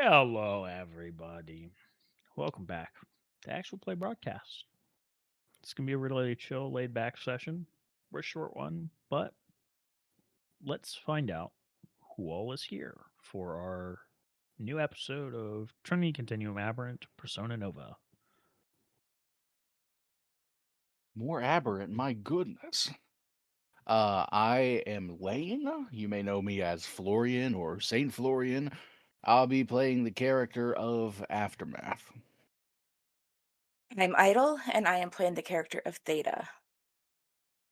Hello, everybody. Welcome back to Actual Play Broadcast. It's going to be a really chill, laid back session. We're a short one, but let's find out who all is here for our new episode of Trinity Continuum Aberrant Persona Nova. More Aberrant, my goodness. I am Lane. You may know me as Florian or SaintFloryan. I'll be playing the character of Aftermath. I'm Idle, and I am playing the character of Theta.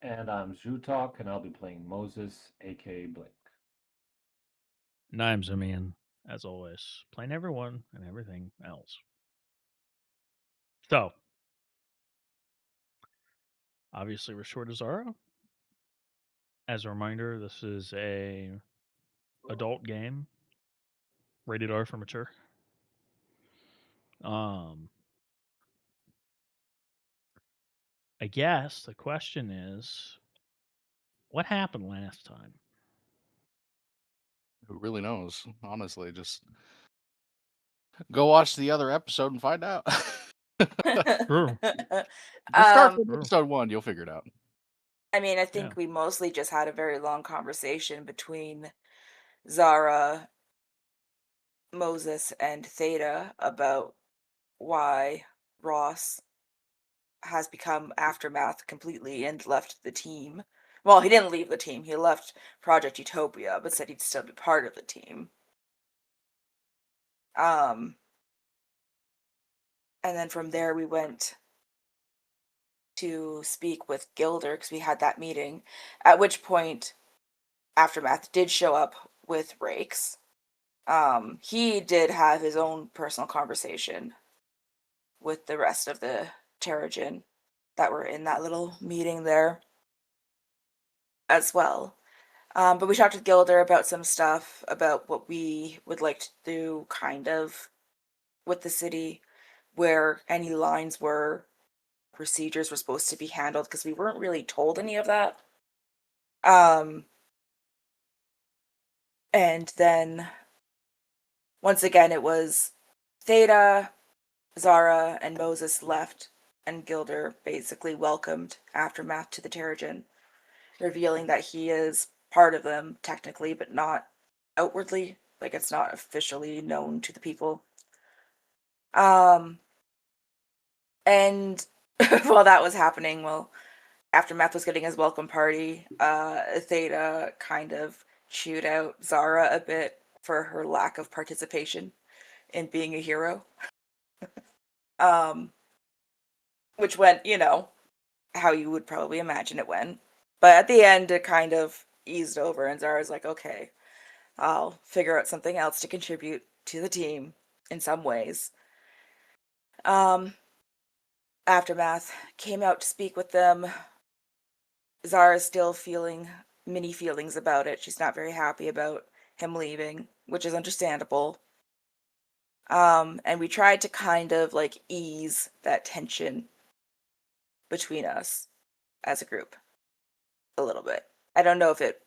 And I'm ZaraZutoc, and I'll be playing Moses, aka Blink. And I'm Zemian, as always, playing everyone and everything else. So, obviously, we're short of Zara. As a reminder, this is a adult game, rated R for mature. I guess the question is, what happened last time? Who really knows? Honestly, just go watch the other episode and find out. True. Just start from True. episode 1, you'll figure it out. I mean, I think we mostly just had a very long conversation between Zara, Moses, and Theta about why Ross has become Aftermath completely and left the team. Well, he didn't leave the team. He left Project Utopia, but said he'd still be part of the team. And then from there we went to speak with Gilder because we had that meeting, at which point Aftermath did show up with Rakes. He did have his own personal conversation with the rest of the Terrigen that were in that little meeting there as well. But we talked with Gilder about some stuff about what we would like to do kind of with the city, where any lines were, procedures were supposed to be handled, because we weren't really told any of that. And then once again it was Theta, Zara, and Moses left, and Gilder basically welcomed Aftermath to the Terrigen, revealing that he is part of them technically, but not outwardly. Like, it's not officially known to the people. And while that was happening, Aftermath was getting his welcome party, Theta kind of chewed out Zara a bit for her lack of participation in being a hero. Which went, how you would probably imagine it went. But at the end, it kind of eased over, and Zara's like, okay, I'll figure out something else to contribute to the team in some ways. Aftermath came out to speak with them. Zara's still feeling many feelings about it. She's not very happy about him leaving, which is understandable. And we tried to kind of ease that tension between us as a group a little bit. I don't know if it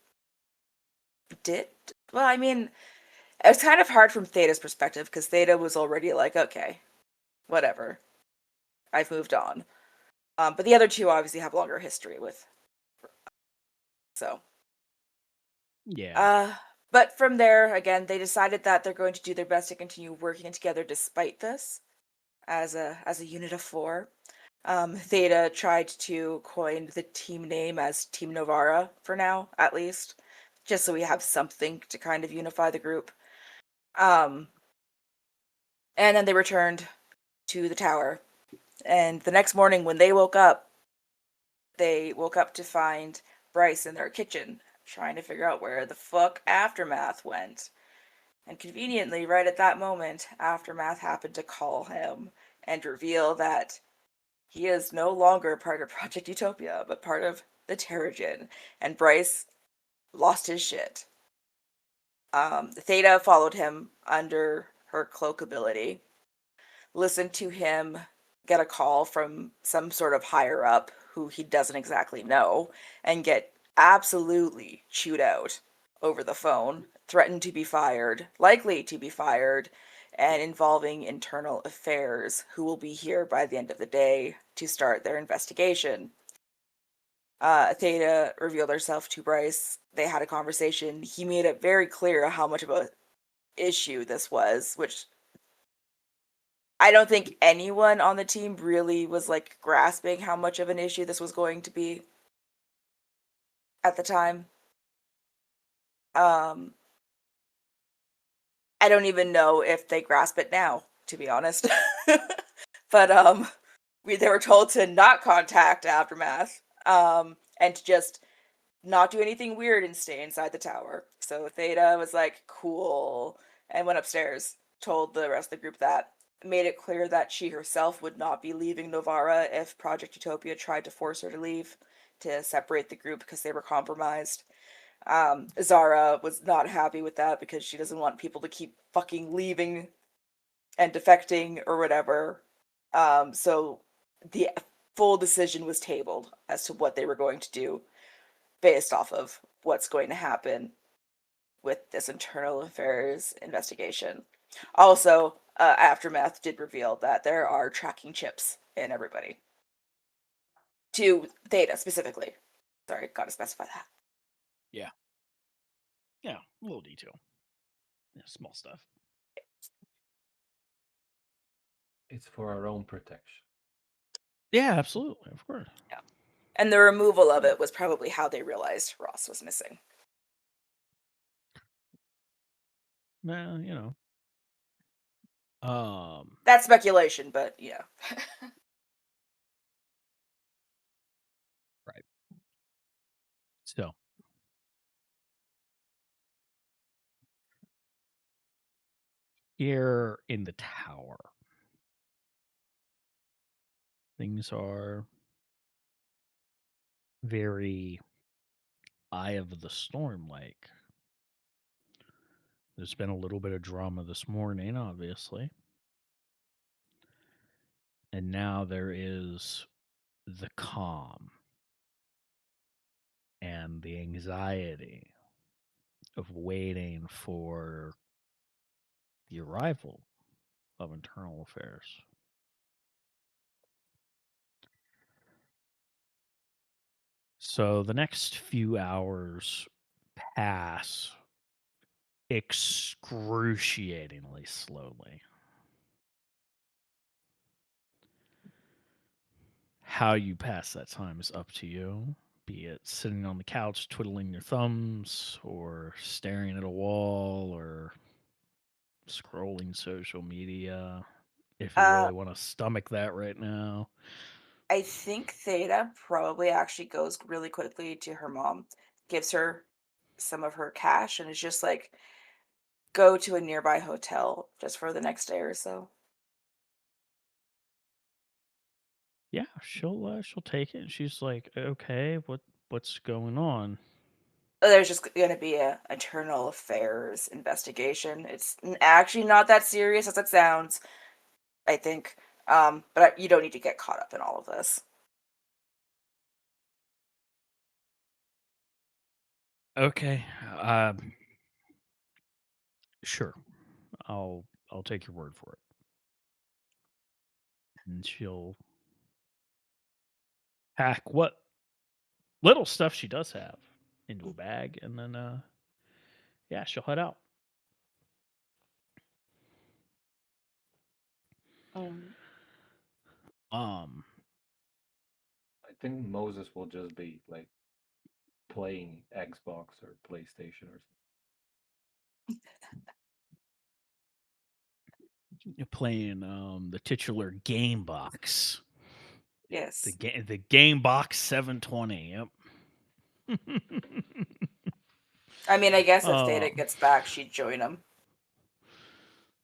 did. Well, I mean, it's kind of hard from Theta's perspective, because Theta was already like, okay, whatever, I've moved on. But the other two obviously have longer history with. So. Yeah. But from there, again, they decided that they're going to do their best to continue working together despite this, as a unit of 4. Theta tried to coin the team name as Team Novara for now, at least, just so we have something to kind of unify the group. And then they returned to the tower. And the next morning when they woke up to find Bryce in their kitchen, trying to figure out where the fuck Aftermath went. And conveniently, right at that moment, Aftermath happened to call him and reveal that he is no longer part of Project Utopia, but part of the Terrigen. And Bryce lost his shit. Theta followed him under her cloak ability, listened to him get a call from some sort of higher up who he doesn't exactly know, and get absolutely chewed out over the phone, threatened to be fired, likely to be fired, and involving internal affairs, who will be here by the end of the day to start their investigation. Theta revealed herself to Bryce. They had a conversation. He made it very clear how much of a issue this was, which I don't think anyone on the team really was like grasping how much of an issue this was going to be at the time. I don't even know if they grasp it now, to be honest. But they were told to not contact Aftermath, and to just not do anything weird and stay inside the tower. So Theta was like, cool, and went upstairs, told the rest of the group that, made it clear that she herself would not be leaving Novara if Project Utopia tried to force her to leave, to separate the group because they were compromised. Zara was not happy with that because she doesn't want people to keep fucking leaving and defecting or whatever. So the full decision was tabled as to what they were going to do based off of what's going to happen with this internal affairs investigation. Also, Aftermath did reveal that there are tracking chips in everybody. To Theta specifically. Sorry, gotta specify that. Yeah. Yeah, a little detail. Yeah, small stuff. It's for our own protection. Yeah, absolutely, of course. Yeah. And the removal of it was probably how they realized Ross was missing. Well, you know. That's speculation, but yeah. Right. So. Here in the tower, things are very eye of the storm like. There's been a little bit of drama this morning, obviously. And now there is the calm and the anxiety of waiting for the arrival of internal affairs. So the next few hours pass excruciatingly slowly. How you pass that time is up to you, be it sitting on the couch twiddling your thumbs or staring at a wall or scrolling social media, if you really want to stomach that right now. I think Theta probably actually goes really quickly to her mom, gives her some of her cash, and is just like, go to a nearby hotel just for the next day or so. Yeah, she'll take it. She's like, okay, what's going on? There's just going to be a internal affairs investigation. It's actually not that serious as it sounds, I think. But you don't need to get caught up in all of this. Okay, sure. I'll take your word for it. And she'll pack what little stuff she does have into a bag, and then yeah, she'll head out. I think Moses will just be like playing Xbox or PlayStation or something. You're playing the titular game box. Yes. The game box 720. Yep. I mean, I guess if Theta gets back, she'd join him.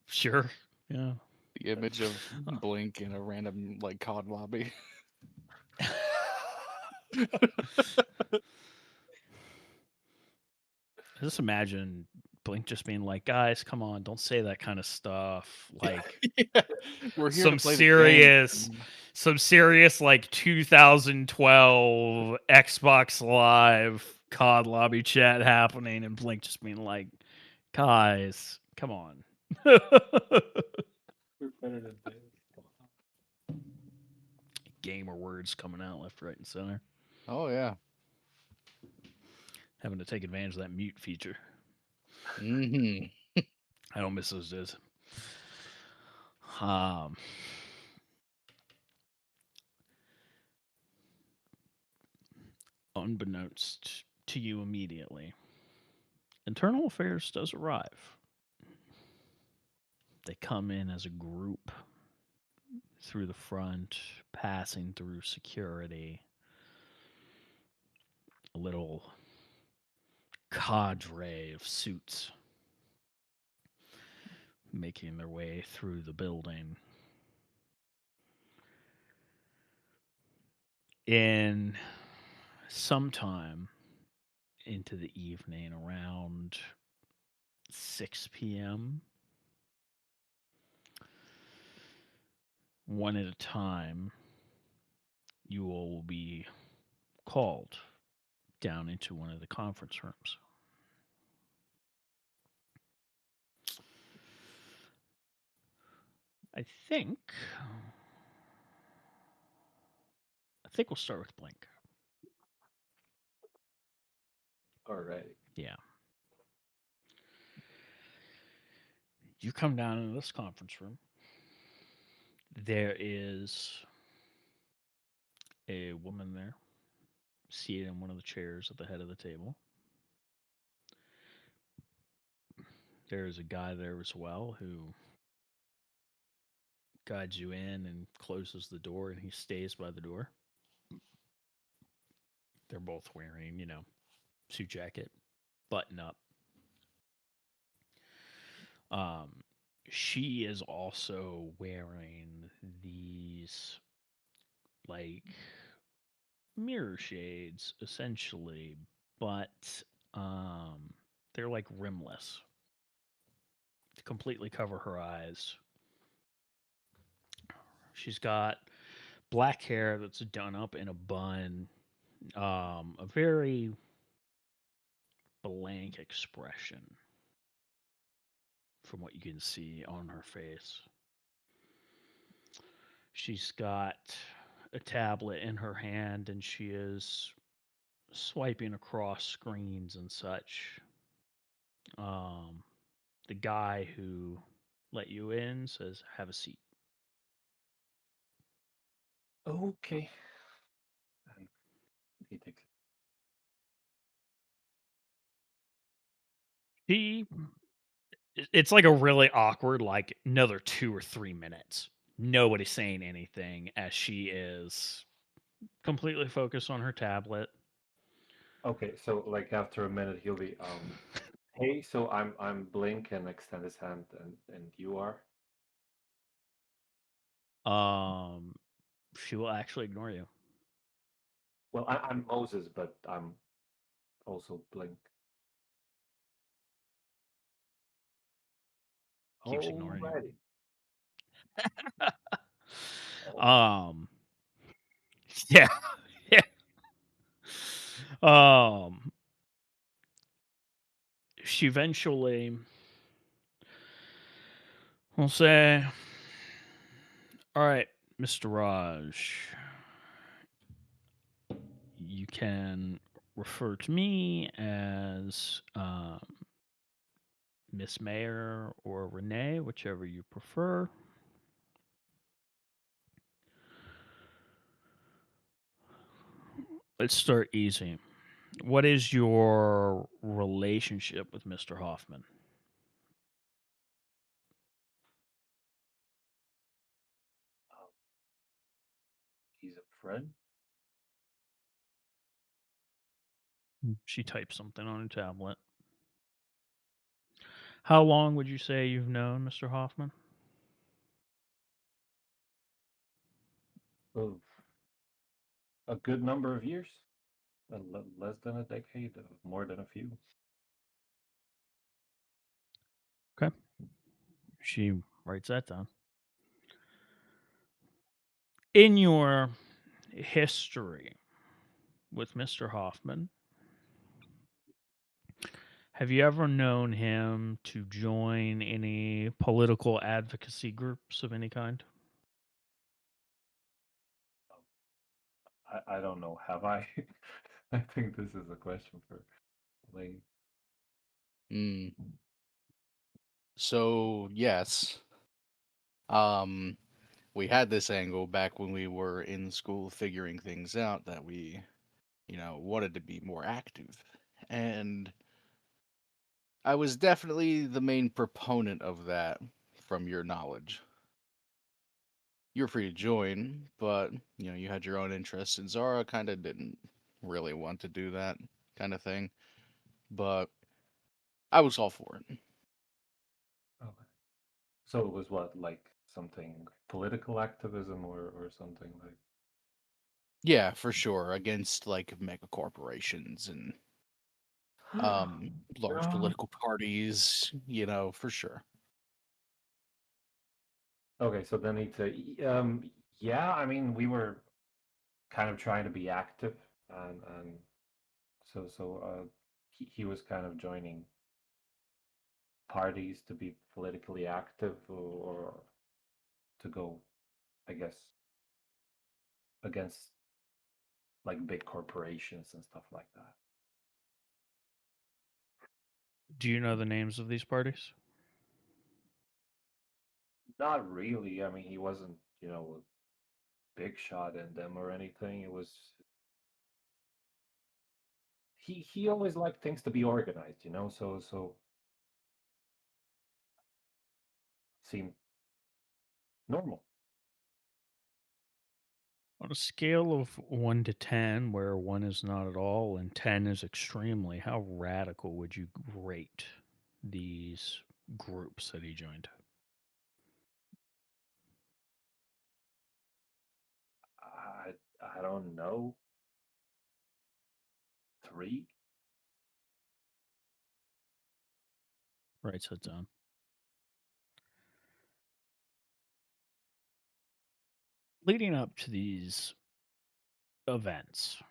Sure. Yeah. The image of Blink in a random like COD lobby. Just imagine Blink just being like, guys, come on, don't say that kind of stuff. Like, yeah. We're here some to play some serious like 2012 Xbox Live COD lobby chat happening, and Blink just being like, guys, come on. We're better than this. Gamer words coming out left, right, and center. Oh yeah. Having to take advantage of that mute feature. Mm-hmm. I don't miss those days. Um, unbeknownst to you immediately, Internal Affairs does arrive. They come in as a group through the front, passing through security. A little cadre of suits making their way through the building. In sometime into the evening, around 6 p.m., one at a time, you all will be called down into one of the conference rooms. I think we'll start with Blink. All right. Yeah. You come down into this conference room. There is a woman there, seated in one of the chairs at the head of the table. There's a guy there as well who guides you in and closes the door, and he stays by the door. They're both wearing, suit jacket, button up. She is also wearing these like mirror shades essentially, but they're like rimless to completely cover her eyes. She's got black hair that's done up in a bun, a very blank expression from what you can see on her face. She's got a tablet in her hand and she is swiping across screens and such. The guy who let you in says, "Have a seat." Okay. And he takes it. It's like a really awkward, like another 2 or 3 minutes. Nobody's saying anything as she is completely focused on her tablet. Okay, so like after a minute he'll be hey, so I'm Blink and extend his hand and you are? She will actually ignore you. Well, I'm Moses, but I'm also Blink. Keeps ignoring Alrighty. you. Yeah. Yeah. She eventually will say, "All right, Mr. Raj, you can refer to me as Miss Mayer or Renee, whichever you prefer. Let's start easy. What is your relationship with Mr. Hoffman?" He's a friend? She types something on her tablet. How long would you say you've known Mr. Hoffman? Oh, a good number of years? Less than a decade, more than a few. Okay. She writes that down. In your history with Mr. Hoffman, Have you ever known him to join any political advocacy groups of any kind? I don't know. Have I? I think this is a question for Lane. Mm. So yes, um, we had this angle back when we were in school figuring things out that we, wanted to be more active, and I was definitely the main proponent of that. From your knowledge, you're free to join, but you had your own interests, and Zara kind of didn't really want to do that kind of thing. But I was all for it. Okay. So it was what, like something political activism or something like. Yeah, for sure. Against like mega corporations and large Um, political parties, for sure. okay, so then yeah, I mean, we were kind of trying to be active, and he was kind of joining parties to be politically active or to go, I guess, against like big corporations and stuff like that. Do you know the names of these parties? Not really. I mean, he wasn't, a big shot in them or anything. It was he always liked things to be organized, so seemed normal. On a scale of 1 to 10, where 1 is not at all and 10 is extremely, how radical would you rate these groups that he joined? I don't know. 3. Writes that down. Leading up to these events,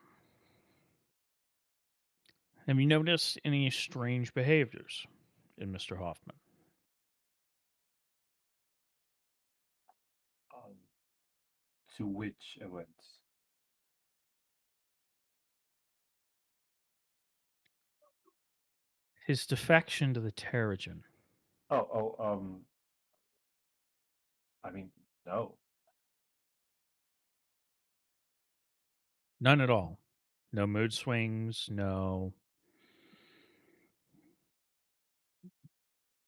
have you noticed any strange behaviors in Mr. Hoffman? Um, to which events? His defection to the Terrigen. Oh, I mean, no. None at all. No mood swings, no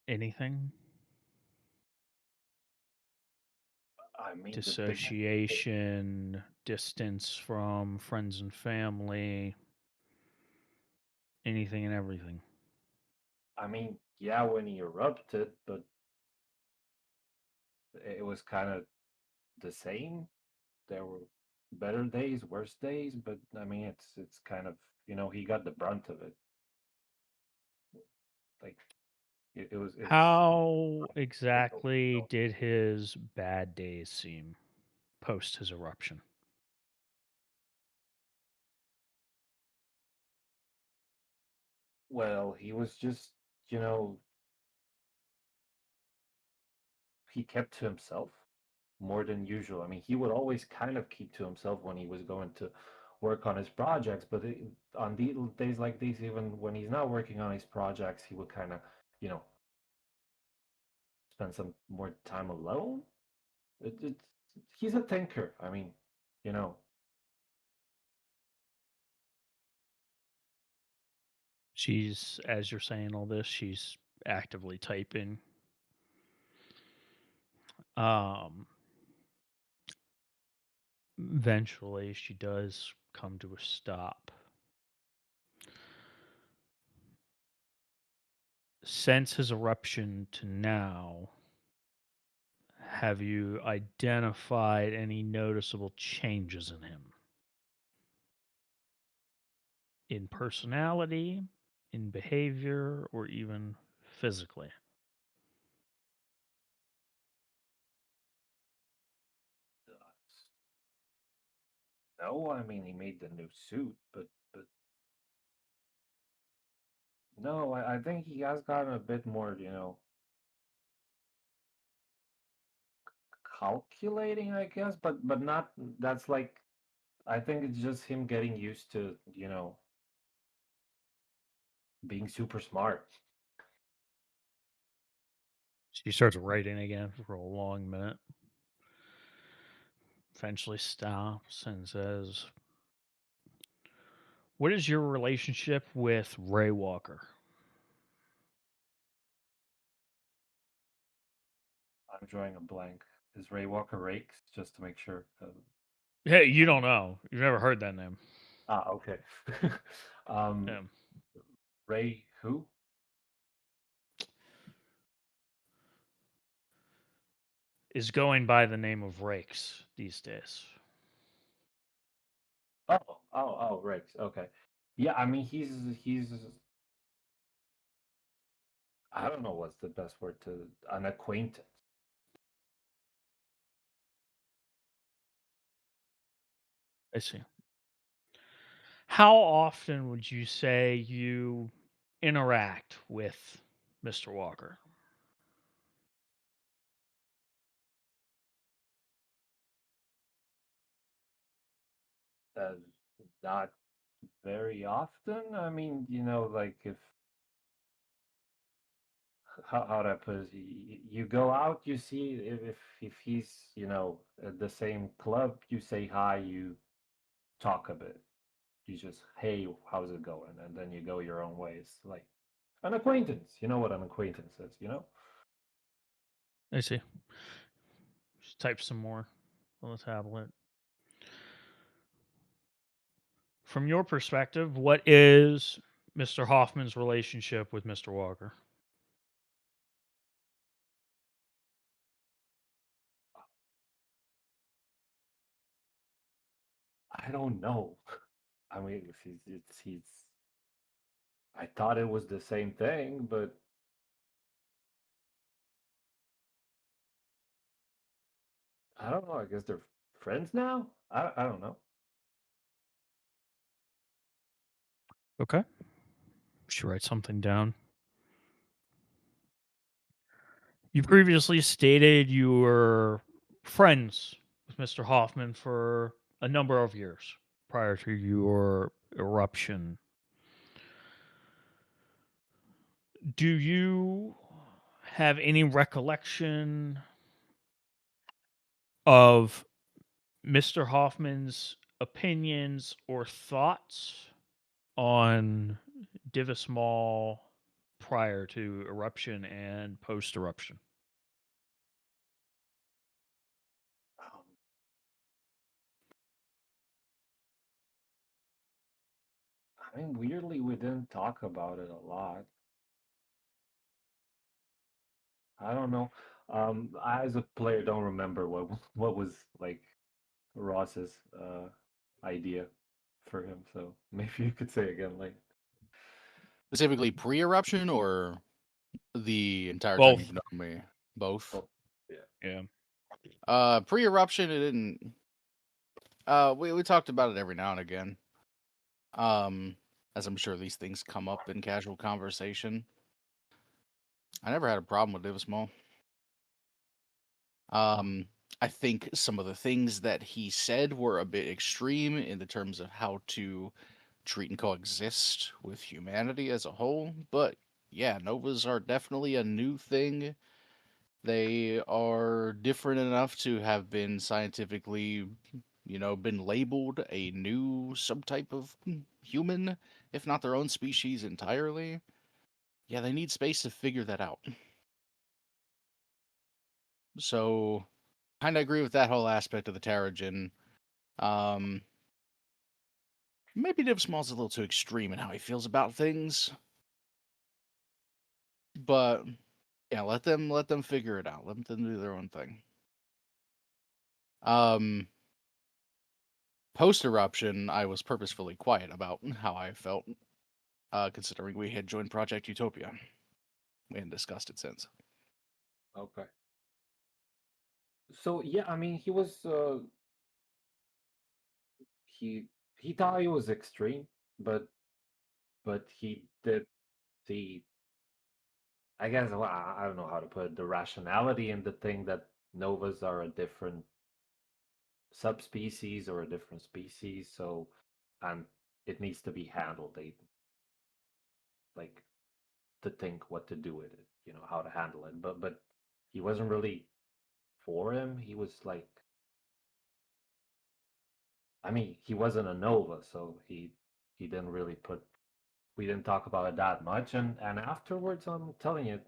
anything. I mean, the big. Dissociation, distance from friends and family, anything and everything. I mean, yeah, when he erupted, but it was kind of the same. There were better days, worse days, but I mean, it's kind of, he got the brunt of it. Like it's How exactly did his bad days seem post his eruption? well, he was just, you know, he kept to himself more than usual. I mean, he would always kind of keep to himself when he was going to work on his projects, but on the days like these, even when he's not working on his projects, he would kind of, you know, spend some more time alone. It's he's a thinker. I mean, you know, She's, as you're saying all this, she's actively typing. Um, Eventually, she does come to a stop. Since his eruption to now, have you identified any noticeable changes in him? In personality, in behavior, or even physically? no, I mean he made the new suit, but No, I think he has gotten a bit more, calculating, I guess, but not. That's like, I think it's just him getting used to, being super smart. She starts writing again for a long minute. Eventually stops and says, "What is your relationship with Ray Walker?" I'm drawing a blank. Is Ray Walker Rakes? Just to make sure. Hey, you don't know. You've never heard that name. Okay. Yeah. Ray who? Is going by the name of Rakes these days. Oh, Rakes. Okay. Yeah, I mean he's I don't know what's the best word to an acquaintance. I see. How often would you say you interact with Mr. Walker? Uh, Not very often. I mean, like if how do I put it? You go out, you see if he's at the same club, you say hi, you talk a bit. You just, hey, how's it going? And then you go your own ways, like an acquaintance. You know what an acquaintance is. I see. Just type some more on the tablet. From your perspective, what is Mr. Hoffman's relationship with Mr. Walker? I don't know. I mean, if he's I thought it was the same thing, but I don't know. I guess they're friends now. I don't know. Okay. Should write something down. You previously stated you were friends with Mr. Hoffman for a number of years prior to your eruption. Do you have any recollection of Mr. Hoffman's opinions or thoughts on Divismall prior to eruption and post eruption? Um, I mean, weirdly, we didn't talk about it a lot. I don't know. I, as a player, don't remember what was like Ross's idea for him. So maybe you could say again, like Specifically pre-eruption or the entire time Both. you've known me? Both. oh, yeah. Yeah. Pre-eruption, it didn't. We talked about it every now and again. As I'm sure these things come up in casual conversation. I never had a problem with Divismall. I think some of the things that he said were a bit extreme in the terms of how to treat and coexist with humanity as a whole. But yeah, Novas are definitely a new thing. They are different enough to have been scientifically, been labeled a new subtype of human, if not their own species entirely. Yeah, they need space to figure that out. So, kind of agree with that whole aspect of the Terrigen. Um, Maybe Divismall's a little too extreme in how he feels about things, but yeah, let them figure it out. Let them do their own thing. Post eruption, I was purposefully quiet about how I felt, considering we had joined Project Utopia. We hadn't discussed it since. Okay. So yeah, I mean, he he thought he was extreme, but he did see, I guess, well, I don't know how to put it, the rationality in the thing that novas are a different subspecies or a different species, so and it needs to be handled. They like to think what to do with it, how to handle it. But he wasn't really for him. He was like, I mean, he wasn't a nova, so he didn't really put. We didn't talk about it that much, and afterwards, I'm telling you,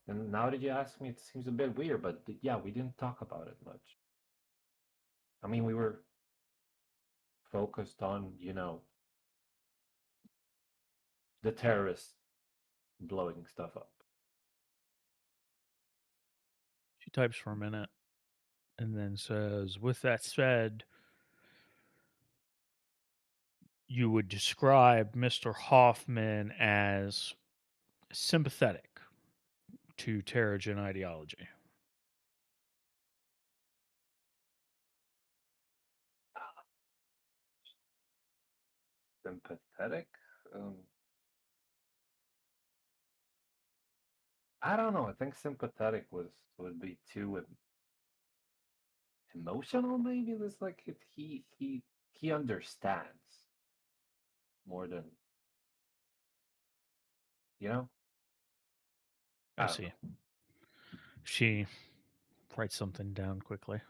and now that you ask me, it seems a bit weird, but yeah, we didn't talk about it much. I mean, we were focused on, the terrorists blowing stuff up. She types for a minute and then says, with that said, you would describe Mr. Hoffman as sympathetic to Terrigen ideology. Sympathetic? I don't know. I think sympathetic would be too emotional. Maybe it's like he understands more than you know. I don't see. know. She writes something down quickly.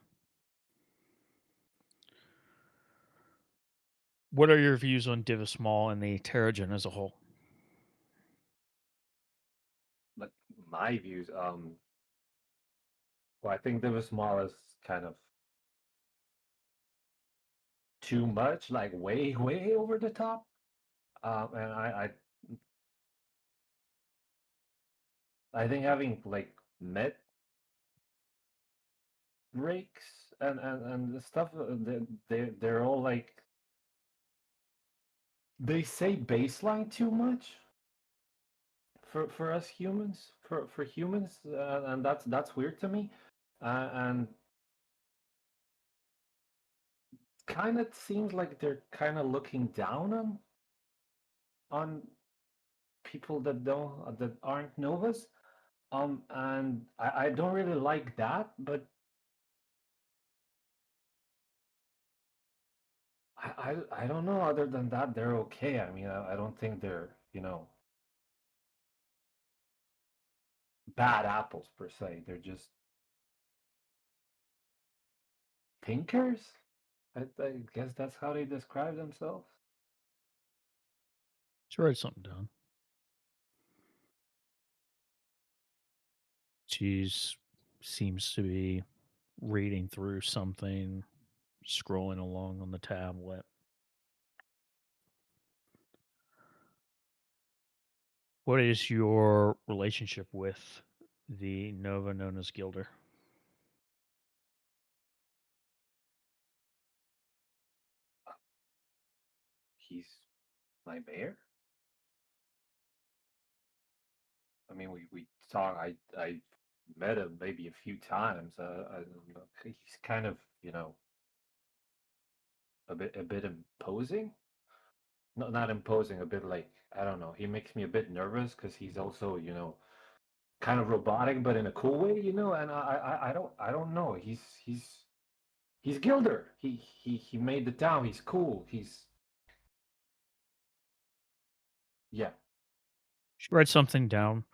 What are your views on Divis Mall and the Terrigen as a whole? Like my views. Well, I think Divis Mall is kind of too much, like way over the top. And I think having like met breaks and the stuff, they're all like they say baseline too much for us humans, for humans, and that's weird to me, and kind of seems like they're kind of looking down on people that aren't novas, and I don't really like that, but I don't know. Other than that, they're okay. I mean, I don't think they're bad apples per se. They're just thinkers. I guess that's how they describe themselves. She writes something down. She's seems to be reading through something, scrolling along on the tablet. What is your relationship with the Nova known as Gilder? He's my mayor. I mean, we talk. I met him maybe a few times. I don't know. He's kind of a bit imposing. No, not imposing. A bit like I don't know. He makes me a bit nervous because he's also kind of robotic, but in a cool way. And I don't know. He's Gilder. He made the town. He's cool. Yeah. She writes something down.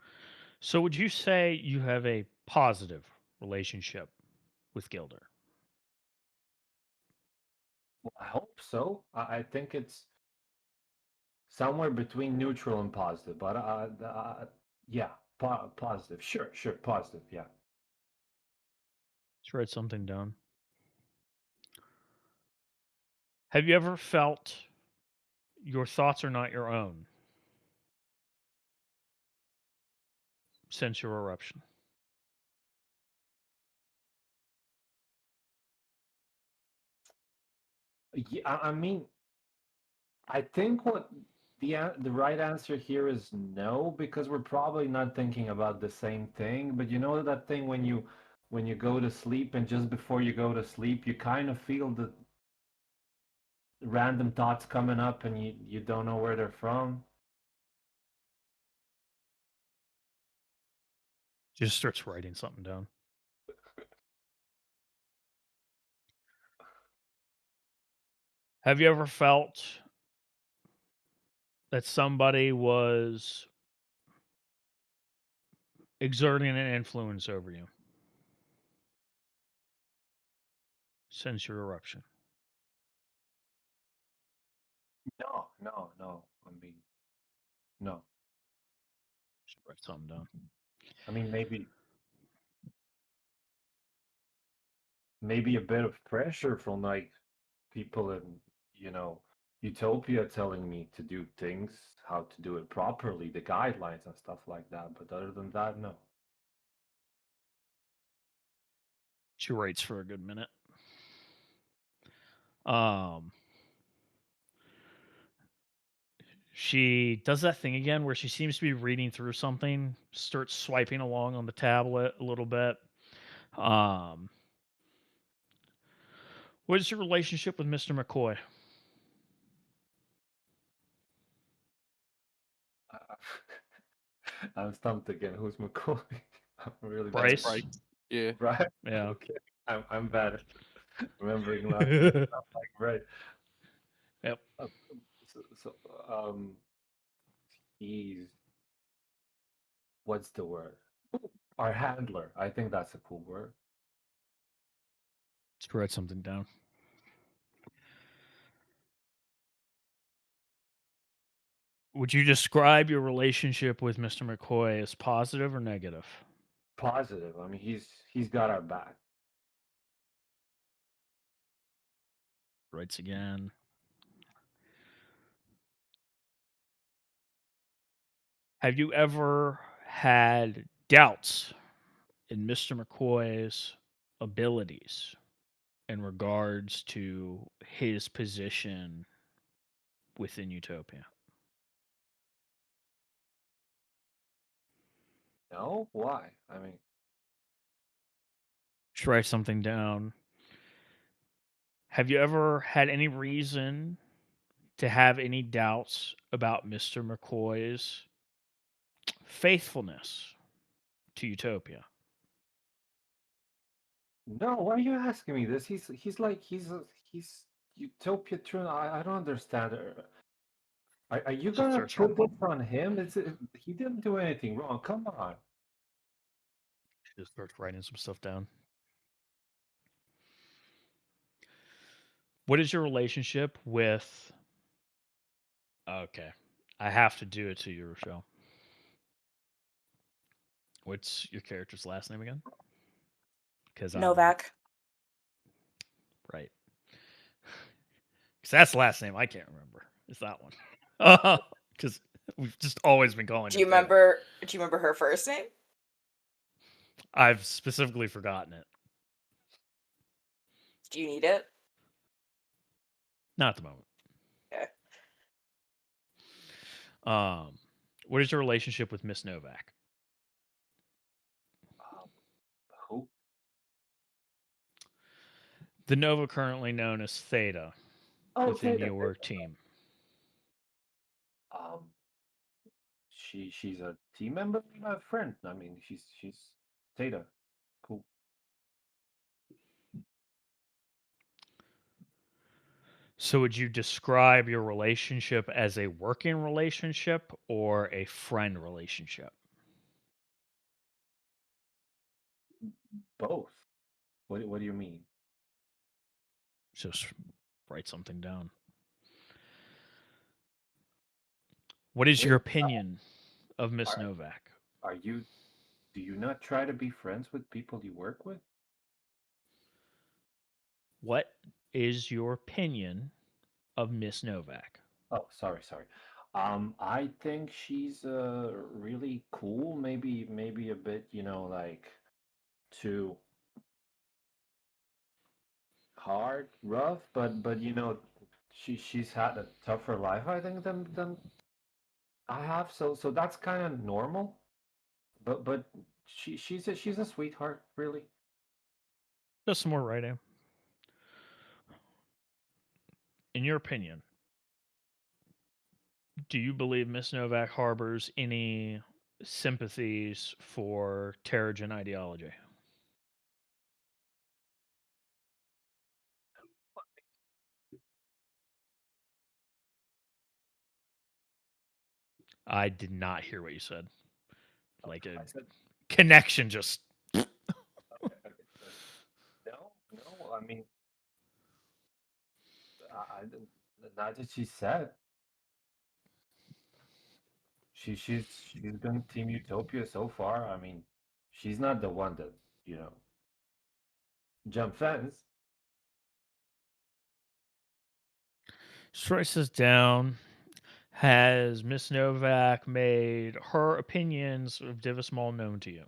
So, would you say you have a positive relationship with Gilder? Well, I hope so. I think it's somewhere between neutral and positive, but yeah, positive. Sure, positive. Yeah. She writes something down. Have you ever felt your thoughts are not your own since your eruption? Yeah, I mean, I think what the right answer here is no, because we're probably not thinking about the same thing. But you know that thing when you go to sleep and just before you go to sleep, you kind of feel the random thoughts coming up and you don't know where they're from. Just starts writing something down. Have you ever felt that somebody was exerting an influence over you since your eruption? No. I mean, no. Just write something down. I mean, maybe a bit of pressure from like people in, you know, Utopia telling me to do things, how to do it properly, the guidelines and stuff like that. But other than that, no. She writes for a good minute. She does that thing again where she seems to be reading through something, starts swiping along on the tablet a little bit. What is your relationship with Mr. McCoy? I'm stumped again. Who's McCoy? I'm really bad. Bryce? Right. Yeah. Right? Yeah. Okay. I'm bad at remembering last name. I'm like, right. Yep. So, he's, what's the word? Our handler. I think that's a cool word. Let's write something down. Would you describe your relationship with Mr. McCoy as positive or negative? Positive. I mean, he's got our back. Writes again. Have you ever had doubts in Mr. McCoy's abilities in regards to his position within Utopia? No? Why? I mean, Just write something down. Have you ever had any reason to have any doubts about Mr. McCoy's faithfulness to Utopia? no. Why are you asking me this? He's like he's Utopia Trin. I don't understand. Are you Just gonna starts put this on him? He didn't do anything wrong. Come on. Just starts writing some stuff down. What is your relationship with? Okay, I have to do it to you, Rochelle. What's your character's last name again? Because Novak. right. Because that's the last name I can't remember. It's that one. Because we've just always been calling Do it you Theta. remember? Do you remember her first name? I've specifically forgotten it. Do you need it? Not at the moment. Okay. What is your relationship with Miss Novak? Who? The Nova currently known as Theta within Theta. your team. Um, she's a team member, a friend. I mean, she's Theta. Cool. So would you describe your relationship as a working relationship or a friend relationship? Both. What do you mean? Just write something down. What is your Wait, opinion of Miss are, Novak? are you? Do you not try to be friends with people you work with? What is your opinion of Miss Novak? Oh, sorry. I think she's really cool. Maybe a bit, like too hard, rough, but she's had a tougher life, I think, than I have. So that's kind of normal. But she's a sweetheart, really. Just some more writing. In your opinion, do you believe Miss Novak harbors any sympathies for Terrigen ideology? I did not hear what you said. Like a I said connection just. okay, no. I mean, not that she said she's been Team Utopia so far. I mean, she's not the one that you know jump fence. Strikes us down. Has Miss Novak made her opinions of Divismol known to you?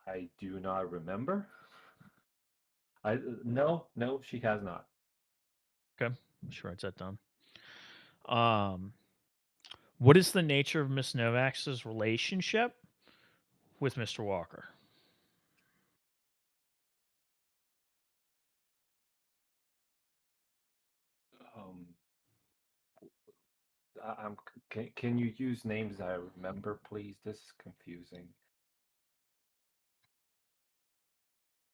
I do not remember. No, she has not. Okay, she writes that down. What is the nature of Miss Novak's relationship with Mr. Walker? Um, can you use names I remember, please? This is confusing.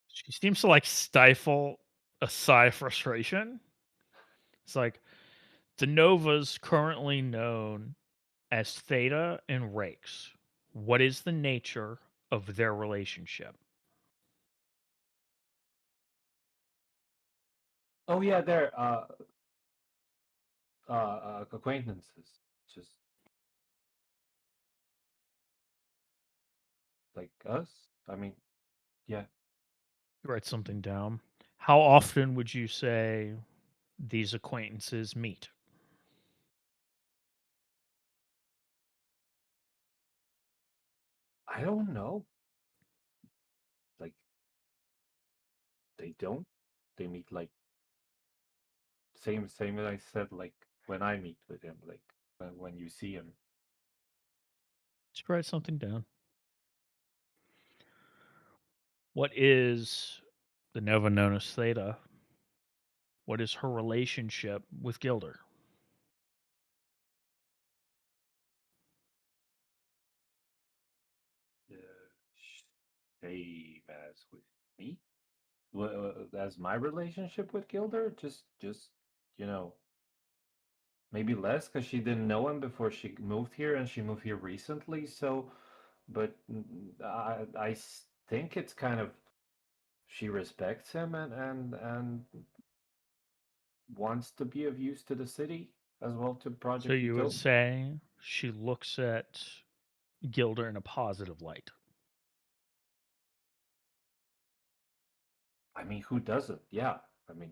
She seems to like stifle a sigh of frustration. It's like the Nova's currently known as Theta and Rakes. What is the nature of their relationship? Oh yeah, they're acquaintances, just like us. I mean, yeah. Write something down. How often would you say these acquaintances meet? I don't know. Like they don't. They meet like same as I said. Like when I meet with him, like when you see him. Just write something down. What is the Nova known as Theta? What is her relationship with Gilder? Uh, Same as with me. As my relationship with Gilder, just you know, maybe less because she didn't know him before she moved here, and she moved here recently. So, but I think it's kind of she respects him and wants to be of use to the city as well to So Project you would Utopia. say she looks at Gilder in a positive light. I mean, who doesn't? Yeah. I mean,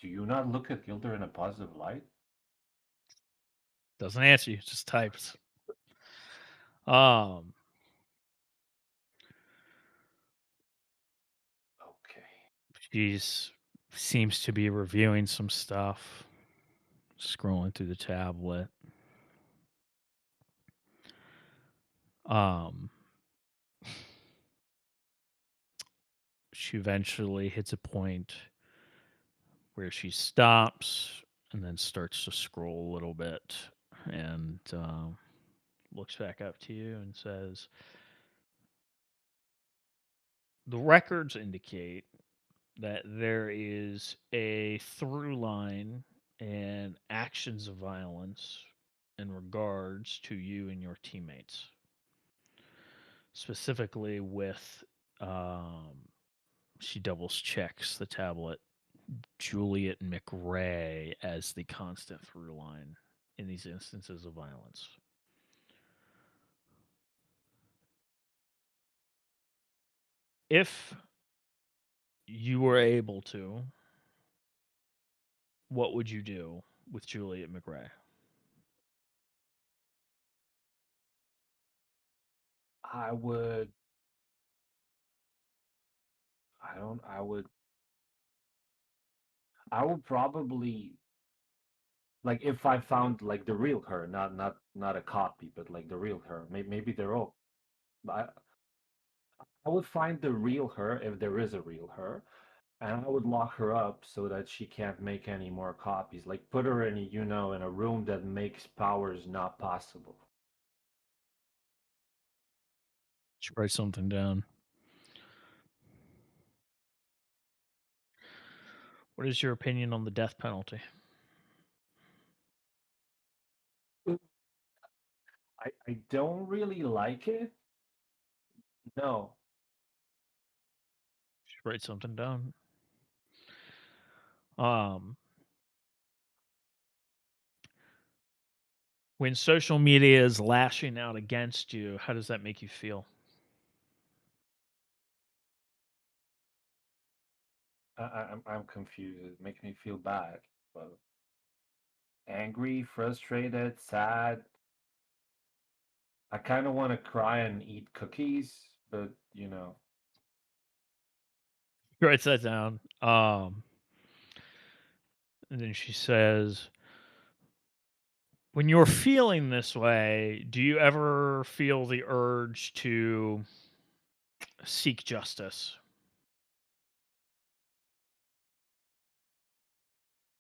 do you not look at Gilder in a positive light? Doesn't answer you, just types. Um, Okay. she's seems to be reviewing some stuff, scrolling through the tablet. Um, she eventually hits a point where she stops and then starts to scroll a little bit and looks back up to you and says, the records indicate that there is a through line and actions of violence in regards to you and your teammates, specifically with she doubles checks the tablet, Juliet McRae as the constant through line in these instances of violence. If you were able to, what would you do with Juliet McRae? I would. I don't. I would probably like if I found like the real her, not a copy, but like the real her. Maybe they're all. I I would find the real her if there is a real her, and I would lock her up so that she can't make any more copies. Like put her in in a room that makes powers not possible. Should write something down. What is your opinion on the death penalty? I don't really like it. No. Should write something down. When social media is lashing out against you, how does that make you feel? I'm confused. It makes me feel bad. But angry, frustrated, sad. I kind of want to cry and eat cookies, but Writes that down. And then she says, when you're feeling this way, do you ever feel the urge to seek justice?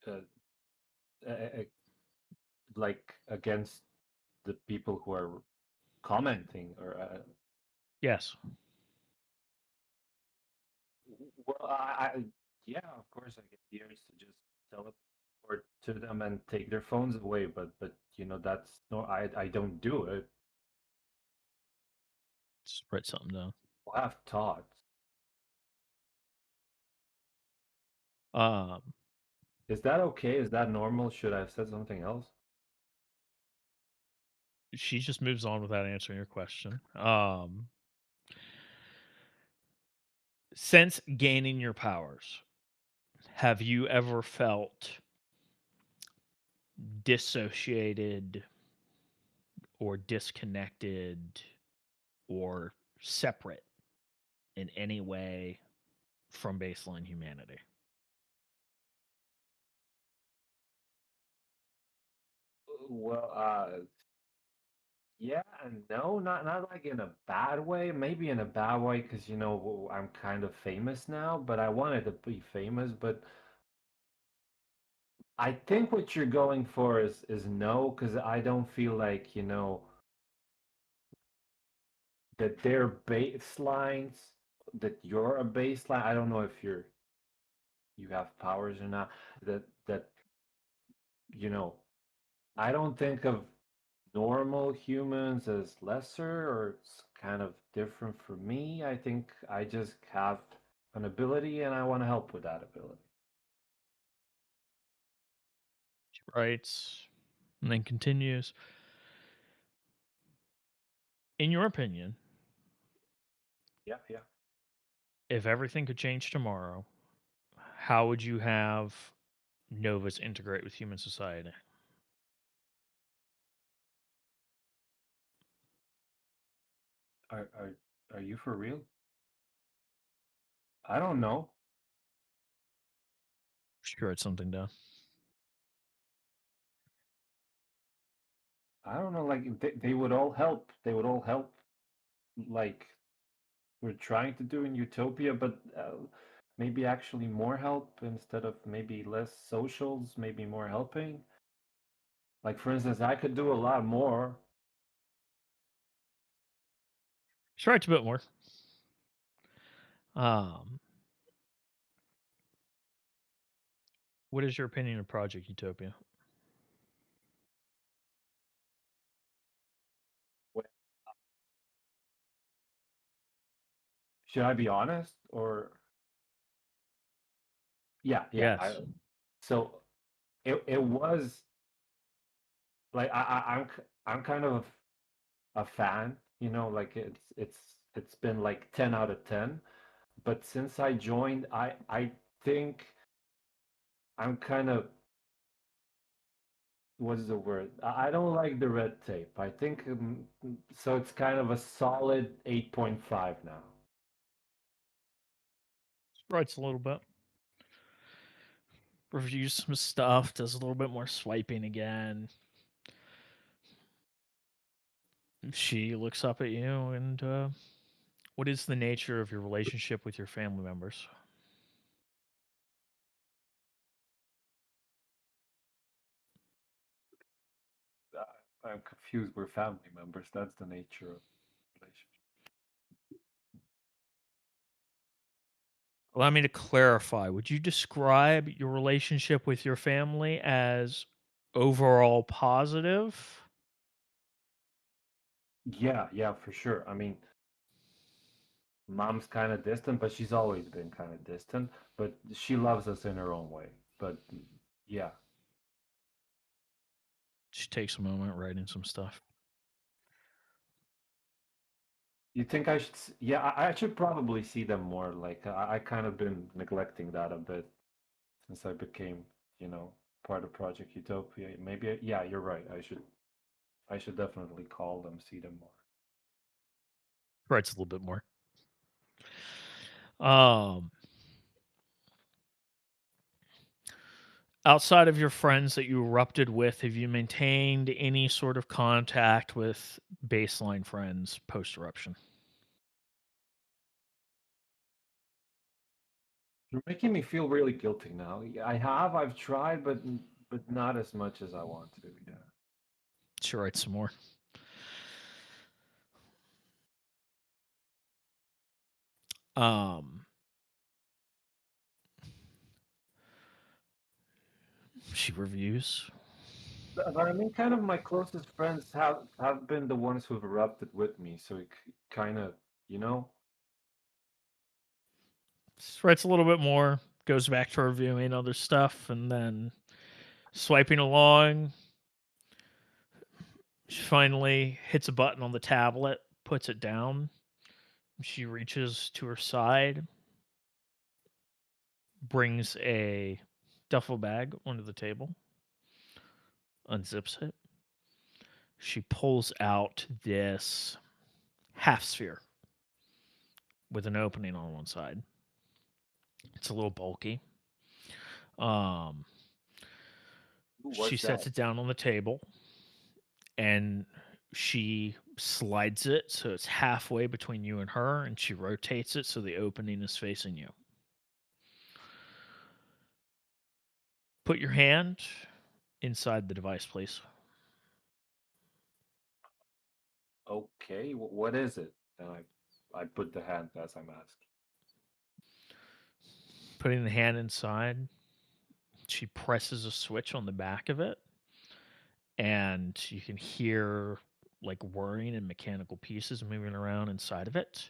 uh, uh, uh, like against the people who are commenting or Yes. well, yeah, of course, I get the urge to just teleport to them and take their phones away, but that's no, I don't do it. Just write something down. I have thoughts. Um, Is that okay? Is that normal? Should I have said something else? she just moves on without answering your question. Since gaining your powers, have you ever felt dissociated or disconnected or separate in any way from baseline humanity? Well, yeah and no, not like in a bad way. Maybe in a bad way because I'm kind of famous now, but I wanted to be famous. But I think what you're going for is no, because I don't feel like that they're baselines, that you're a baseline. I don't know if you have powers or not. That you know, I don't think of normal humans as lesser or it's kind of different from me. I think I just have an ability and I want to help with that ability. She writes and then continues. In your opinion, Yeah, yeah. if everything could change tomorrow, how would you have Novas integrate with human society? Are are are you for real? I don't know. She writes something down. I don't know. Like they would all help. They would all help. Like we're trying to do in Utopia, but maybe actually more help instead of maybe less socials, maybe more helping. Like for instance, I could do a lot more. She writes a bit more. What is your opinion of Project Utopia? Should I be honest or yeah, yeah. Yes. So it was like I'm kind of a fan, like it's been like 10 out of 10. But since I joined, I think I'm kind of what's the word? I don't like the red tape. I think so. It's kind of a solid 8.5 now. Writes a little bit. Reviews some stuff, does a little bit more swiping again. She looks up at you and what is the nature of your relationship with your family members? I'm confused. We're family members. That's the nature of relationship. Allow me to clarify. Would you describe your relationship with your family as overall positive? Yeah, for sure. I mean, mom's kind of distant, but she's always been kind of distant. But she loves us in her own way. But yeah, Just takes a moment writing some stuff. you think I should? Yeah, I should probably see them more. Like I kind of been neglecting that a bit since I became, part of Project Utopia. Maybe, yeah, you're right. I should definitely call them, see them more. Writes a little bit more. Um, outside of your friends that you erupted with, have you maintained any sort of contact with baseline friends post eruption? You're making me feel really guilty now. I've tried, but not as much as I want to. Yeah. Should write some more. She reviews. But I mean, kind of my closest friends have been the ones who've erupted with me, so it kind of, you know. Writes a little bit more. Goes back to reviewing other stuff, and then swiping along. She finally hits a button on the tablet, puts it down. She reaches to her side, brings a duffel bag onto the table, unzips it. She pulls out this half sphere with an opening on one side. It's a little bulky. She sets it down on the table, and she slides it so it's halfway between you and her, and she rotates it so the opening is facing you. Put your hand inside the device, please. Okay, what is it? And I put the hand as I'm asked. Putting the hand inside, she presses a switch on the back of it, and you can hear like whirring and mechanical pieces moving around inside of it.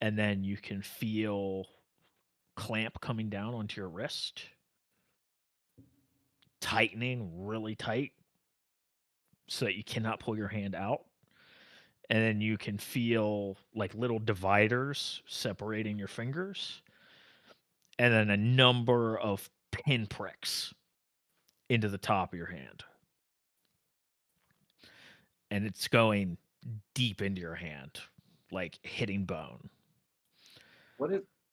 And then you can feel clamp coming down onto your wrist, tightening really tight so that you cannot pull your hand out. And then you can feel like little dividers separating your fingers, and then a number of pinpricks into the top of your hand. And it's going deep into your hand, like hitting bone.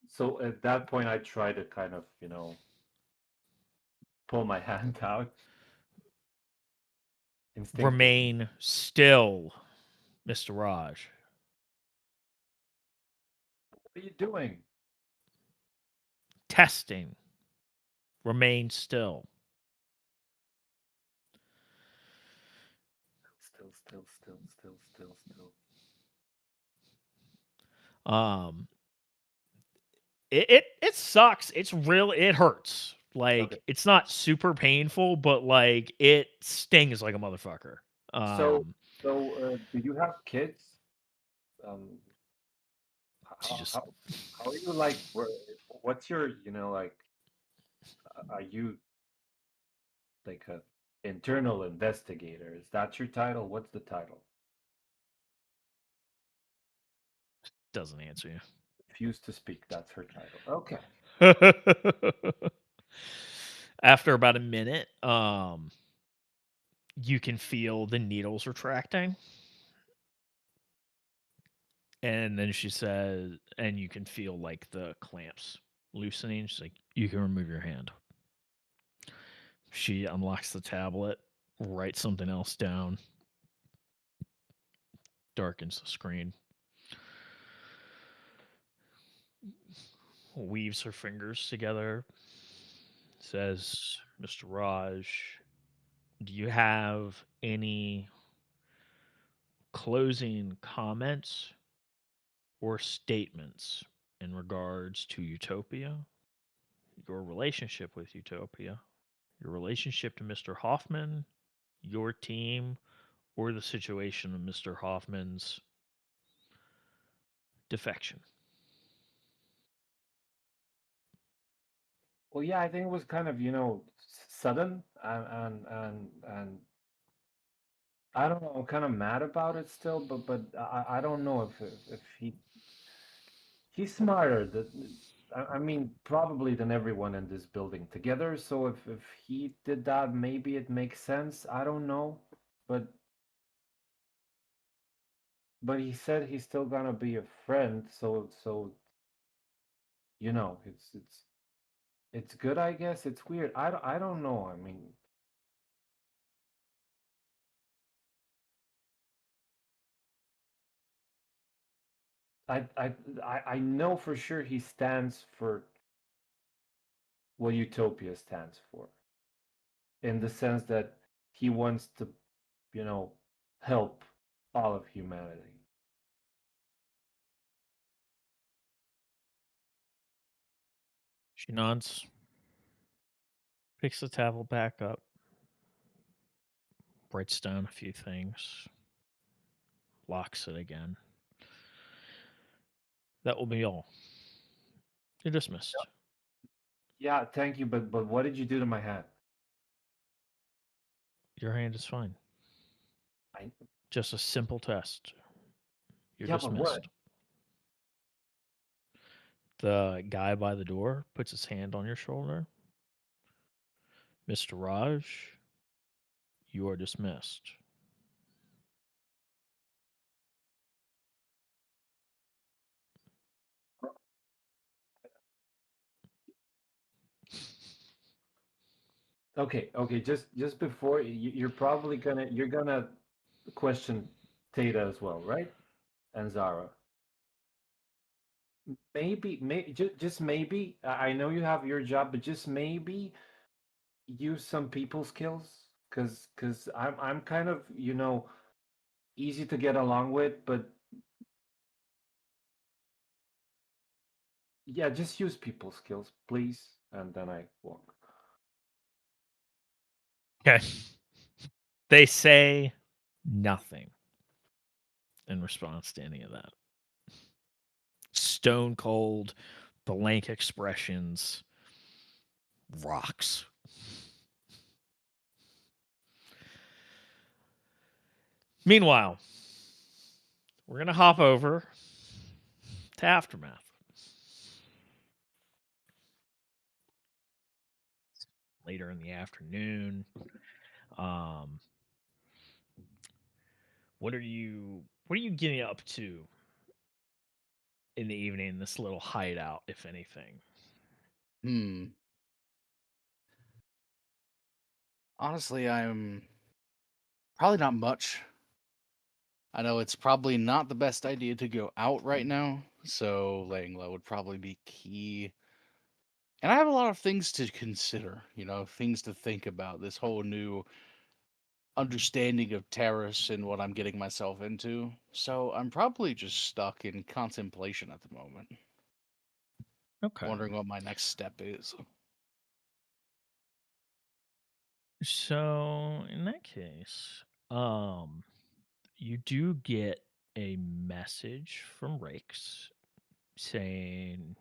So at that point, I try to kind of, pull my hand out. Remain still, Mr. Raj. What are you doing? Testing. Remain still. Still. It sucks. It's real. It hurts. Like, Okay. it's not super painful, but like it stings like a motherfucker. So do you have kids? How are you like? What's your, like? Are you like a internal investigator? Is that your title? What's the title? Doesn't answer you. Refuse to speak. That's her title. Okay. After about a minute, you can feel the needles retracting. And then she says, and you can feel like the clamps loosening. She's like, you can remove your hand. She unlocks the tablet, writes something else down, darkens the screen, weaves her fingers together, says, Mr. Raj, do you have any closing comments or statements in regards to Utopia, your relationship with Utopia, your relationship to Mr. Hoffman, your team, or the situation of Mr. Hoffman's defection? Well, yeah, I think it was kind of, sudden, and I don't know. I'm kind of mad about it still, but I don't know if he's smarter. I mean, probably than everyone in this building together. So if he did that, maybe it makes sense. I don't know, but he said he's still gonna be a friend. So it's good, I guess. It's weird. I don't know. I mean, I know for sure he stands for what Utopia stands for, in the sense that he wants to, help all of humanity. She nods, picks the tablet back up, writes down a few things, locks it again. That will be all. You're dismissed. Yeah, thank you, but what did you do to my hand? Your hand is fine. I, Just a simple test. You're yeah, but what? dismissed. The guy by the door puts his hand on your shoulder. Mr. Raj, you are dismissed. Okay. Just before you're probably gonna question Theta as well, right? And Zara. Maybe, just maybe. I know you have your job, but just maybe use some people skills, because I'm kind of easy to get along with, but yeah, just use people skills, please. And then I walk. Okay. They say nothing in response to any of that. Stone cold, blank expressions, rocks. Meanwhile, we're going to hop over to Aftermath. Later in the afternoon. What are you getting up to in the evening in this little hideout, if anything? Honestly, I'm probably not much. I know it's probably not the best idea to go out right now, so laying low would probably be key. And I have a lot of things to consider, things to think about. This whole new understanding of Terrace and what I'm getting myself into. So I'm probably just stuck in contemplation at the moment. Okay. Wondering what my next step is. So in that case, you do get a message from Rix saying,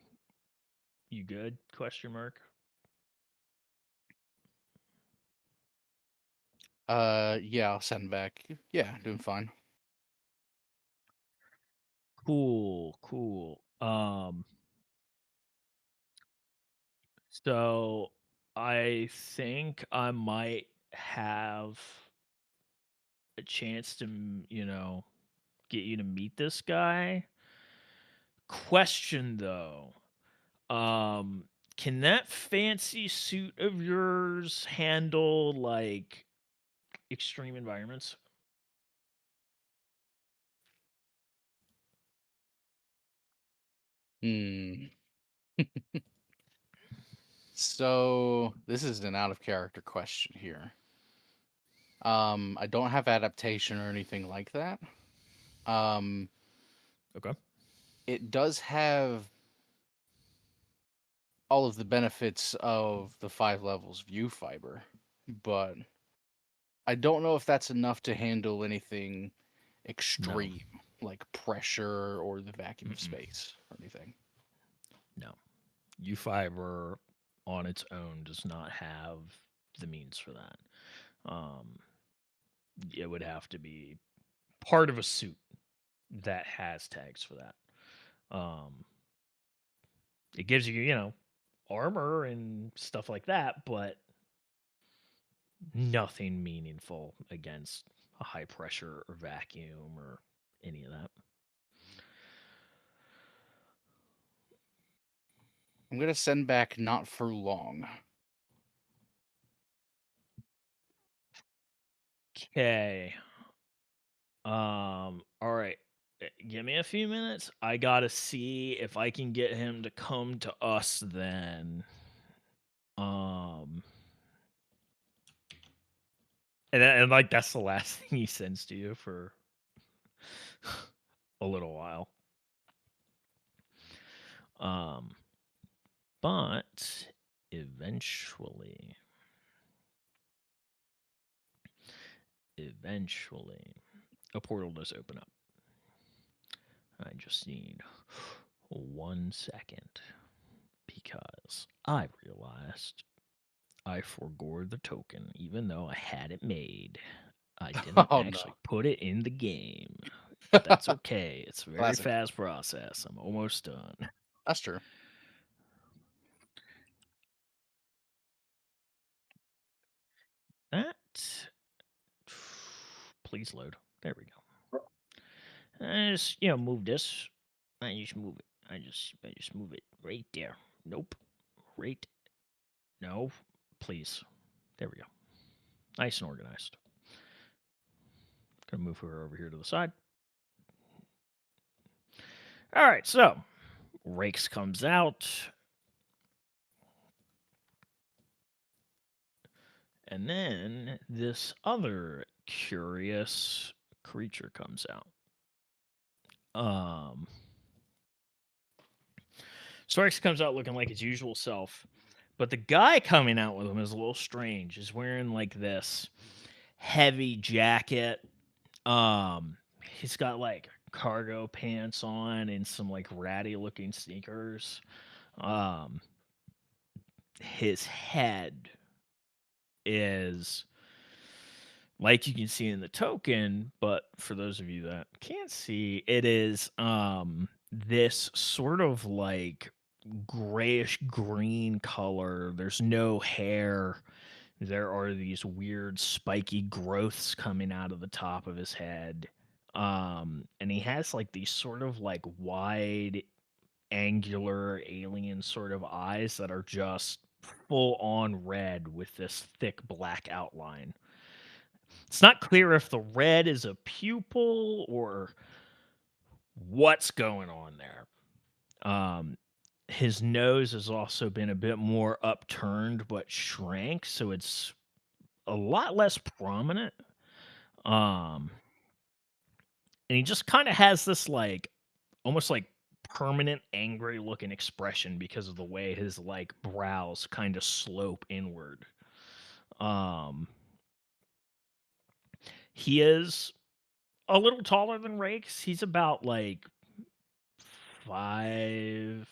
"You good?" Question mark. Yeah, I'll send back. Yeah, doing fine. Cool. So I think I might have a chance to, get you to meet this guy. Question though, can that fancy suit of yours handle like extreme environments? Hmm. So this is an out of character question here. I don't have adaptation or anything like that. Okay. It does have all of the benefits of the 5 levels view fiber, but I don't know if that's enough to handle anything extreme like pressure or the vacuum of space or anything. No. U-Fiber on its own does not have the means for that. It would have to be part of a suit that has tags for that. It gives you, armor and stuff like that, but nothing meaningful against a high pressure or vacuum or any of that. I'm going to send back not for long. Okay. All right. Give me a few minutes. I gotta see if I can get him to come to us then. And like that's the last thing he sends to you for a little while. But eventually, a portal does open up. I just need 1 second because I realized I forgot the token, even though I had it made. I didn't actually put it in the game. But that's okay. It's a very Classic. fast process. I'm almost done. That's true. That. Please load. There we go. I just, move this. I just move it. I just move it right there. Nope. Right. No. Please. There we go. Nice and organized. Gonna move her over here to the side. All right, so Rakes comes out. And then this other curious creature comes out. Cyrix comes out looking like his usual self, but the guy coming out with him is a little strange. He's wearing like this heavy jacket. He's got like cargo pants on and some like ratty looking sneakers. His head is like you can see in the token, but for those of you that can't see, it is this sort of like grayish green color. There's no hair. There are these weird spiky growths coming out of the top of his head. And he has like these sort of like wide, angular alien sort of eyes that are just full on red with this thick black outline. It's not clear if the red is a pupil or what's going on there. His nose has also been a bit more upturned but shrank, so it's a lot less prominent. And he just kind of has this like almost like permanent angry looking expression because of the way his like brows kind of slope inward. He is a little taller than Rakes. He's about like 5'10",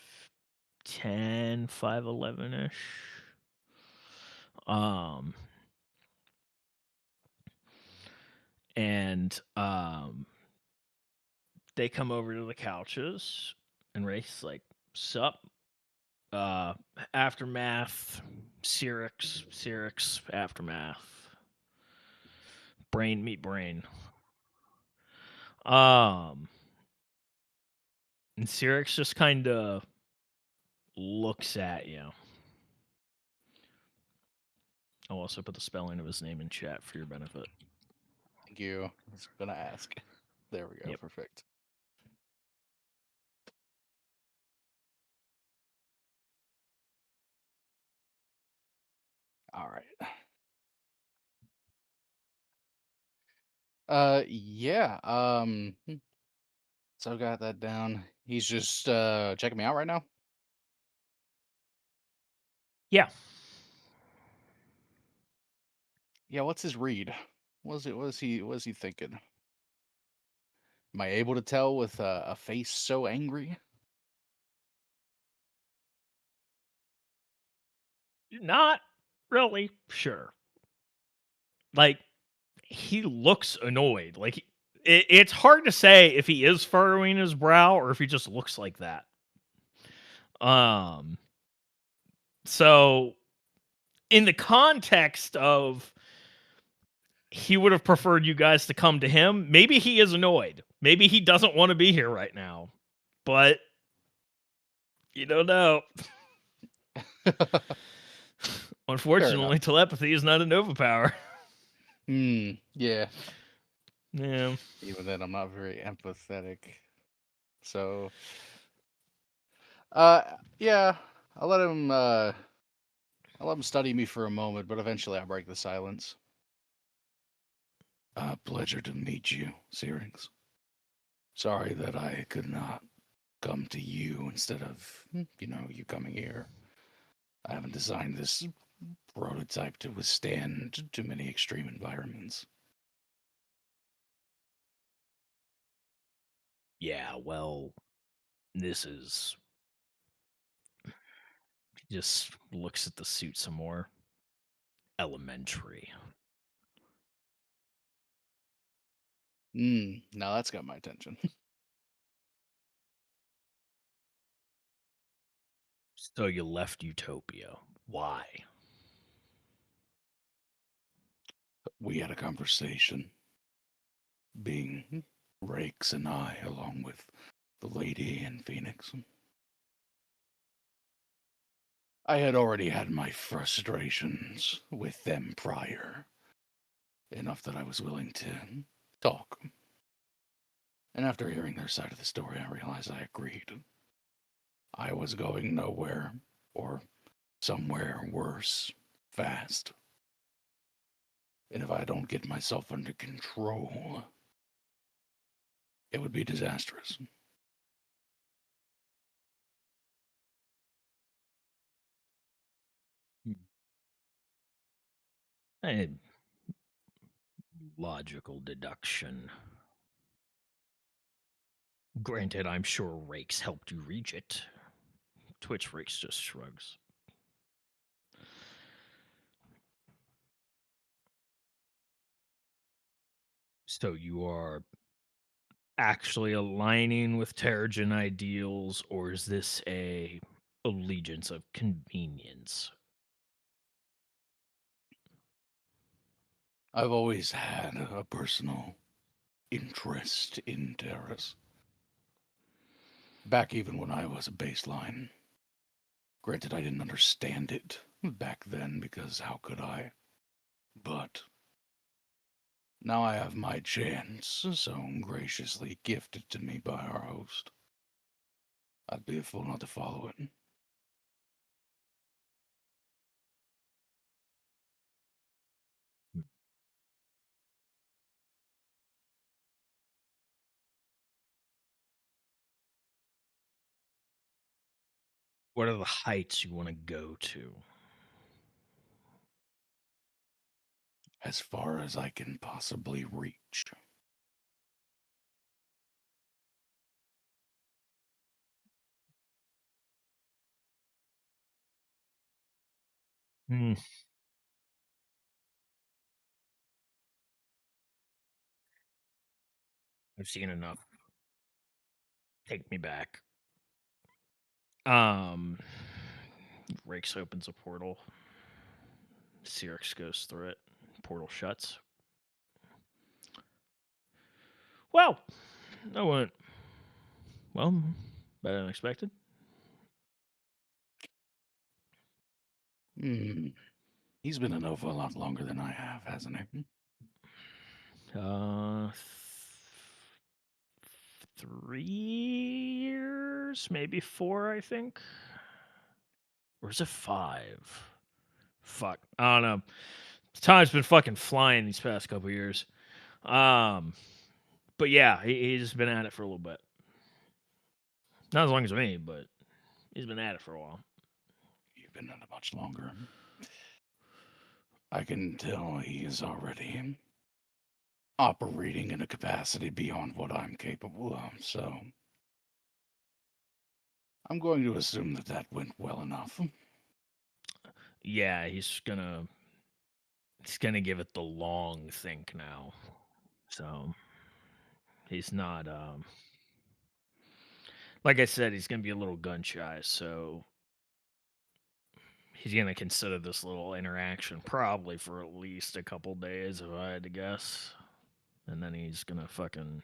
5'11" ish. And they come over to the couches, and Rake's like, "Sup? Aftermath, Cyrix, Aftermath, brain meet brain." And Cyrix just kind of looks at you. I'll also put the spelling of his name in chat for your benefit. Thank you. I was going to ask. There we go. Yep. Perfect. All right. Yeah. So I got that down. He's just checking me out right now. Yeah. Yeah, what's his read? What is he thinking? Am I able to tell with a face so angry? Not really sure. Like, he looks annoyed. Like, it's hard to say if he is furrowing his brow or if he just looks like that. So in the context of he would have preferred you guys to come to him, maybe he is annoyed. Maybe he doesn't want to be here right now. But you don't know. Unfortunately, telepathy is not a Nova power. Yeah. Yeah. Even then, I'm not very empathetic. So, yeah, I'll let him study me for a moment, but eventually I'll break the silence. Pleasure to meet you, Cyrix. Sorry that I could not come to you instead of, you coming here. I haven't designed this prototype to withstand too many extreme environments. Yeah, well, this is... He just looks at the suit some more. Elementary. Now that's got my attention. So you left Utopia. Why? We had a conversation. Being Rakes and I, along with the lady and Phoenix. I had already had my frustrations with them prior. Enough that I was willing to talk. And after hearing their side of the story, I realized I agreed. I was going nowhere, or somewhere worse, fast. And if I don't get myself under control, it would be disastrous. A logical deduction. Granted, I'm sure Rakes helped you reach it. Twitch Rakes just shrugs. So you are actually aligning with Terrigen ideals, or is this a allegiance of convenience? I've always had a personal interest in Terrace. Back even when I was a baseline. Granted, I didn't understand it back then, because how could I? But now I have my chance, so graciously gifted to me by our host. I'd be a fool not to follow it. What are the heights you want to go to? As far as I can possibly reach. Hmm. I've seen enough. Take me back. Rakes opens a portal. Cyrix goes through it. Portal shuts. Well, that went better than expected. He's been a Nova a lot longer than I have, hasn't he? 3 years, maybe 4, I think. Or is it 5? Fuck, I don't know. Time's been fucking flying these past couple years. But yeah, he's been at it for a little bit. Not as long as me, but he's been at it for a while. You've been at it much longer. I can tell he is already operating in a capacity beyond what I'm capable of, so I'm going to assume that went well enough. Yeah, he's gonna give it the long think now. So he's not like I said, he's gonna be a little gun shy, so he's gonna consider this little interaction probably for at least a couple days, if I had to guess. And then he's gonna fucking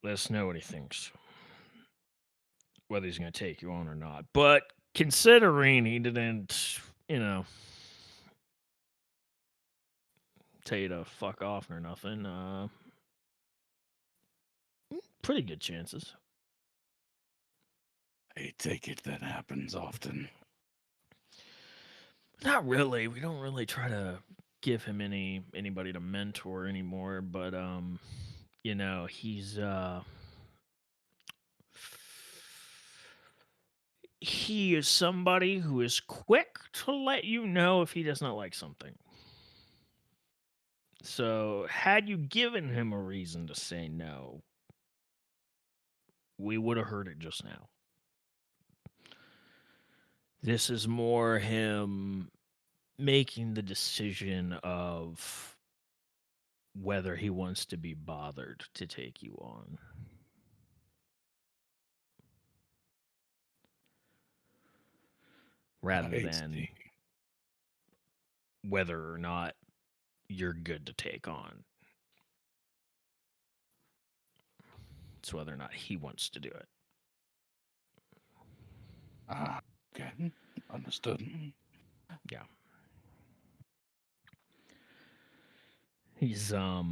let us know what he thinks, whether he's gonna take you on or not. But considering he didn't, tell you to fuck off or nothing, pretty good chances. I take it that happens often. Not really. We don't really try to give him anybody to mentor anymore, but he's he is somebody who is quick to let you know if he does not like something. So, had you given him a reason to say no, we would have heard it just now. This is more him making the decision of whether he wants to be bothered to take you on. Rather than whether or not you're good to take on. It's whether or not he wants to do it. Okay. Understood. Yeah. He's a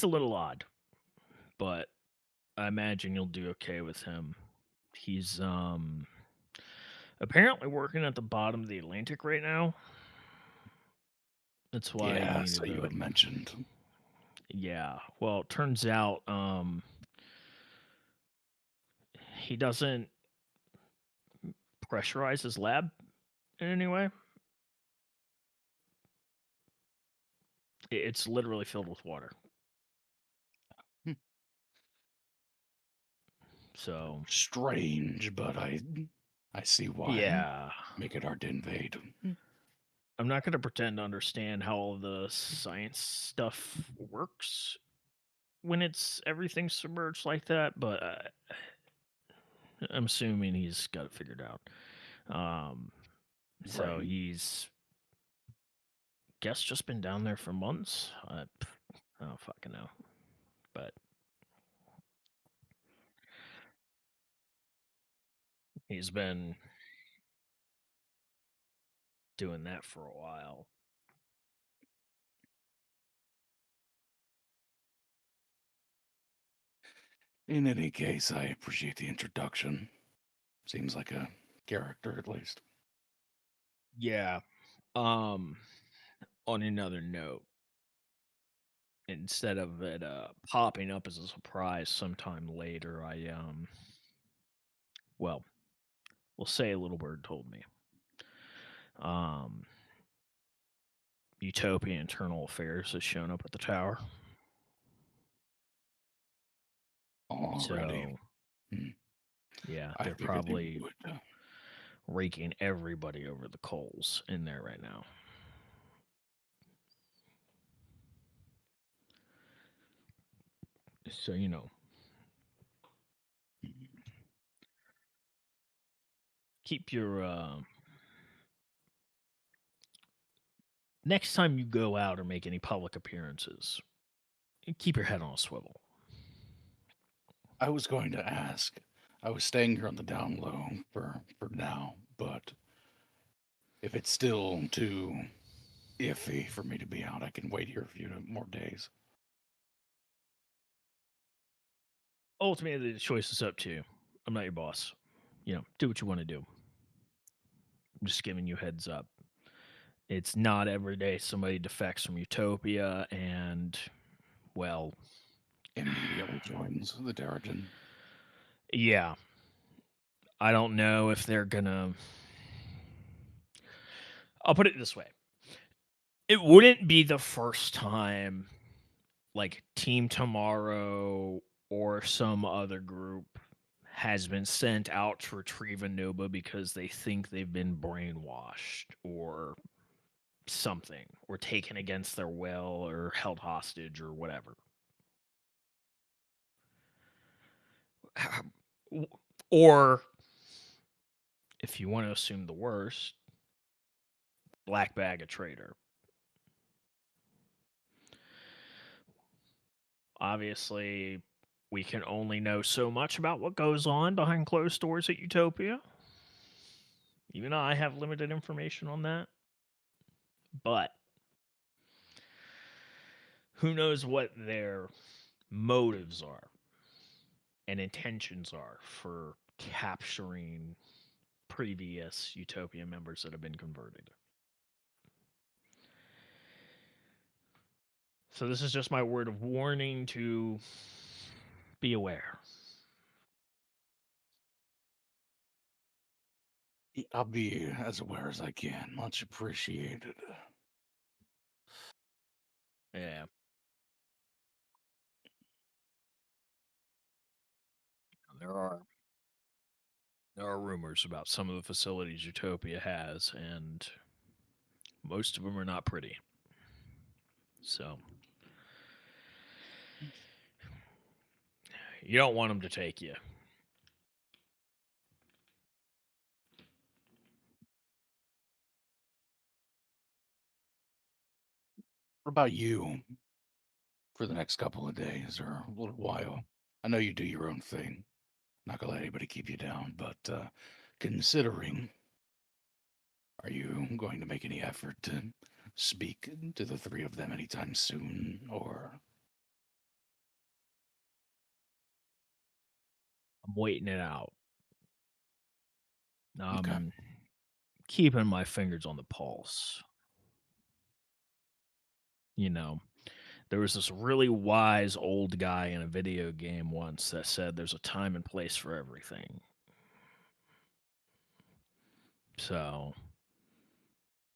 little odd, but I imagine you'll do okay with him. He's apparently working at the bottom of the Atlantic right now. That's why Yeah, so you had mentioned. Yeah. Well, it turns out he doesn't pressurize his lab in any way. It's literally filled with water. So strange, but I see why. Yeah. Make it hard to invade. I'm not going to pretend to understand how all the science stuff works when it's everything submerged like that, but I'm assuming he's got it figured out. So he's guess just been down there for months. I don't fucking know, but he's been doing that for a while. In any case, I appreciate the introduction. Seems like a character, at least. Yeah. On another note, instead of it popping up as a surprise sometime later, well, we'll say a little bird told me. Utopian Internal Affairs has shown up at the tower. Already. So, yeah, they're probably raking everybody over the coals in there right now. So, keep your next time you go out or make any public appearances, keep your head on a swivel. I was going to ask. I was staying here on the down low for now, but if it's still too iffy for me to be out, I can wait here a few more days. Ultimately, the choice is up to you. I'm not your boss. Do what you want to do. I'm just giving you heads up. It's not every day somebody defects from Utopia and well, immediately joins the Terrigen. yeah. I don't know if they're gonna... I'll put it this way. It wouldn't be the first time, like, Team Tomorrow or some other group has been sent out to retrieve a Nova because they think they've been brainwashed or something, or taken against their will, or held hostage, or whatever. Or, if you want to assume the worst, black bag a traitor. Obviously, we can only know so much about what goes on behind closed doors at Utopia. Even I have limited information on that. But who knows what their motives are and intentions are for capturing previous Utopia members that have been converted. So this is just my word of warning to be aware. I'll be as aware as I can. Much appreciated. Yeah. There are rumors about some of the facilities Utopia has, and most of them are not pretty. So you don't want them to take you. What about you for the next couple of days or a little while? I know you do your own thing. Not gonna let anybody keep you down, but considering, are you going to make any effort to speak to the three of them anytime soon, or? I'm waiting it out. Okay. Keeping my fingers on the pulse. You know, there was this really wise old guy in a video game once that said there's a time and place for everything. So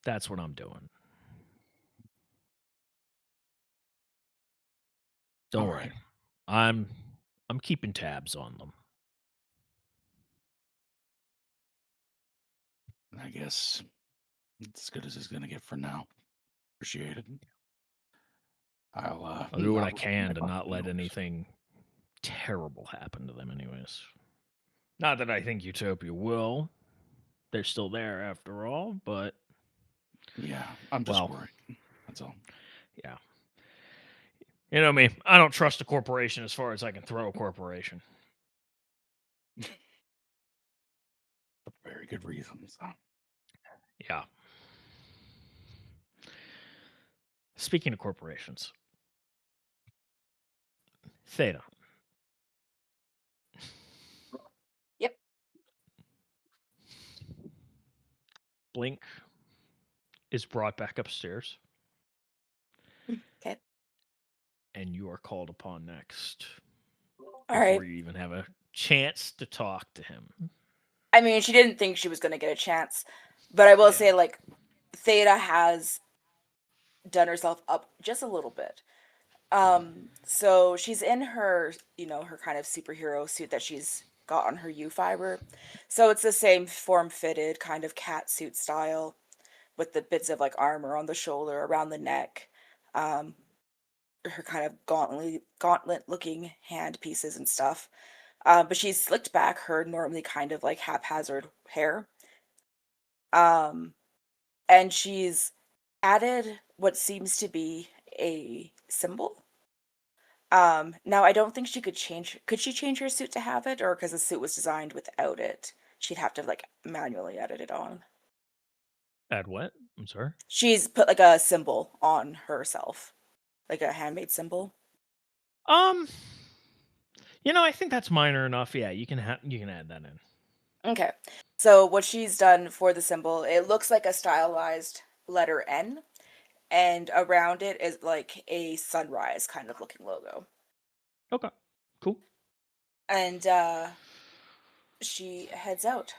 that's what I'm doing. Don't worry. Right. I'm keeping tabs on them. I guess it's as good as it's gonna get for now. Appreciate it. I'll do what I can to I'll not let anything terrible happen to them anyways. Not that I think Utopia will. They're still there after all, but yeah, I'm just worried. That's all. Yeah. You know me, I don't trust a corporation as far as I can throw a corporation. For very good reasons. Yeah. Speaking of corporations, Theta. Yep. Blink is brought back upstairs. Okay. And you are called upon next. All before right. you even have a chance to talk to him. I mean, she didn't think she was going to get a chance, but I will say, like, Theta has done herself up just a little bit. So she's in her, her kind of superhero suit that she's got on her U-fiber. So it's the same form-fitted kind of cat suit style with the bits of like armor on the shoulder, around the neck, her kind of gauntlet-looking hand pieces and stuff. But she's slicked back her normally kind of like haphazard hair. And she's added what seems to be a symbol. Now I don't think she could she change her suit to have it, or because the suit was designed without it, she'd have to like manually edit it on. Add what? I'm sorry? She's put like a symbol on herself, like a handmade symbol. I think that's minor enough. Yeah, you can add that in. Okay. So what she's done for the symbol, it looks like a stylized letter N, and around it is like a sunrise kind of looking logo. Okay, cool. And she heads out.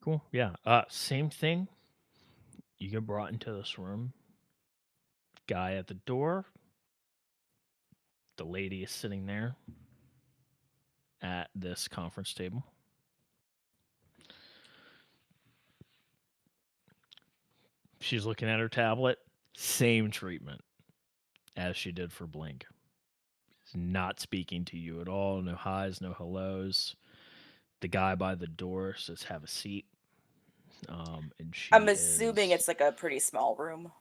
Cool. Yeah. Same thing. You get brought into this room. Guy at the door. The lady is sitting there at this conference table. She's looking at her tablet. Same treatment as she did for Blink. She's not speaking to you at all. No highs, no hellos. The guy by the door says, "Have a seat." And she I'm assuming is... it's like a pretty small room.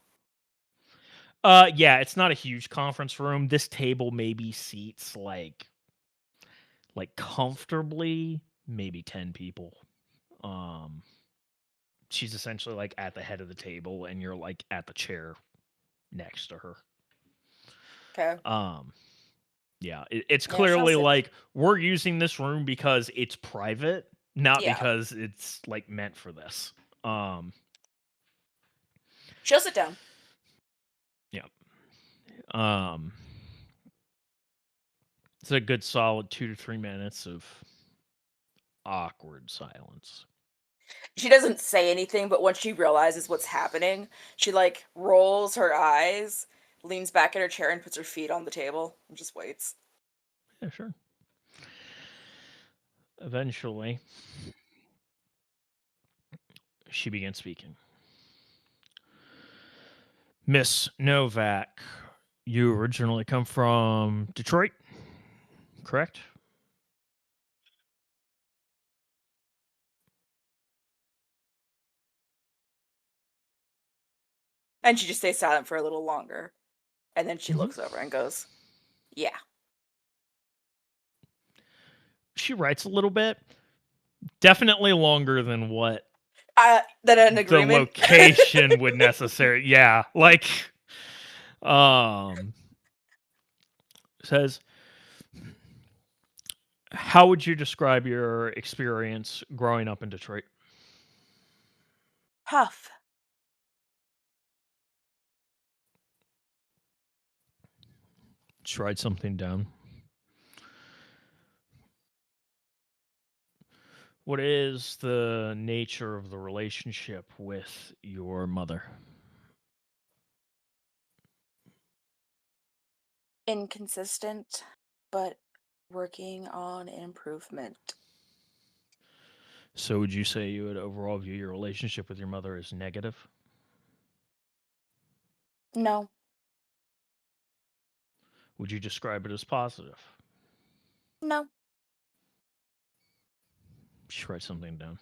Yeah, it's not a huge conference room. This table maybe seats like comfortably maybe 10 people. She's essentially like at the head of the table and you're like at the chair next to her. Okay. Yeah, it's Yeah, clearly she'll sit. like we're using this room because it's private, not Yeah. because it's like meant for this. She'll sit down. Yeah. It's a good solid 2 to 3 minutes of awkward silence. She doesn't say anything, but once she realizes what's happening, she like rolls her eyes, leans back in her chair, and puts her feet on the table and just waits. Yeah, sure. Eventually, she begins speaking. Miss Novak, you originally come from Detroit, correct? And she just stays silent for a little longer. And then she Mhm. looks over and goes, "Yeah." She writes a little bit. Definitely longer than what Then an the agreement. location would necessarily. Yeah, like says, how would you describe your experience growing up in Detroit? Huff. Just write something down. What is the nature of the relationship with your mother? Inconsistent, but working on improvement. So would you say you would overall view your relationship with your mother as negative? No. Would you describe it as positive? No. Just write something down.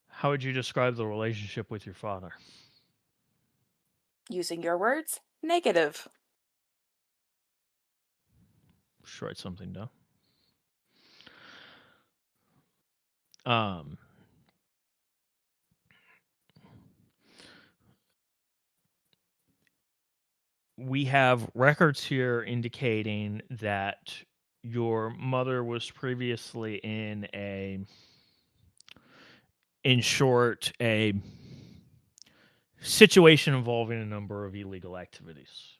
How would you describe the relationship with your father? Using your words, negative. Just write something down. Um, we have records here indicating that your mother was previously in short, a situation involving a number of illegal activities.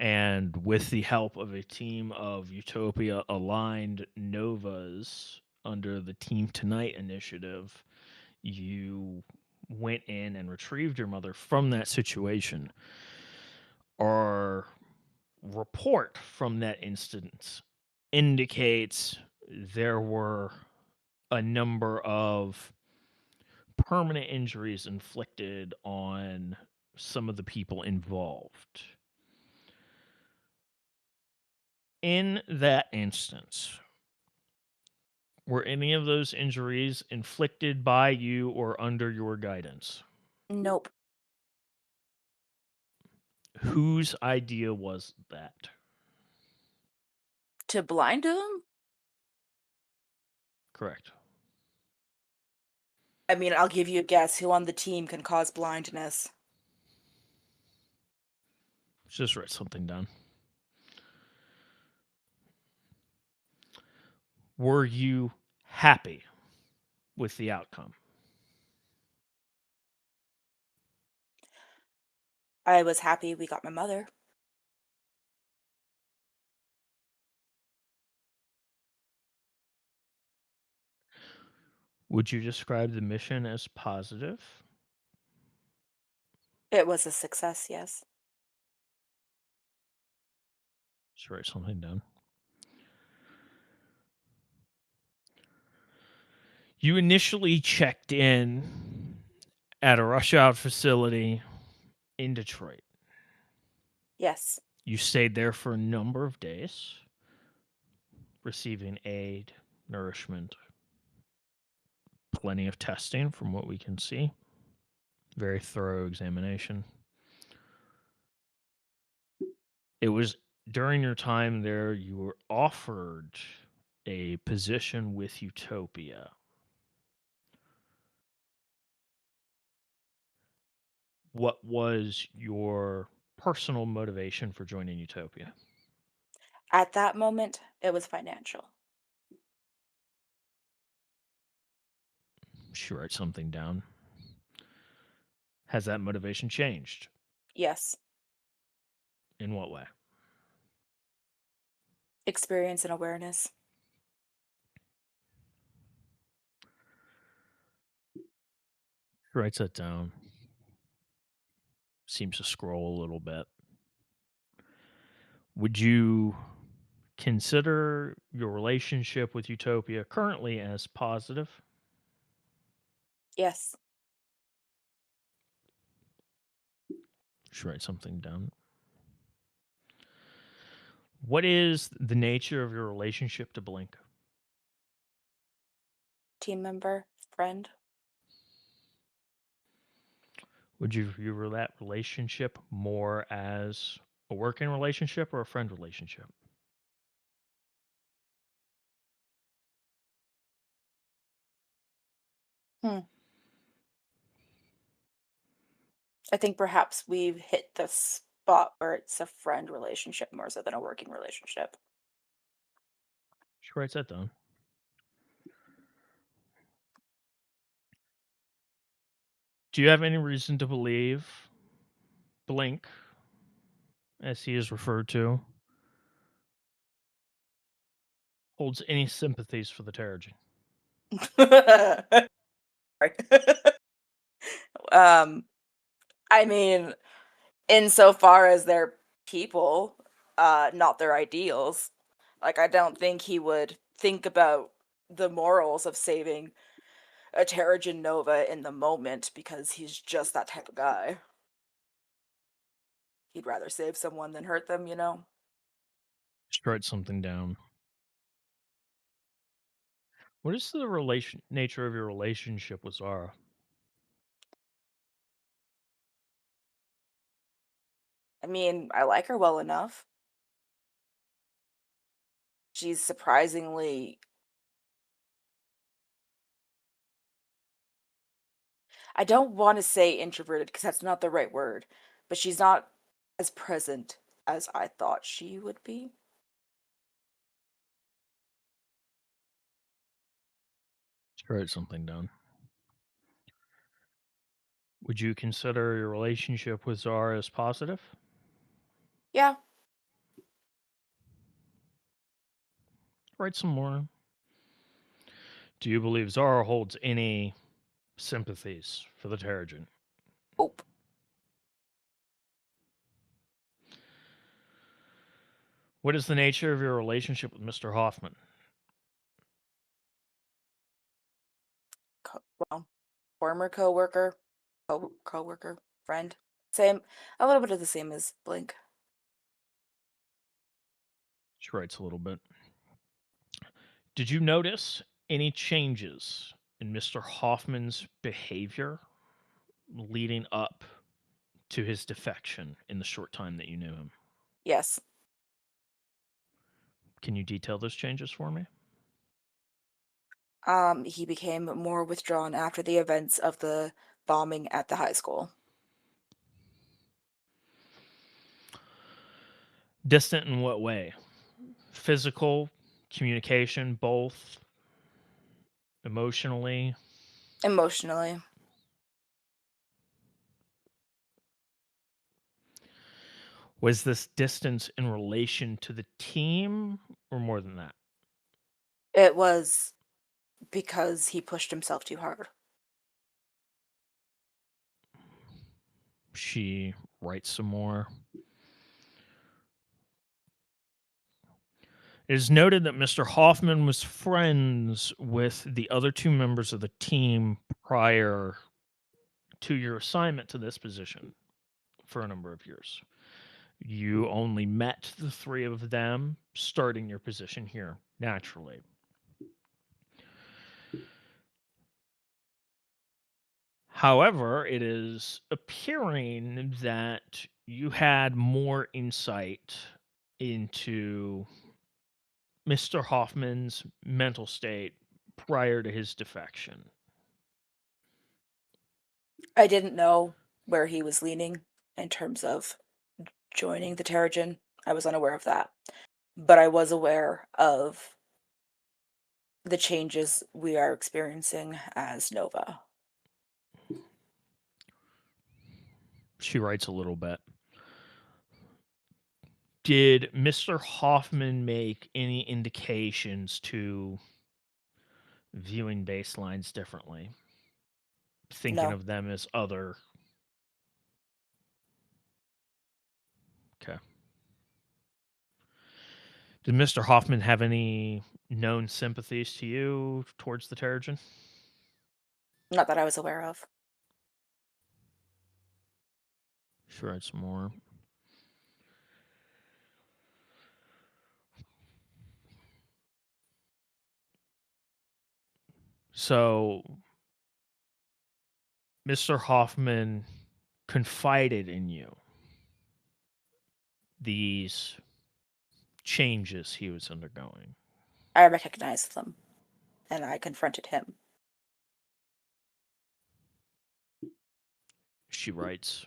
And with the help of a team of Utopia aligned Novas under the Team Tonight initiative, you went in and retrieved your mother from that situation. Our report from that instance indicates there were a number of permanent injuries inflicted on some of the people involved. In that instance, were any of those injuries inflicted by you or under your guidance? Nope. Whose idea was that? To blind him? Correct. I mean, I'll give you a guess. Who on the team can cause blindness? Just write something down. Were you happy with the outcome? I was happy we got my mother. Would you describe the mission as positive? It was a success, yes. Just write something down. You initially checked in at a rush out facility in Detroit. Yes. You stayed there for a number of days, receiving aid, nourishment, plenty of testing from what we can see. Very thorough examination. It was during your time there you were offered a position with Utopia. What was your personal motivation for joining Utopia? At that moment, it was financial. Should write something down. Has that motivation changed? Yes. In what way? Experience and awareness. Writes that down. Seems to scroll a little bit. Would you consider your relationship with Utopia currently as positive? Yes. Should write something down. What is the nature of your relationship to Blink? Team member, friend. Would you view that relationship more as a working relationship or a friend relationship? I think perhaps we've hit the spot where it's a friend relationship more so than a working relationship. She writes that down. Do you have any reason to believe Blink, as he is referred to, holds any sympathies for the Terrigen? I mean, insofar as they're people, not their ideals. Like, I don't think he would think about the morals of saving a Terrigen Nova in the moment because he's just that type of guy. He'd rather save someone than hurt them, you know? Just write something down. What is the nature of your relationship with Zara? I mean, I like her well enough. She's surprisingly. I don't want to say introverted because that's not the right word, but she's not as present as I thought she would be. Just write something down. Would you consider your relationship with Zara as positive? Yeah. Write some more. Do you believe Zara holds any sympathies for the Terrigen? Oh. What is the nature of your relationship with Mr. Hoffman? Well, former coworker, coworker, friend. Same, a little bit of the same as Blink. She writes a little bit. Did you notice any changes in Mr. Hoffman's behavior leading up to his defection in the short time that you knew him? Yes. Can you detail those changes for me? He became more withdrawn after the events of the bombing at the high school. Distant in what way? Physical, communication, both? Emotionally? Emotionally. Was this distance in relation to the team or more than that? It was because he pushed himself too hard. She writes some more. It is noted that Mr. Hoffman was friends with the other two members of the team prior to your assignment to this position for a number of years. You only met the three of them starting your position here, naturally. However, it is appearing that you had more insight into Mr. Hoffman's mental state prior to his defection. I didn't know where he was leaning in terms of joining the Terrigen. I was unaware of that. But I was aware of the changes we are experiencing as Nova. She writes a little bit. Did Mr. Hoffman make any indications to viewing baselines differently? Thinking No. of them as other. Okay. Did Mr. Hoffman have any known sympathies to you towards the Terrigen? Not that I was aware of. She writes more. So, Mr. Hoffman confided in you these changes he was undergoing. I recognized them, and I confronted him. She writes,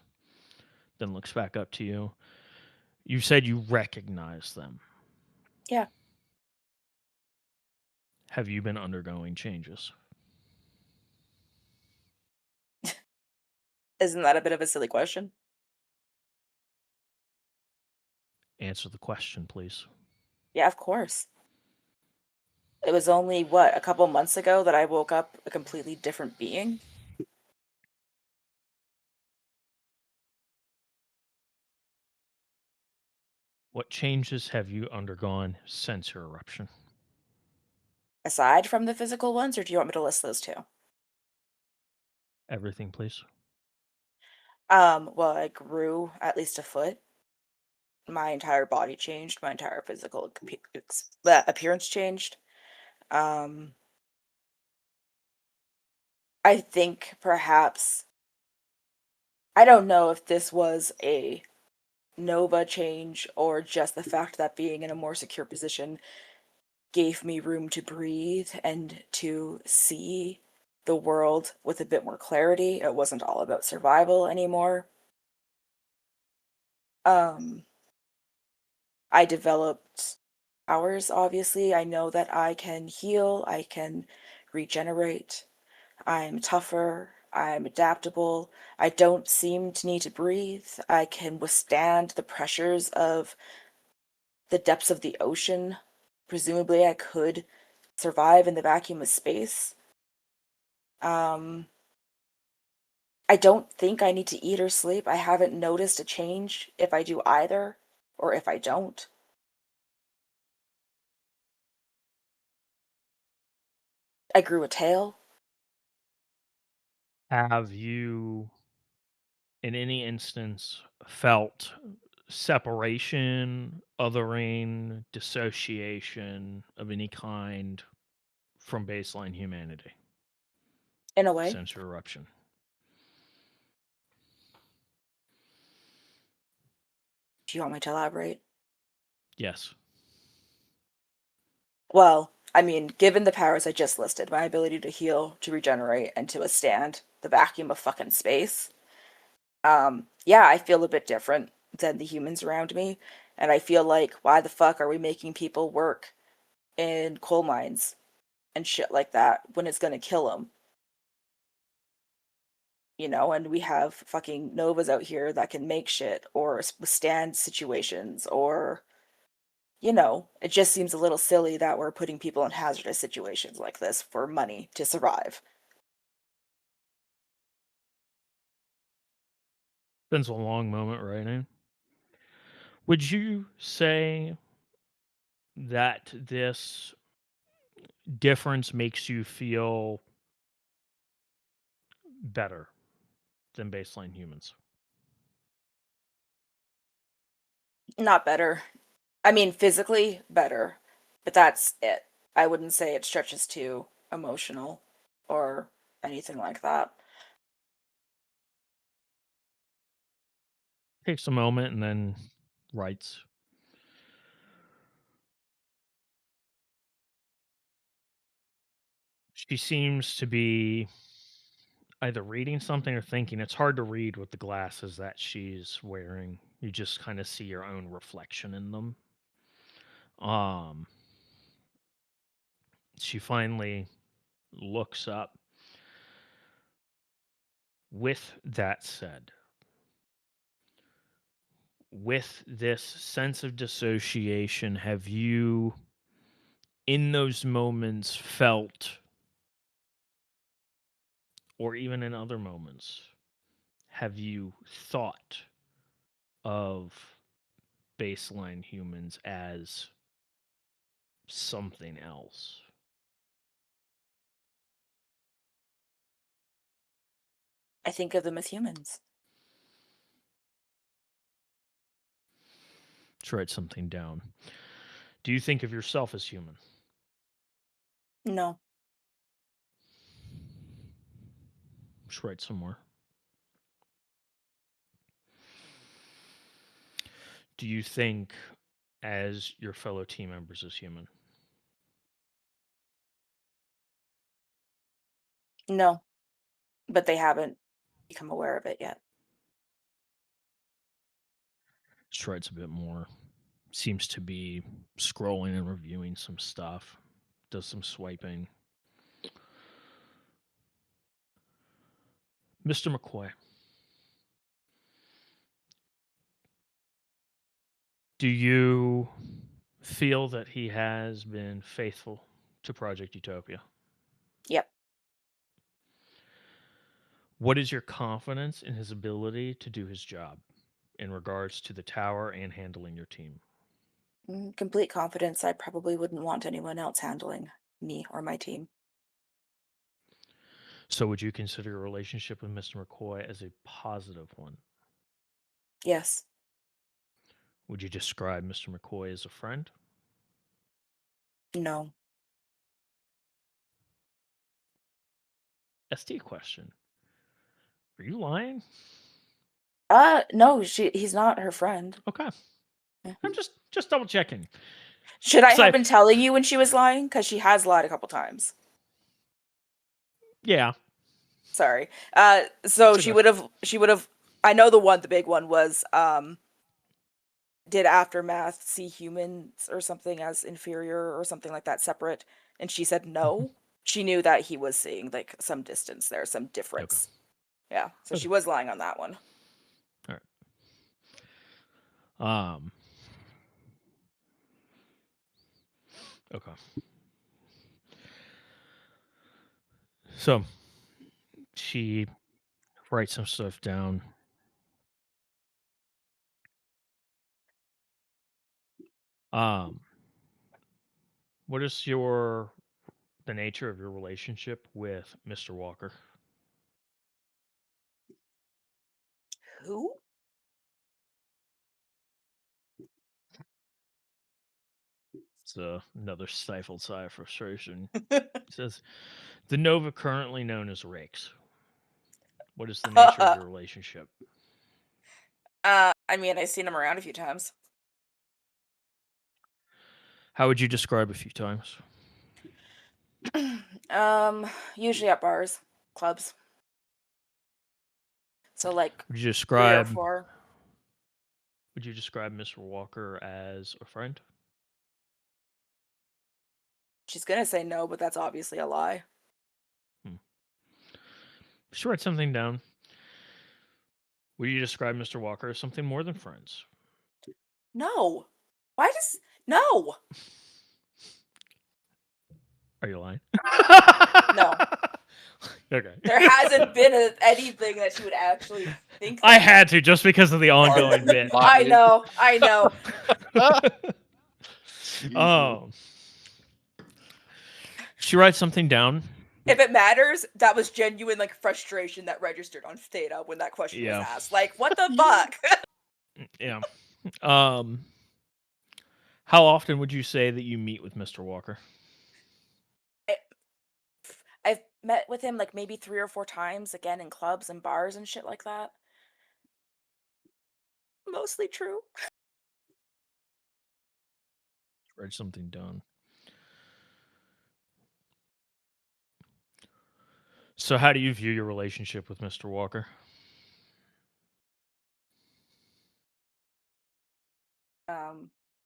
then looks back up to you. You said you recognize them. Yeah. Have you been undergoing changes? Isn't that a bit of a silly question? Answer the question, please. Yeah, of course. It was only, a couple months ago that I woke up a completely different being? What changes have you undergone since your eruption? Aside from the physical ones, or do you want me to list those too? Everything, please. Well, I grew at least a foot. My entire body changed. My entire physical appearance changed. I think perhaps, I don't know if this was a Nova change or just the fact that being in a more secure position gave me room to breathe and to see the world with a bit more clarity. It wasn't all about survival anymore. I developed powers, obviously. I know that I can heal, I can regenerate. I'm tougher, I'm adaptable. I don't seem to need to breathe. I can withstand the pressures of the depths of the ocean. Presumably, I could survive in the vacuum of space. I don't think I need to eat or sleep. I haven't noticed a change if I do either, or if I don't. I grew a tail. Have you, in any instance, felt separation, othering, dissociation of any kind from baseline humanity In a way. since your eruption? Do you want me to elaborate? Yes. Well, I mean, given the powers I just listed, my ability to heal, to regenerate, and to withstand the vacuum of fucking space, yeah, I feel a bit different than the humans around me. And I feel like, why the fuck are we making people work in coal mines and shit like that when it's gonna kill them? you know, and we have fucking Novas out here that can make shit or withstand situations, or, you know, it just seems a little silly that we're putting people in hazardous situations like this for money to survive. Been a long moment right now. Would you say that this difference makes you feel better than baseline humans? Not better. I mean, physically better, but that's it. I wouldn't say it stretches to emotional or anything like that. Takes a moment and then writes. She seems to be either reading something or thinking. It's hard to read with the glasses that she's wearing. You just kind of see your own reflection in them. She finally looks up. With that said, with this sense of dissociation, have you, in those moments, felt, or even in other moments, have you thought of baseline humans as something else? I think of them as humans. Let's write something down. Do you think of yourself as human? No. Let's write some more. Do you think as your fellow team members as human? No. But they haven't become aware of it yet. Let's write a bit more. Seems to be scrolling and reviewing some stuff. Does some swiping. Mr. McCoy, do you feel that he has been faithful to Project Utopia? Yep. What is your confidence in his ability to do his job in regards to the tower and handling your team? Complete confidence. I probably wouldn't want anyone else handling me or my team. So would you consider your relationship with Mr. McCoy as a positive one? Yes. Would you describe Mr. McCoy as a friend? No. ST question. Are you lying? No, he's not her friend. Okay. Yeah. I'm just double checking. Should I So- have been telling you when she was lying? Because she has lied a couple times. Yeah. Sorry. So she would have. I know the big one was, did Aftermath see humans or something as inferior or something like that, separate? And she said no. She knew that he was seeing like some distance there, some difference. Okay. Yeah. So Okay. she was lying on that one. All right. Okay. So she writes some stuff down. What is the nature of your relationship with Mr. Walker? Who? It's another stifled sigh of frustration. It says, the Nova currently known as Rakes. What is the nature of your relationship? I mean, I've seen him around a few times. How would you describe a few times? Usually at bars, clubs. So like Would you 3 or describe 4. Would you describe Mr. Walker as a friend? She's gonna say no, but that's obviously a lie. Just write something down. Would you describe Mr. Walker as something more than friends? No. Why does no? Are you lying? No. Okay. There hasn't been anything that you would actually think. I had to just because of the ongoing bit. I know. Oh. She writes something down. If it matters, that was genuine like frustration that registered on Theta when that question was asked. Like, what the fuck? Yeah. How often would you say that you meet with Mr. Walker? I've met with him like maybe 3 or 4 times, again in clubs and bars and shit like that. Mostly true. Write something down. So how do you view your relationship with Mr. Walker?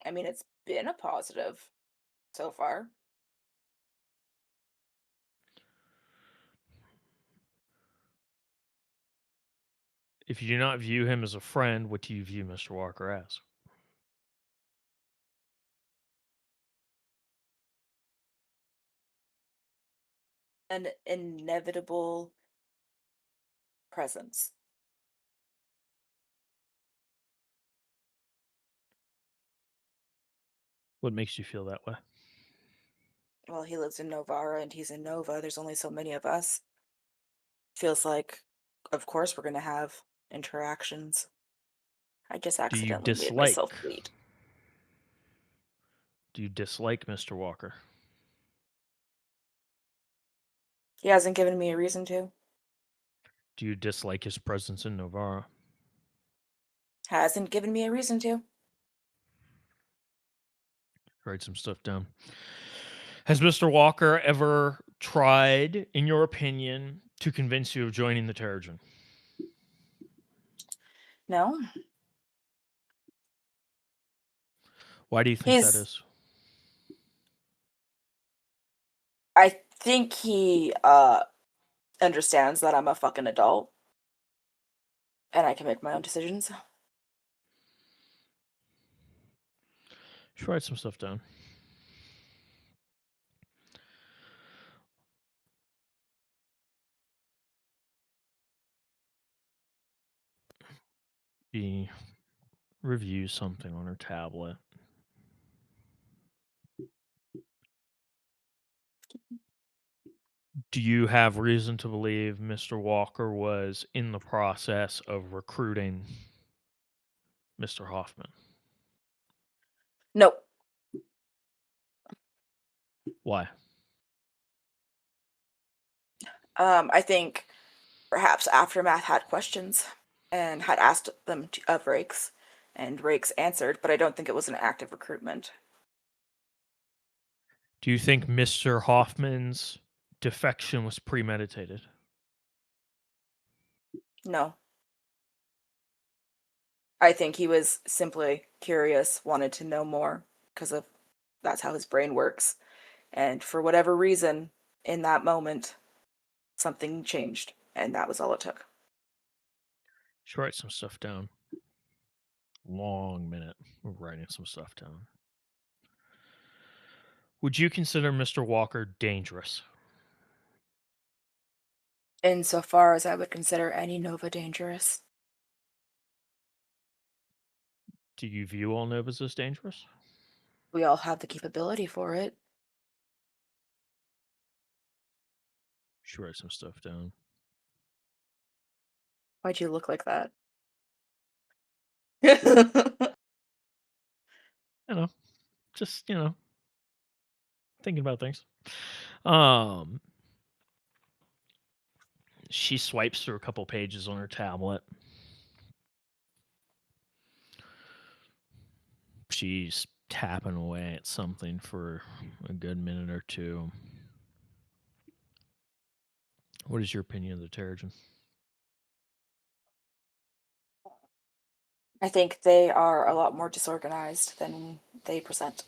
I mean, it's been a positive so far. If you do not view him as a friend, what do you view Mr. Walker as? An inevitable presence. What makes you feel that way? Well, he lives in Novara and he's in Nova. There's only so many of us. Feels like, of course, we're going to have interactions. I just accidentally made myself bleed. Do you dislike Mr. Walker? He hasn't given me a reason to. Do you dislike his presence in Novara? Hasn't given me a reason to. Write some stuff down. Has Mr. Walker ever tried, in your opinion, to convince you of joining the Terrigen? No. Why do you think that is? I think he understands that I'm a fucking adult and I can make my own decisions. Should write some stuff down. She reviews something on her tablet. Do you have reason to believe Mr. Walker was in the process of recruiting Mr. Hoffman? No. Why? I think perhaps Aftermath had questions and had asked them of Rakes, and Rakes answered, but I don't think it was an active recruitment. Do you think Mr. Hoffman's defection was premeditated? No. I think he was simply curious, wanted to know more, because of that's how his brain works. And for whatever reason, in that moment, something changed, and that was all it took. Should write some stuff down. Long minute of writing some stuff down. Would you consider Mr. Walker dangerous? Insofar as I would consider any Nova dangerous. Do you view all Novas as dangerous? We all have the capability for it. Should write some stuff down. Why'd you look like that? You know, just, thinking about things. She swipes through a couple pages on her tablet. She's tapping away at something for a good minute or two. What is your opinion of the Terrigen? I think they are a lot more disorganized than they present.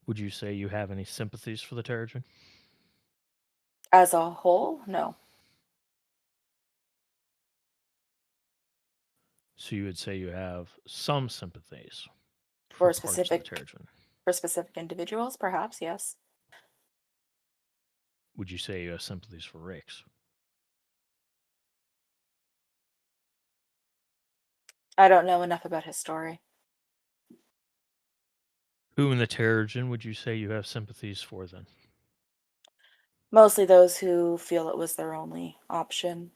Would you say you have any sympathies for the Terrigen? As a whole, no. So you would say you have some sympathies For parts of the specific Terrigen. for specific individuals, perhaps, yes. Would you say you have sympathies for Rix? I don't know enough about his story. Who in the Terrigen would you say you have sympathies for then? Mostly those who feel it was their only option.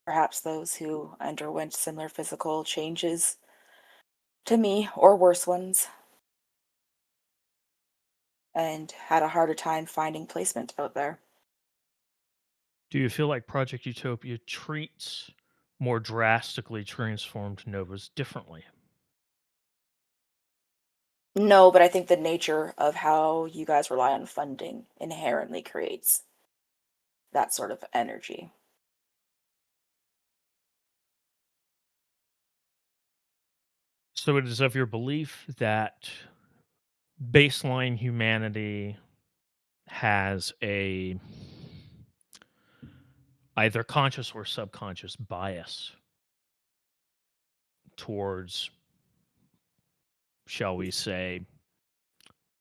Perhaps those who underwent similar physical changes to me, or worse ones, and had a harder time finding placement out there. Do you feel like Project Utopia treats more drastically transformed novas differently? No, but I think the nature of how you guys rely on funding inherently creates that sort of energy. So it is of your belief that baseline humanity has a either conscious or subconscious bias towards, shall we say,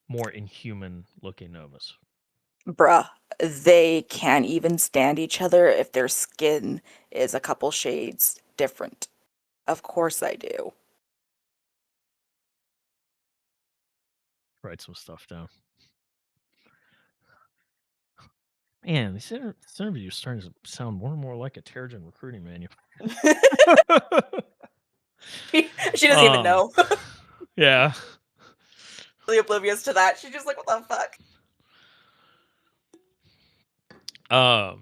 more inhuman looking novas. Bruh, they can't even stand each other if their skin is a couple shades different. Of course I do. Write some stuff down. Man, this interview is starting to sound more and more like a Terrigen recruiting manual. She doesn't even know. Yeah. Really oblivious to that. She's just like, what the fuck? And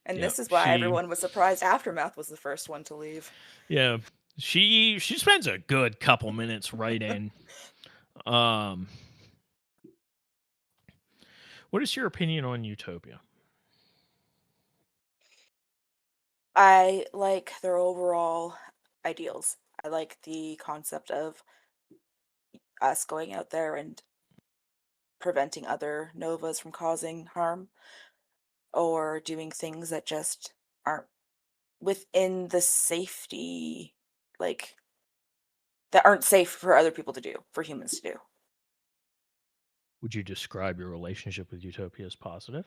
Yeah, this is why everyone was surprised Aftermath was the first one to leave. Yeah. She spends a good couple minutes writing. What is your opinion on Utopia? I like their overall ideals. I like the concept of us going out there and preventing other novas from causing harm or doing things that just aren't within the safety, like, that aren't safe for other people to do, for humans to do. Would you describe your relationship with Utopia as positive?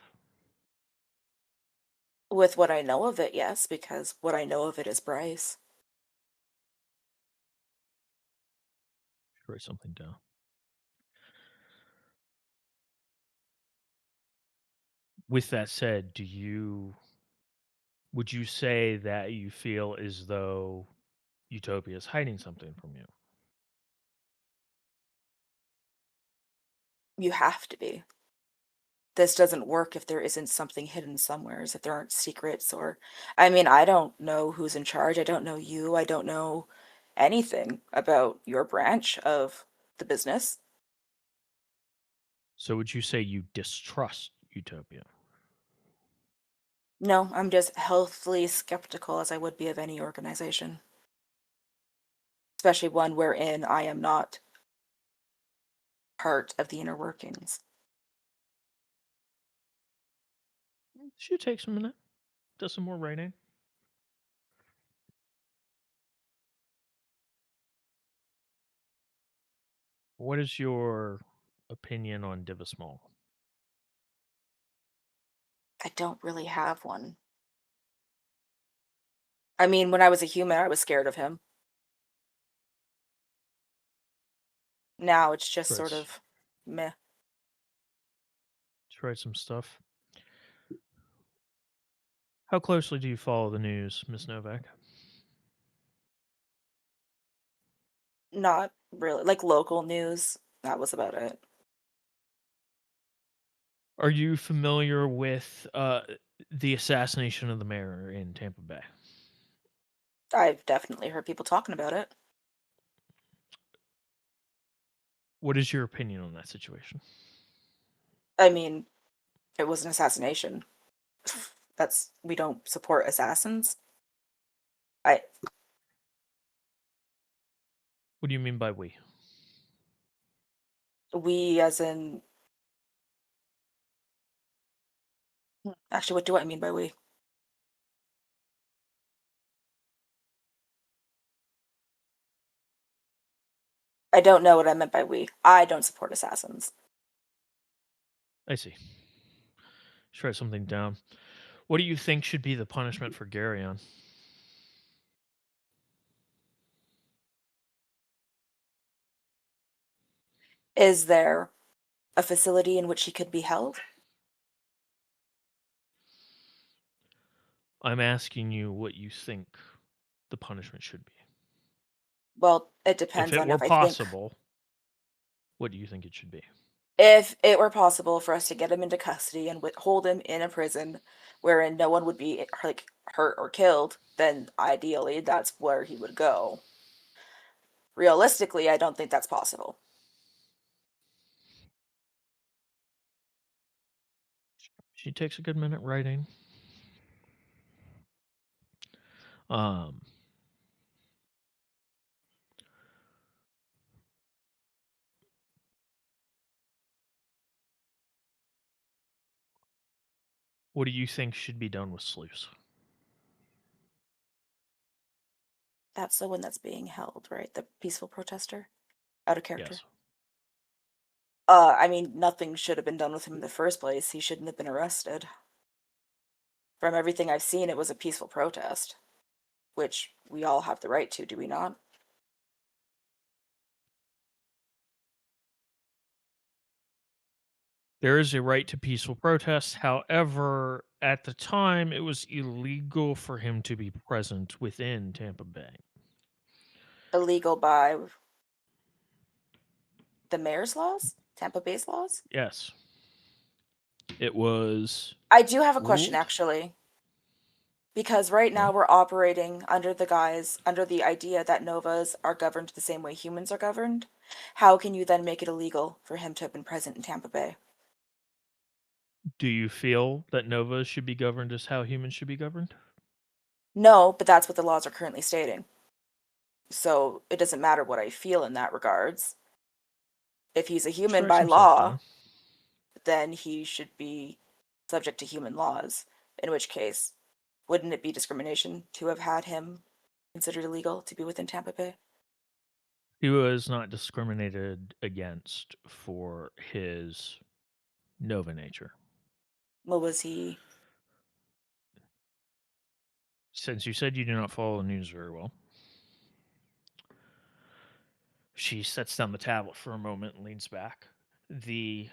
With what I know of it, yes, because what I know of it is Bryce. Write something down. With that said, would you say that you feel as though Utopia is hiding something from you? You have to be. This doesn't work if there isn't something hidden somewheres, if there aren't secrets or I mean, I don't know who's in charge. I don't know you. I don't know anything about your branch of the business. So would you say you distrust Utopia? No, I'm just healthily skeptical as I would be of any organization. Especially one wherein I am not part of the inner workings. Should take some minute. Does some more writing. What is your opinion on Divismall? I don't really have one. I mean, when I was a human, I was scared of him. Now it's just sort Let's of meh. write some stuff. How closely do you follow the news, Miss Novak? Not really. Like local news, that was about it. Are you familiar with the assassination of the mayor in Tampa Bay? I've definitely heard people talking about it. What is your opinion on that situation? I mean, it was an assassination. We don't support assassins. What do you mean by we? We as in Actually, what do I mean by we? I don't know what I meant by we. I don't support assassins. I see. Let's write something down. What do you think should be the punishment for Garyon? Is there a facility in which he could be held? I'm asking you what you think the punishment should be. Well, it If depends it on were if I think. possible, what do you think it should be? If it were possible for us to get him into custody and hold him in a prison wherein no one would be like hurt or killed, then ideally that's where he would go. Realistically, I don't think that's possible. She takes a good minute writing. What do you think should be done with Sluice? That's the one that's being held, right? The peaceful protester? Out of character. Yes. I mean, nothing should have been done with him in the first place. He shouldn't have been arrested. From everything I've seen, it was a peaceful protest, which we all have the right to, do we not? There is a right to peaceful protest. However, at the time, it was illegal for him to be present within Tampa Bay. Illegal by the mayor's laws? Tampa Bay's laws? Yes. It was. I do have a question, ruled? actually. Because right now we're operating under the idea that Novas are governed the same way humans are governed. How can you then make it illegal for him to have been present in Tampa Bay? Do you feel that Novas should be governed as how humans should be governed? No, but that's what the laws are currently stating. So it doesn't matter what I feel in that regards. If he's a human write by some stuff law, down. then he should be subject to human laws. In which case, wouldn't it be discrimination to have had him considered illegal to be within Tampa Bay? He was not discriminated against for his Nova nature. What was he? Since you said you do not follow the news very well, she sets down the tablet for a moment and leans back. The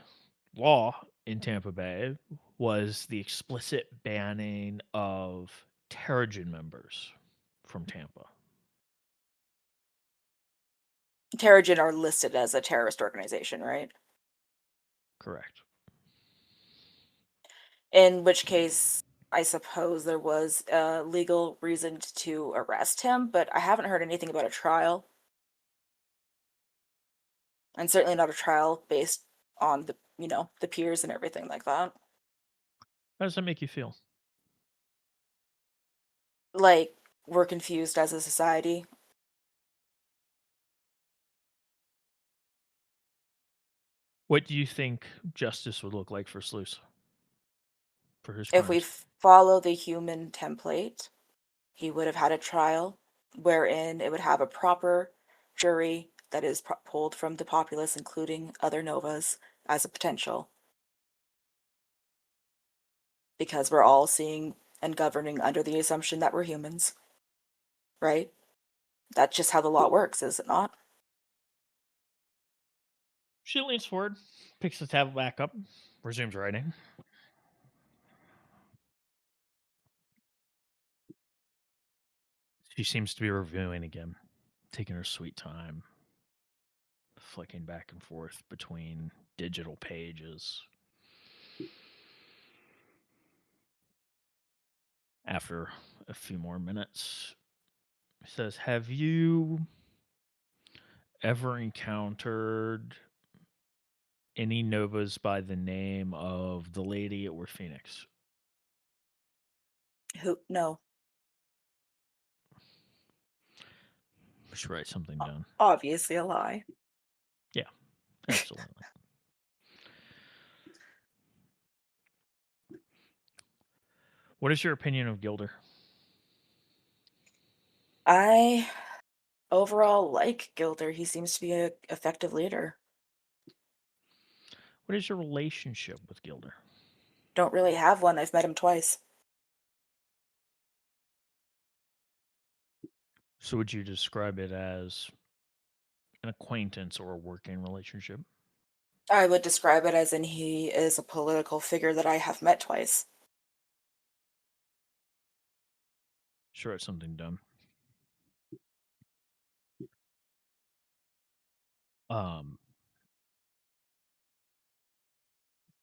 law in Tampa Bay was the explicit banning of Terrigen members from Tampa. Terrigen are listed as a terrorist organization, right? Correct. In which case, I suppose there was a legal reason to arrest him, but I haven't heard anything about a trial. And certainly not a trial based on the peers and everything like that. How does that make you feel? Like, we're confused as a society. What do you think justice would look like for Sluice? For his If we crimes? follow the human template, he would have had a trial wherein it would have a proper jury that is pulled from the populace, including other Novas, as a potential. Because we're all seeing and governing under the assumption that we're humans. Right? That's just how the law works, is it not? She leans forward, picks the tablet back up, resumes writing. She seems to be reviewing again, taking her sweet time, flicking back and forth between digital pages. After a few more minutes, he says, "Have you ever encountered any Novas by the name of the lady at Were Phoenix?" Who? No. We should write something down. Obviously a lie. Yeah, absolutely. What is your opinion of Gilder? I overall like Gilder. He seems to be an effective leader. What is your relationship with Gilder? Don't really have one. I've met him twice. So would you describe it as an acquaintance or a working relationship? I would describe it as in he is a political figure that I have met twice. Sure, it's something dumb.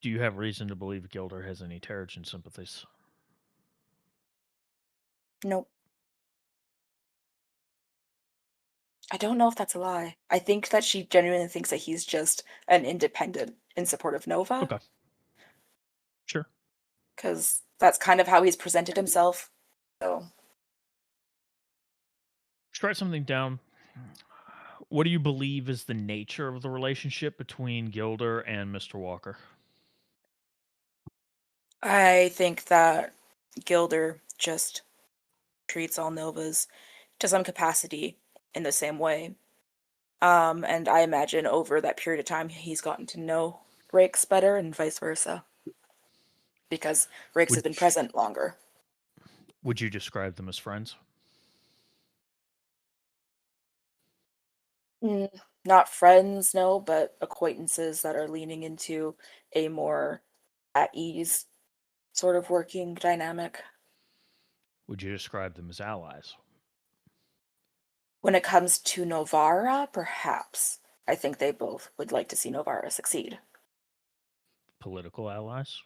Do you have reason to believe Gilder has any Terrigen sympathies? Nope. I don't know if that's a lie. I think that she genuinely thinks that he's just an independent in support of Nova. Okay. Sure. Because that's kind of how he's presented himself. So Let's write something down. What do you believe is the nature of the relationship between Gilder and Mr. Walker? I think that Gilder just treats all Novas to some capacity in the same way. And I imagine over that period of time, he's gotten to know Rakes better and vice versa. Because Rakes has been present longer. Would you describe them as friends? Not friends, no, but acquaintances that are leaning into a more at ease sort of working dynamic. Would you describe them as allies? When it comes to Novara, perhaps. I think they both would like to see Novara succeed. Political allies?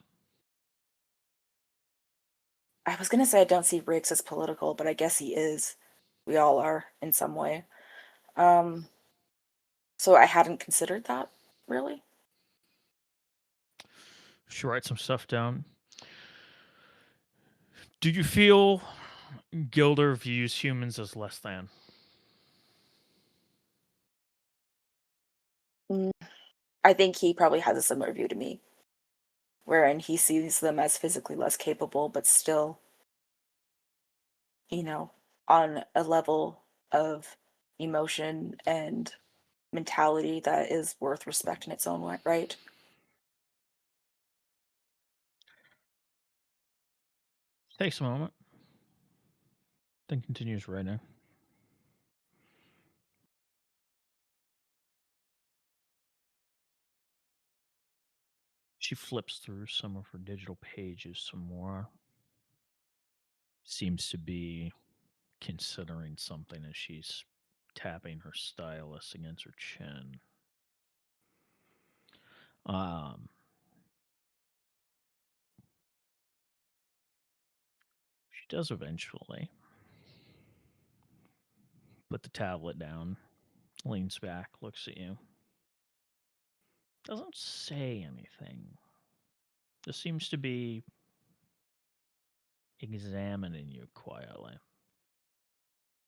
I was going to say I don't see Riggs as political, but I guess he is. We all are in some way. So I hadn't considered that, really. Should write some stuff down. Do you feel Gilder views humans as less than? I think he probably has a similar view to me, wherein he sees them as physically less capable, but still, on a level of emotion and mentality that is worth respect in its own way, right? Takes a moment. Then continues right now. She flips through some of her digital pages some more. Seems to be considering something as she's tapping her stylus against her chin. She does eventually put the tablet down, leans back, looks at you. Doesn't say anything. Just seems to be examining you quietly.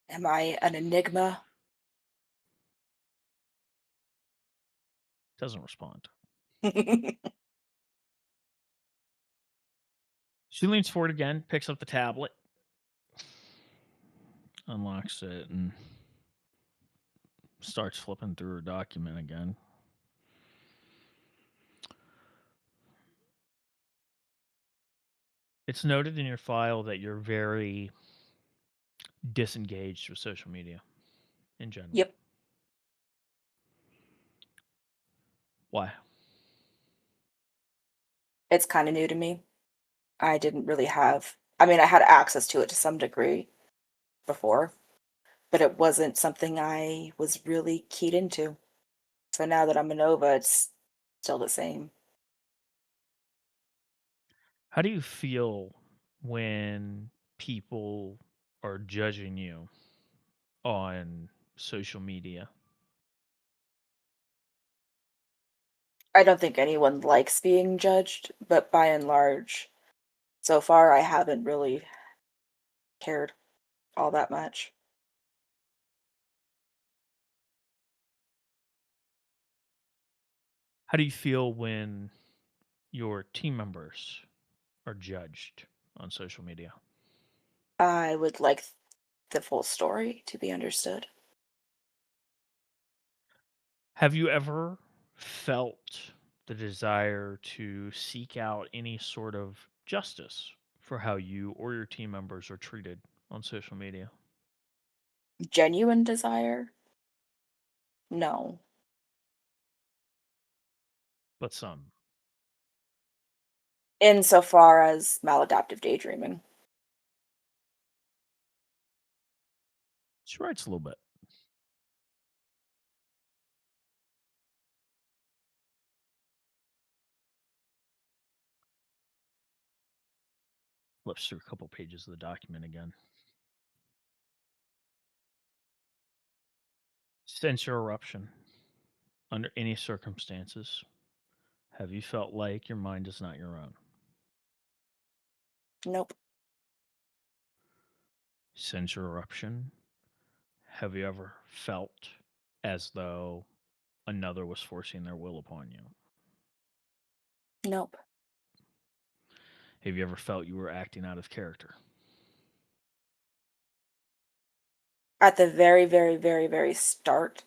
Am I an enigma? Doesn't respond. She leans forward again, picks up the tablet, unlocks it, and starts flipping through her document again. It's noted in your file that you're very disengaged with social media in general. Yep. Why? It's kind of new to me. I didn't really have, I mean, I had access to it to some degree before, but it wasn't something I was really keyed into. So now that I'm a Nova, it's still the same. How do you feel when people are judging you on social media? I don't think anyone likes being judged, but by and large, so far I haven't really cared all that much. How do you feel when your team members are judged on social media? I would like the full story to be understood. Have you ever felt the desire to seek out any sort of justice for how you or your team members are treated on social media? Genuine desire? No. But some. Insofar as maladaptive daydreaming. She writes a little bit. Flips through a couple pages of the document again. Since your eruption, under any circumstances, have you felt like your mind is not your own? Nope. Since your eruption, have you ever felt as though another was forcing their will upon you? Nope. Have you ever felt you were acting out of character? At the very, very, very, very start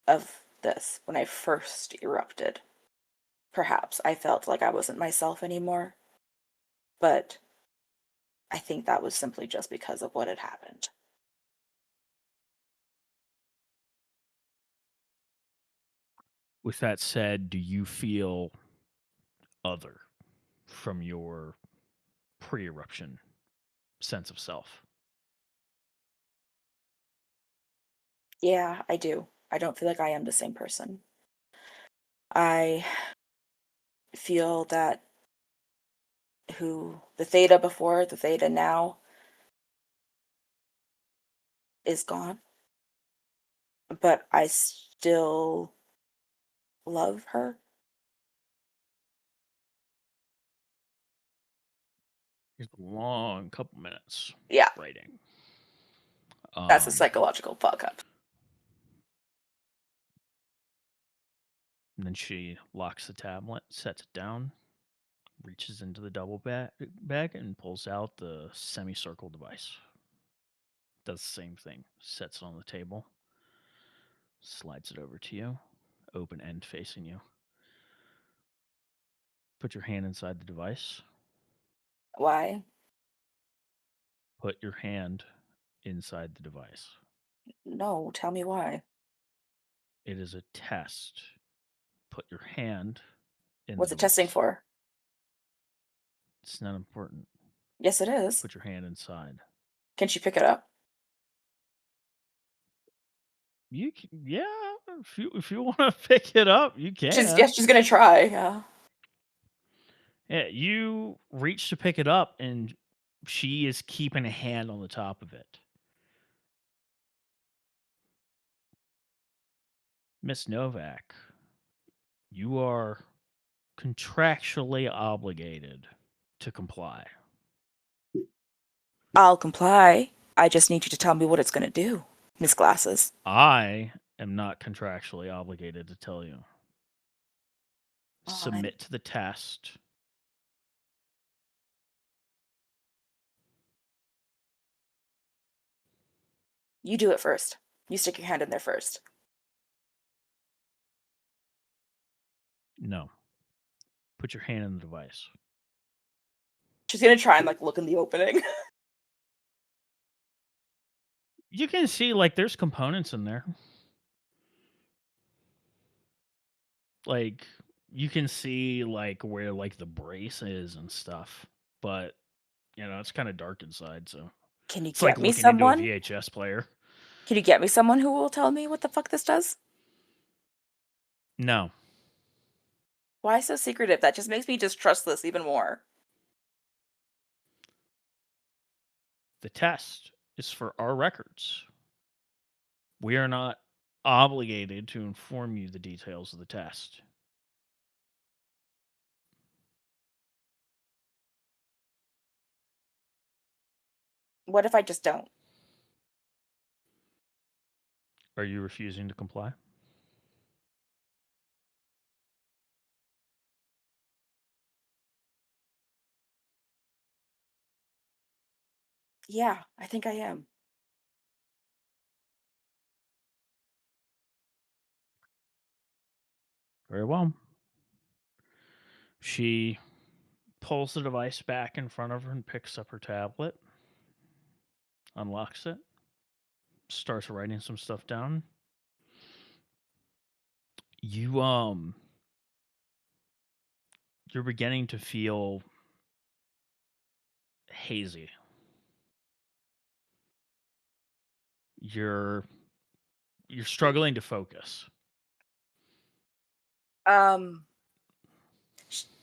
of this, when I first erupted, perhaps I felt like I wasn't myself anymore. But I think that was simply just because of what had happened. With that said, do you feel other from your pre eruption sense of self? Yeah, I do. I don't feel like I am the same person. I feel that who the Theta before, the Theta now, is gone. But I still love her. Here's a long couple minutes Yeah, writing. that's a psychological fuck up. And then she locks the tablet, sets it down, reaches into the double bag and pulls out the semicircle device. Does the same thing. Sets it on the table, slides it over to you, open end facing you. Put your hand inside the device. Why? Put your hand inside the device. No, tell me why. It is a test. Put your hand in What's the it device. testing for? It's not important. Yes, it is. Put your hand inside. Can she pick it up? You can, yeah. If you want to pick it up, you can. She's gonna try. Yeah. Yeah, you reach to pick it up, and she is keeping a hand on the top of it. Miss Novak, you are contractually obligated to comply. I'll comply. I just need you to tell me what it's gonna do, Miss Glasses. I am not contractually obligated to tell you. Fine. Submit to the test. You do it first. You stick your hand in there first. No. Put your hand in the device. She's gonna try and look in the opening. You can see there's components in there. You can see where the brace is and stuff, but it's kind of dark inside, so Can you it's get me looking into a someone? VHS player. Can you get me someone who will tell me what the fuck this does? No. Why so secretive? That just makes me distrust this even more. The test is for our records. We are not obligated to inform you the details of the test. What if I just don't? Are you refusing to comply? Yeah, I think I am. Very well. She pulls the device back in front of her and picks up her tablet, unlocks it, starts writing some stuff down. You're beginning to feel hazy. You're struggling to focus.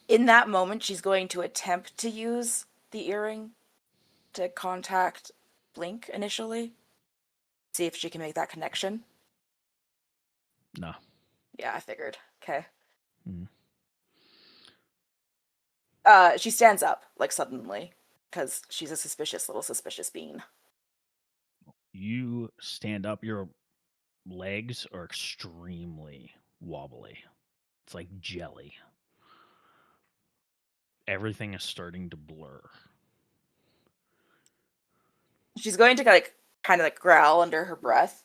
In that moment, she's going to attempt to use the earring to contact Blink initially. See if she can make that connection. No. Yeah, I figured. Okay. Mm. She stands up, like, suddenly, because she's a little suspicious bean. You stand up, your legs are extremely wobbly. It's like jelly. Everything is starting to blur. She's going to kind of growl under her breath,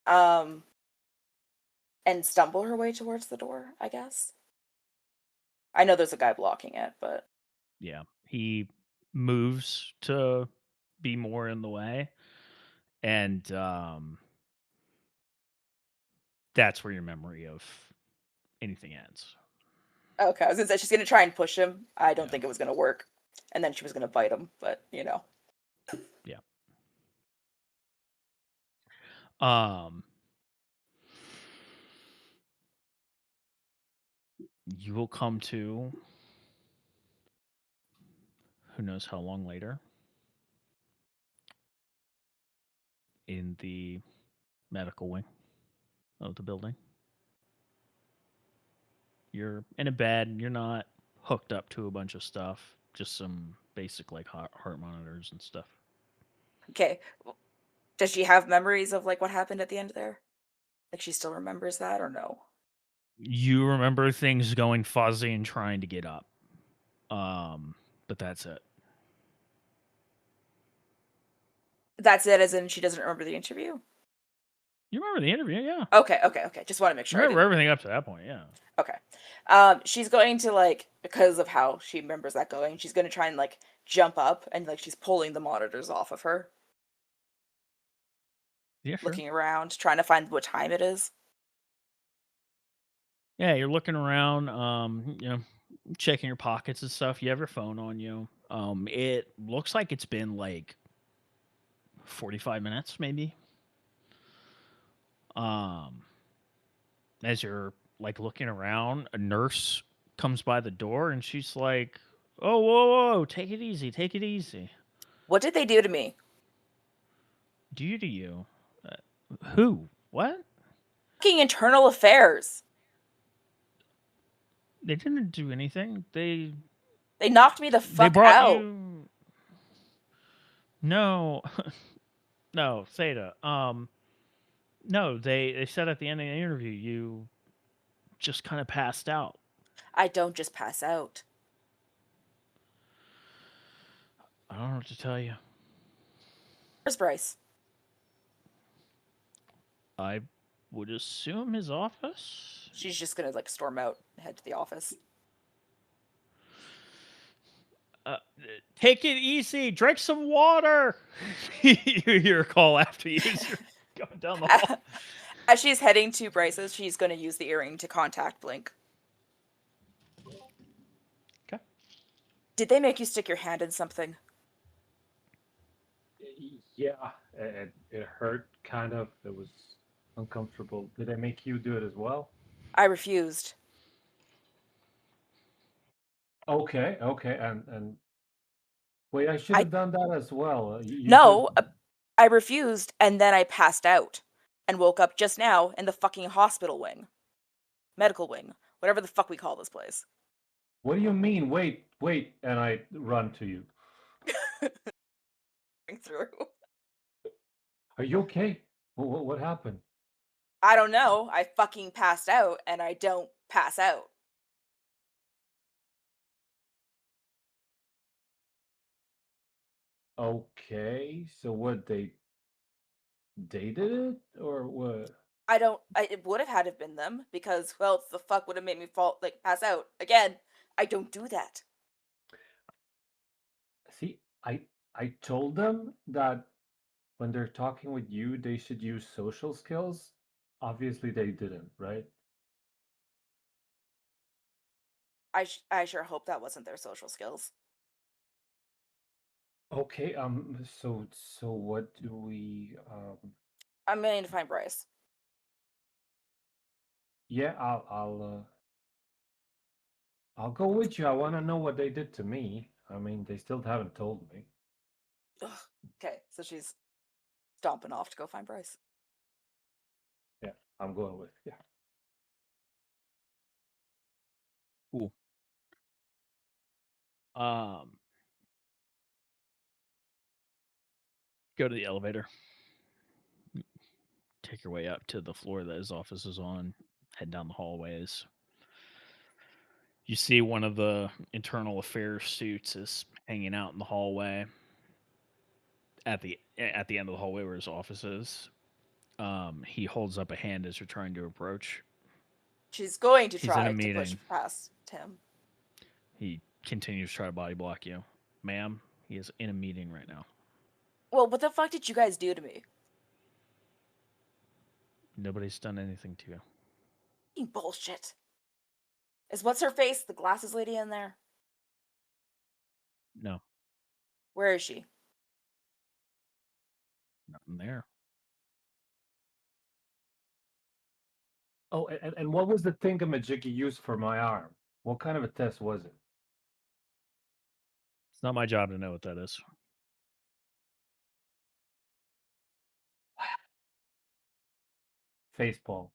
and stumble her way towards the door, I guess. I know there's a guy blocking it, but Yeah. He moves to be more in the way. And that's where your memory of anything ends. okay. I was gonna say she's gonna try and push him. I don't Yeah. think it was gonna work, and then she was gonna bite him, but Yeah. You will come to, who knows how long later, in the medical wing of the building. You're in a bed. You're not hooked up to a bunch of stuff. Just some basic like heart monitors and stuff. okay. Does she have memories of like what happened at the end there? Like she still remembers that or no? You remember things going fuzzy and trying to get up. But that's it. That's it, as in she doesn't remember the interview? You remember the interview, yeah. Okay. Just want to make You sure. remember everything up to that point, yeah. Okay. She's going to because of how she remembers that going, she's going to try and jump up and she's pulling the monitors off of her. Yeah, sure. Looking around, trying to find what time it is. Yeah, you're looking around, checking your pockets and stuff. You have your phone on you. It looks like it's been like 45 minutes, maybe. As you're looking around, a nurse comes by the door and she's like, "Oh, whoa, take it easy, take it easy." What did they do to me? Do you? Who? What? Fucking internal affairs. They didn't do anything. They knocked me the fuck brought out. you. No, no, Theta. No, they said at the end of the interview you just kind of passed out. I don't just pass out. I don't know what to tell you. Where's Bryce? I would assume his office. She's just gonna storm out and head to the office. Take it easy. Drink some water. You hear a call after you. You're going down the hall. As she's heading to Bryce's, she's going to use the earring to contact Blink. Okay. Did they make you stick your hand in something? Yeah, it hurt, kind of. It was uncomfortable. Did they make you do it as well? I refused. Okay, and wait, I should have done that as well. No, I refused, and then I passed out and woke up just now in the fucking hospital wing. Medical wing. Whatever the fuck we call this place. What do you mean? Wait, and I run to you. Through. Are you okay? What happened? I don't know. I fucking passed out, and I don't pass out. Okay, so what, they did it or what? It would have had to have been them because, well, the fuck would have made me pass out again. I don't do that. See, I told them that when they're talking with you, they should use social skills. Obviously, they didn't, right? I sure hope that wasn't their social skills. Okay. So what do we? I'm going to find Bryce. Yeah, I'll go with you. I want to know what they did to me. I mean, they still haven't told me. Ugh. Okay, so she's stomping off to go find Bryce. Yeah, I'm going with yeah. Cool. Go to the elevator. Take your way up to the floor that his office is on. Head down the hallways. You see one of the internal affairs suits is hanging out in the hallway. At the end of the hallway where his office is. He holds up a hand as you're trying to approach. She's going to He's in a try to push meeting. past him. He continues to try to body block you. Ma'am, he is in a meeting right now. Well, what the fuck did you guys do to me? Nobody's done anything to you. You bullshit. Is what's her face, the glasses lady, in there? No, Where is she? nothing there. Oh, and what was the thingamajig you used for my arm? What kind of a test was it? It's not my job to know what that is. Facepalm.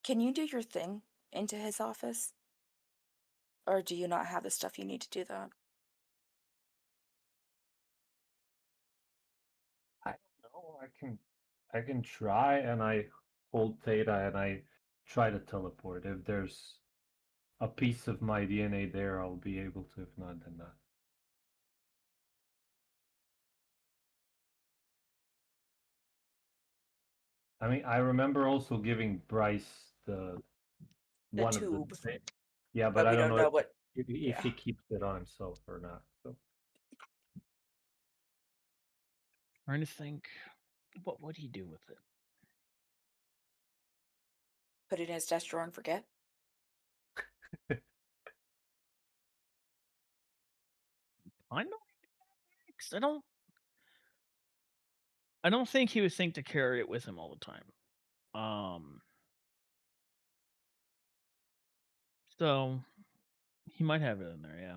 Can you do your thing into his office? Or do you not have the stuff you need to do that? I don't know. I can try, and I hold Theta and I try to teleport. If there's a piece of my DNA there, I'll be able to. If not, then not. I mean, I remember also giving Bryce the one tube. of the yeah, But but I we don't don't know know what. if Yeah. he keeps it on himself or not. So Trying to think, what would he do with it? Put it in his desk drawer and forget? I don't think he would think to carry it with him all the time. So he might have it in there, yeah.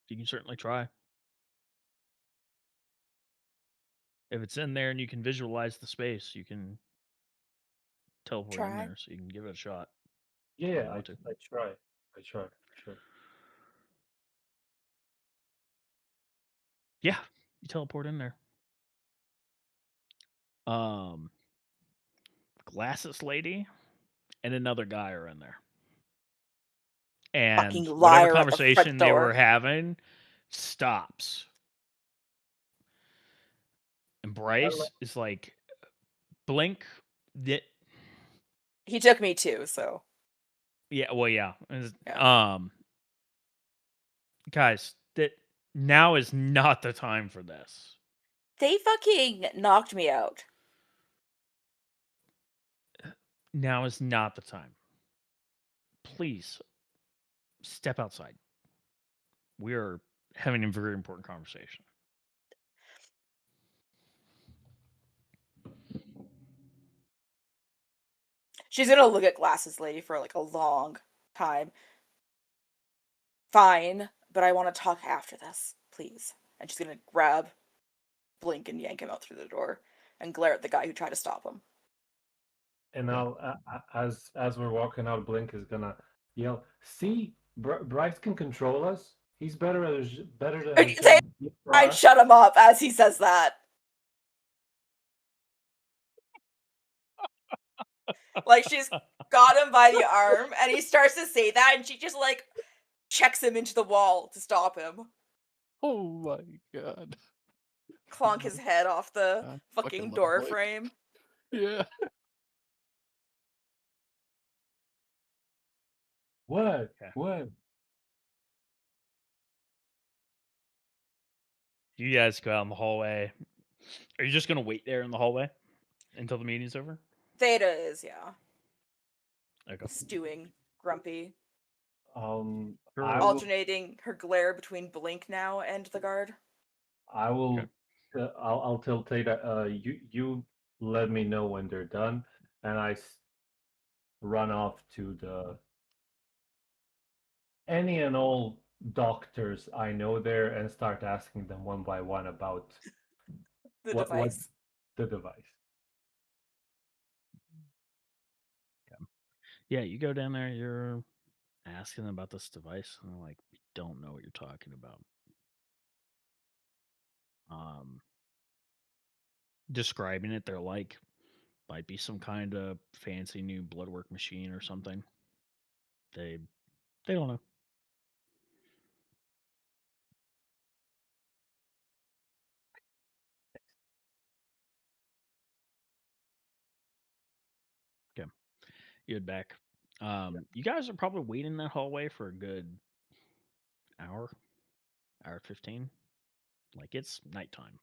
You can certainly try. If it's in there and you can visualize the space, you can teleport in Try. there, so you can give it a shot. yeah, want to. I try. Sure. Yeah, you teleport in there. Glasses lady and another guy are in there. And Fucking whatever liar at the conversation front they door. were having stops. And Bryce is like, blink. He took me too, so. Yeah, well, yeah. Yeah. Guys, that now is not the time for this. They fucking knocked me out. Now is not the time. Please step outside. We are having a very important conversation. She's gonna look at glasses lady for like a long time. Fine, but I want to talk after this, please. And she's gonna grab Blink and yank him out through the door and glare at the guy who tried to stop him. And I'll as we're walking out, Blink is gonna yell, "See, Bryce can control us. He's better than I shut him up as he says that. Like, she's got him by the arm, and he starts to say that, and she just, like, checks him into the wall to stop him. Oh my god. Clonk his head off the I fucking fucking door love Blake. frame. Yeah. What? Okay. What? You guys go out in the hallway. Are you just gonna wait there in the hallway until the meeting's over? Theta is, yeah, Okay. stewing, grumpy, I Sure. will. alternating her glare between Blink now and the guard. I will. Okay. I'll tell Theta. You let me know when they're done, and run off to the any and all doctors I know there and start asking them one by one about The what device. the device. Yeah, you go down there. You're asking them about this device, and they're like, "We don't know what you're talking about." Describing it, they're like, might be some kind of fancy new blood work machine or something. They don't know. Okay, you head back. You guys are probably waiting in that hallway for a good hour, hour 15. Like, it's nighttime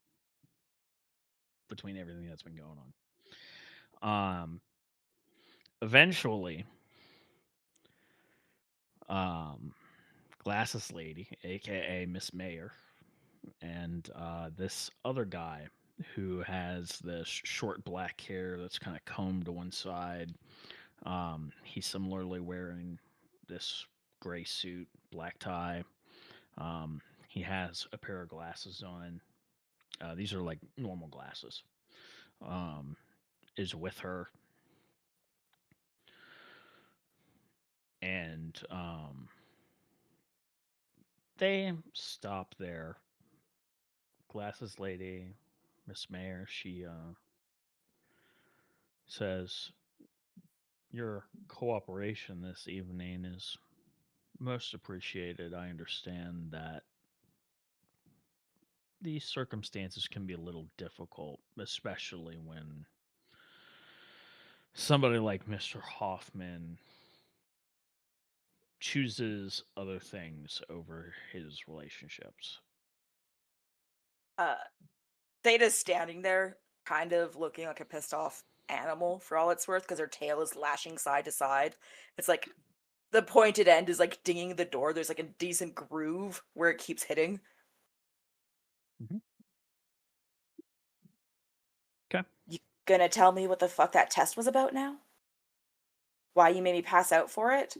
between everything that's been going on. Eventually, Glasses Lady, aka Miss Mayor, and this other guy who has this short black hair that's kind of combed to one side. He's similarly wearing this gray suit, black tie. He has a pair of glasses on. These are like normal glasses. Is with her, and they stop there. Glasses Lady, Miss Mayor, she says, "Your cooperation this evening is most appreciated. I understand that these circumstances can be a little difficult, especially when somebody like Mr. Hoffman chooses other things over his relationships." Theta's standing there, kind of looking like a pissed off animal for all it's worth, because her tail is lashing side to side. It's like the pointed end is like dinging the door. There's like a decent groove where it keeps hitting. Okay. You gonna tell me what the fuck that test was about now? Why you made me pass out for it?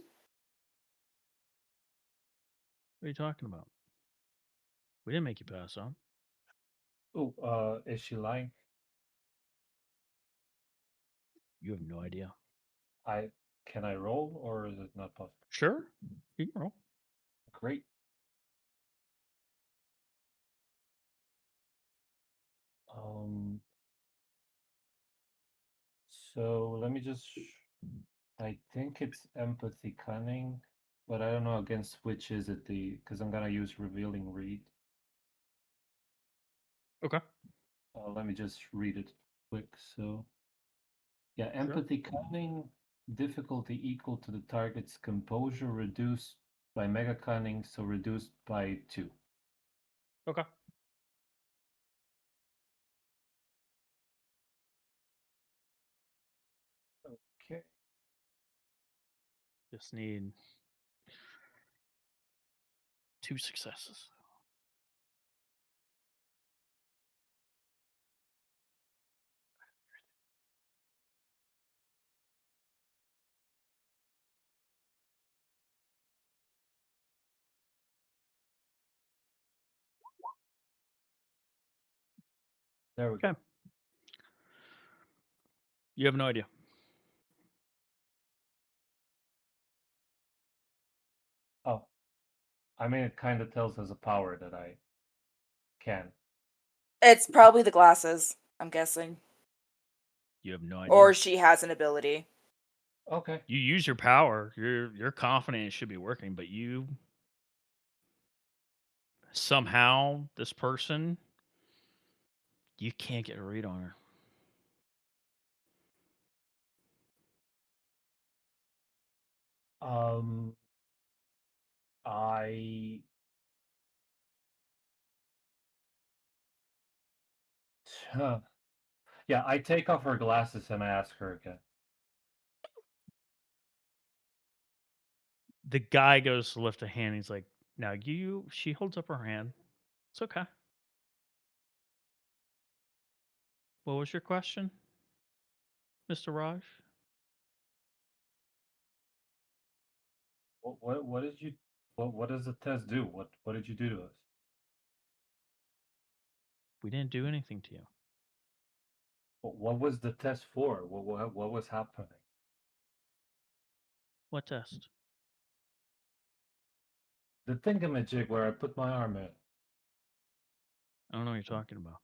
What are you talking about? We didn't make you pass on. Oh, is she lying? You have no idea. Can I roll or is it not possible? Sure. You can roll. Great. So let me just. I think it's empathy cunning, but I don't know against which is it because I'm gonna use revealing read. Okay. Let me just read it quick. So yeah, empathy cunning difficulty equal to the target's composure reduced by mega cunning, so reduced by 2. Okay. Okay. Just need 2 successes. There we go. Okay. You have no idea. Oh, I mean, it kind of tells us a power that I can. It's probably the glasses, I'm guessing. You have no idea. Or she has an ability. Okay. You use your power. You're confident it should be working, but you somehow this person you can't get a read on her. I yeah, I take off her glasses and I ask her again. The guy goes to lift a hand. He's like, "Now you." She holds up her hand. It's okay. What was your question, Mr. Raj? What did you what does the test do? What did you do to us? We didn't do anything to you. What was the test for? What was happening? What test? The thingamajig where I put my arm in. I don't know what you're talking about.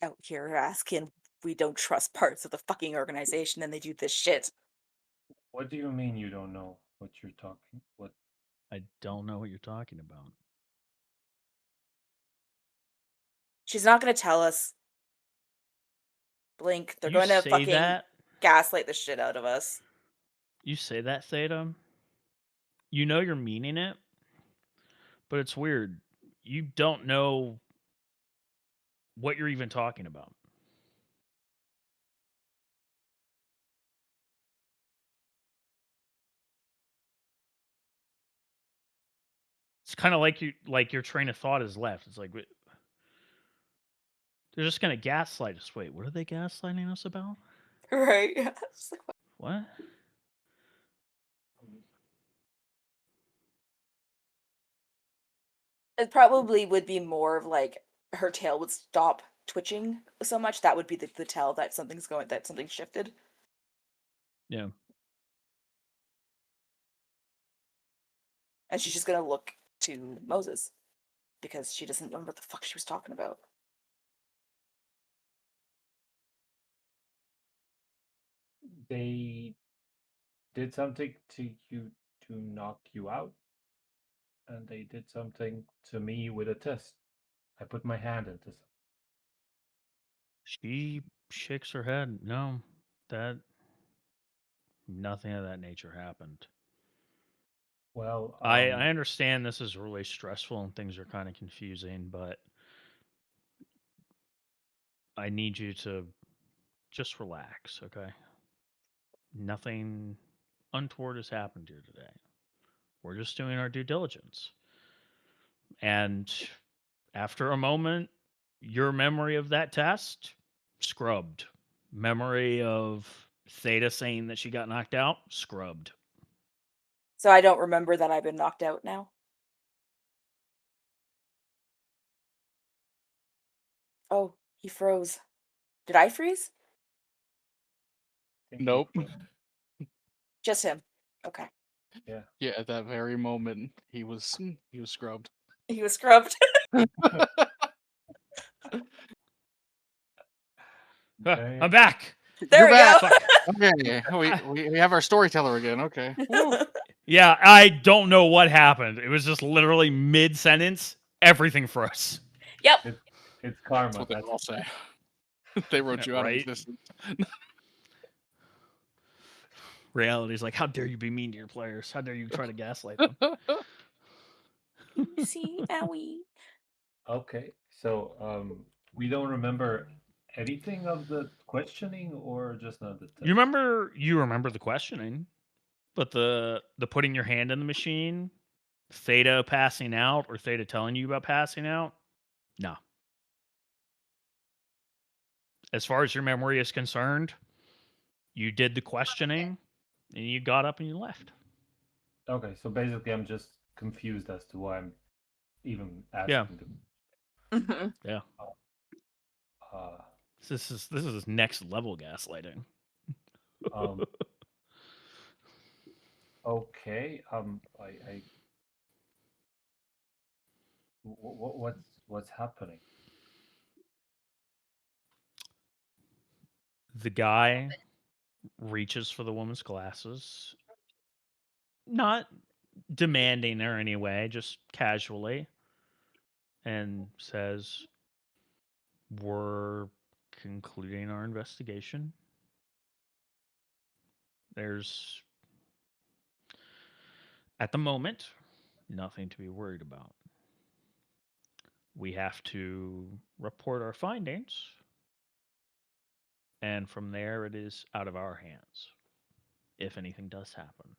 Out here asking we don't trust parts of the fucking organization and they do this shit. What do you mean you don't know what you're talking? What? I don't know what you're talking about. She's not going to tell us. Blink. They're You going to say fucking that? gaslight the shit out of us. You say that, Theta? You know you're meaning it, but it's weird. You don't know what you're even talking about. It's kind of like your train of thought is left. It's like they're just gonna gaslight us. Wait, what are they gaslighting us about? Right? Yeah. What? It probably would be more of like her tail would stop twitching so much. That would be the tell that something's shifted. Yeah. And she's just gonna look to Moses because she doesn't know what the fuck she was talking about. They did something to you to knock you out, and they did something to me with a test. I put my hand into something. She shakes her head. No, that nothing of that nature happened. Well, I understand this is really stressful and things are kind of confusing, but I need you to just relax, okay? Nothing untoward has happened here today. We're just doing our due diligence. And after a moment, your memory of that test scrubbed. Memory of Theta saying that she got knocked out scrubbed. So I don't remember that I've been knocked out now. Oh, he froze. Did I freeze? I think Nope. Just him. Okay. Yeah. Yeah, at that very moment, he was scrubbed. He was scrubbed. Okay. I'm back. There You're we back. go. Okay, we have our storyteller again. Okay. Woo. Yeah, I don't know what happened. It was just literally mid sentence, everything froze. Yep. It's karma. That's what they all say. They wrote you out of Right? existence. Reality's like, how dare you be mean to your players? How dare you try to gaslight them? See, owie. Okay. So we don't remember anything of the questioning, or just not the test. You remember the questioning, but the putting your hand in the machine, Theta passing out, or Theta telling you about passing out, no. As far as your memory is concerned, you did the questioning, and you got up and you left. Okay, so basically, I'm just confused as to why I'm even asking. Yeah. Mm-hmm. Yeah. This is next level gaslighting. Okay. What's happening? The guy reaches for the woman's glasses, not demanding her anyway, just casually, and says, "We're concluding our investigation. There's, at the moment, nothing to be worried about. We have to report our findings, and from there it is out of our hands, if anything does happen."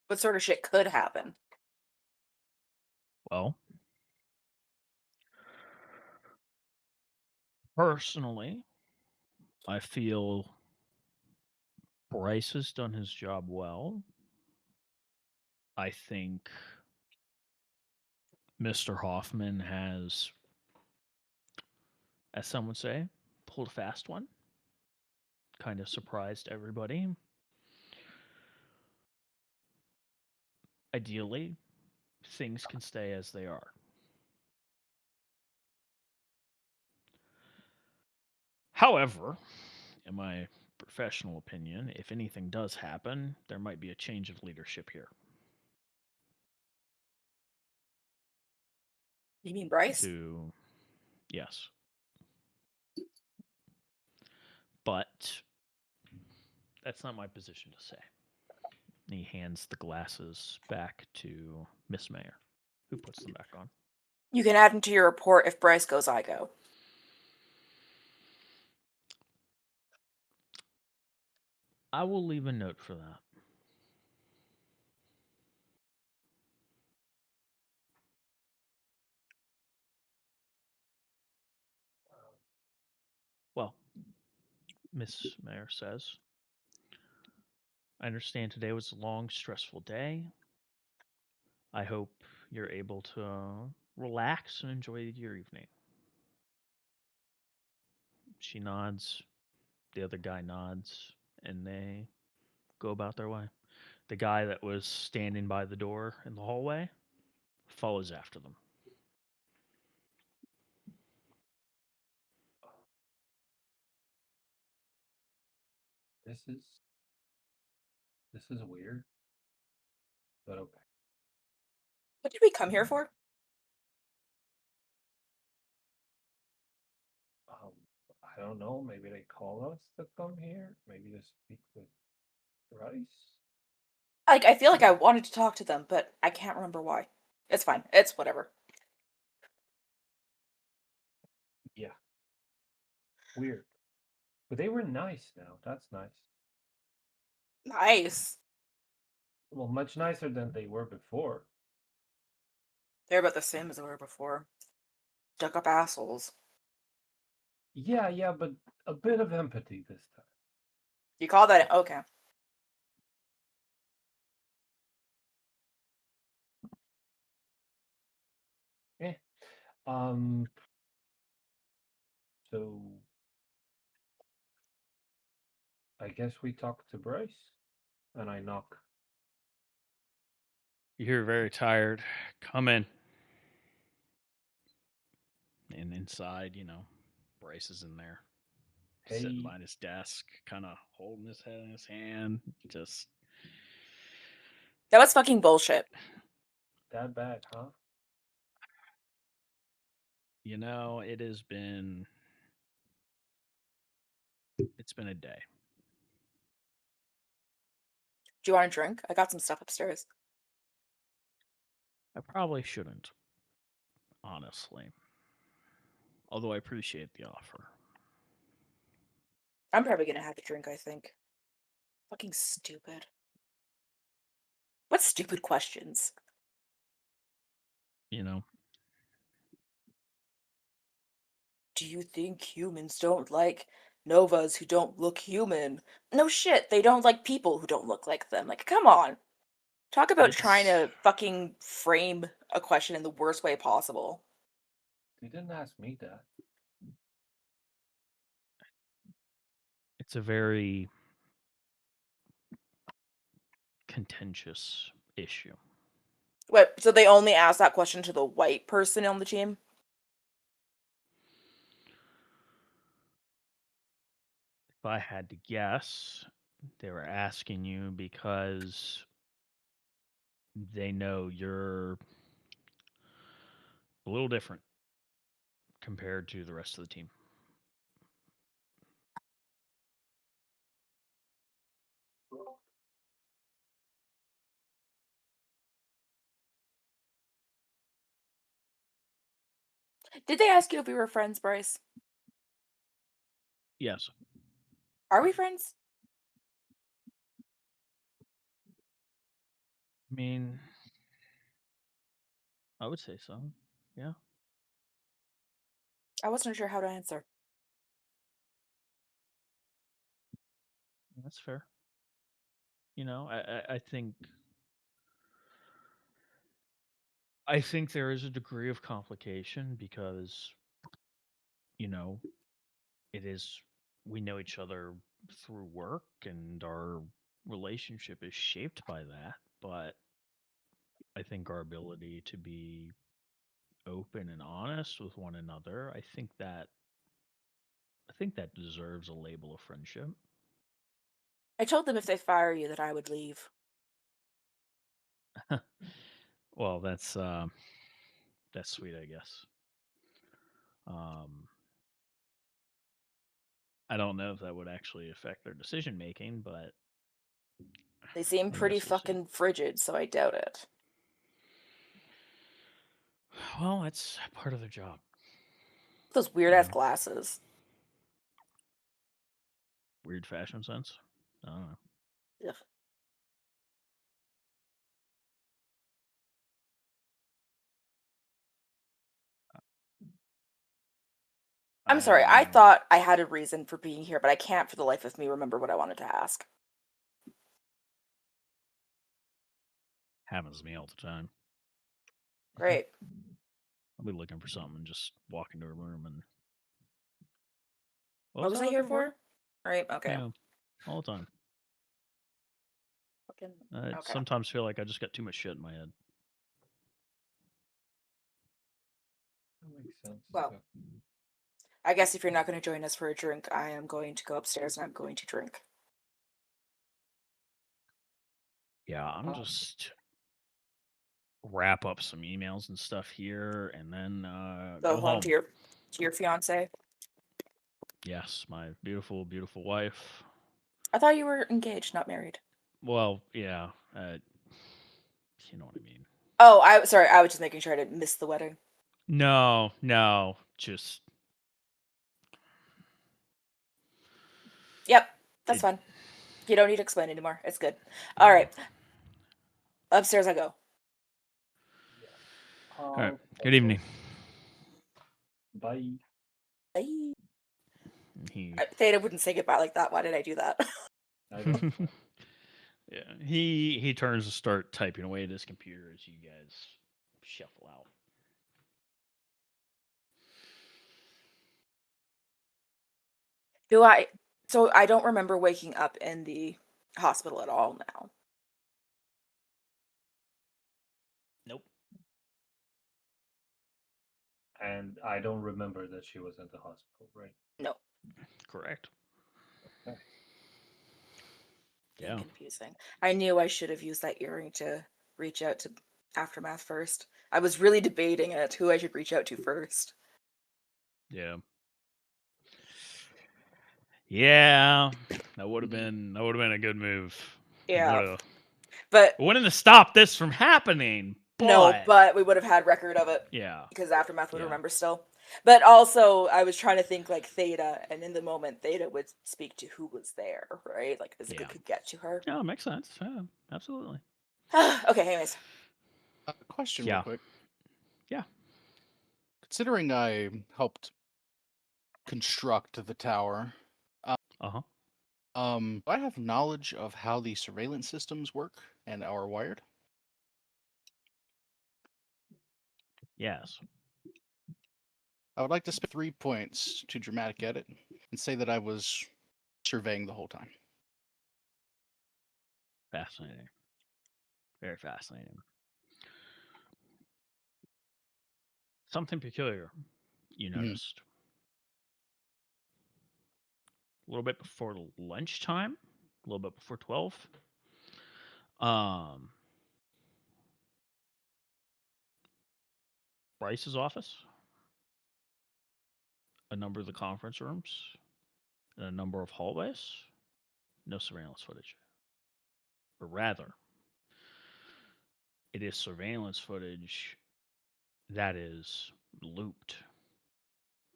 What sort of shit could happen? Well, personally, I feel Bryce has done his job well. I think Mr. Hoffman has, as some would say, pulled a fast one. Kind of surprised everybody. Ideally, things can stay as they are. However, in my professional opinion, if anything does happen, there might be a change of leadership here. You mean Bryce? Yes. But that's not my position to say. He hands the glasses back to Miss Mayer, who puts them back on. You can add into your report if Bryce goes, I go. I will leave a note for that. Well, Miss Mayer says, I understand today was a long, stressful day. I hope you're able to relax and enjoy your evening. She nods. The other guy nods, and they go about their way. The guy that was standing by the door in the hallway follows after them. This is weird, but okay. What did we come here for? I don't know. Maybe they call us to come here. Maybe to speak with Bryce. Like, I feel like I wanted to talk to them, but I can't remember why. It's fine. It's whatever. Yeah. Weird. But they were nice now. That's nice. Nice. Well, much nicer than they were before. They're about the same as they were before. Stuck up assholes. Yeah, but a bit of empathy this time. You call that okay? Eh. So I guess we talk to Bryce, and I knock. You're very tired. Come in. And inside, Bryce is in there, sitting Hey, behind his desk, kind of holding his head in his hand. Just, That was fucking bullshit. that bad, huh? it has been. It's been a day. Do you want a drink? I got some stuff upstairs. I probably shouldn't, honestly. Although I appreciate the offer. I'm probably gonna have a drink, I think. Fucking stupid. What stupid questions? Do you think humans don't like Novas who don't look human? No shit, they don't like people who don't look like them. Like, come on. Talk about trying It's to fucking frame a question in the worst way possible. You didn't ask me that. it's a very contentious issue. Wait, so they only asked that question to the white person on the team? If I had to guess, they were asking you because they know you're a little different compared to the rest of the team. Did they ask you if we were friends, Bryce? Yes. Are we friends? I mean, I would say so. Yeah. I wasn't sure how to answer. That's fair. You know, I think there is a degree of complication because, you know, we know each other through work and our relationship is shaped by that, but I think our ability to be open and honest with one another, I think that deserves a label of friendship. I told them if they fire you that I would leave. Well, that's sweet, I guess. Um, I don't know if that would actually affect their decision making, but They seem I pretty guess we'll see. fucking frigid, so I doubt it. Well, it's part of their job. Those weird ass Yeah. glasses. Weird fashion sense. I don't know. Ugh. I'm sorry, I thought I had a reason for being here, but I can't for the life of me remember what I wanted to ask. Happens to me all the time. Great. I'll be looking for something and just walk into a room and What was I here for? Right, okay. Yeah, all the time. Fucking, I okay. sometimes feel like I just got too much shit in my head. That makes sense. Well, I guess if you're not going to join us for a drink, I am going to go upstairs and I'm going to drink. Yeah, I'm just wrap up some emails and stuff here, and then Go home to your fiance. Yes, my beautiful, beautiful wife. I thought you were engaged, not married. Well, yeah, you know what I mean. Oh, I sorry. I was just making sure I didn't miss the wedding. No, just Yep, that's fine. You don't need to explain anymore. It's good. All right, upstairs I go. All right. Good evening. Bye. Bye. He Theta wouldn't say goodbye like that. Why did I do that? I don't. yeah, he turns to start typing away at his computer as you guys shuffle out. So I don't remember waking up in the hospital at all now. Nope. And I don't remember that she was at the hospital, right? No. Correct. Okay. Being Yeah. confusing. I knew I should have used that earring to reach out to Aftermath first. I was really debating it, who I should reach out to first. Yeah. Yeah. That would have been a good move. Yeah. But wouldn't have stopped this from happening. But we would have had record of it. Yeah. Because Aftermath would remember still. But also, I was trying to think like Theta, and in the moment, Theta would speak to who was there, right? Like, physically could get to her. Yeah, makes sense. Yeah, absolutely. Okay, anyways. Question real quick. Yeah. Considering I helped construct the tower, Uh-huh. do I have knowledge of how the surveillance systems work and are wired? Yes. I would like to spend 3 points to dramatic edit and say that I was surveying the whole time. Fascinating. Very fascinating. Something peculiar you noticed. A little bit before lunchtime, a little bit before 12. Bryce's office, a number of the conference rooms, and a number of hallways. No surveillance footage. Or rather, it is surveillance footage that is looped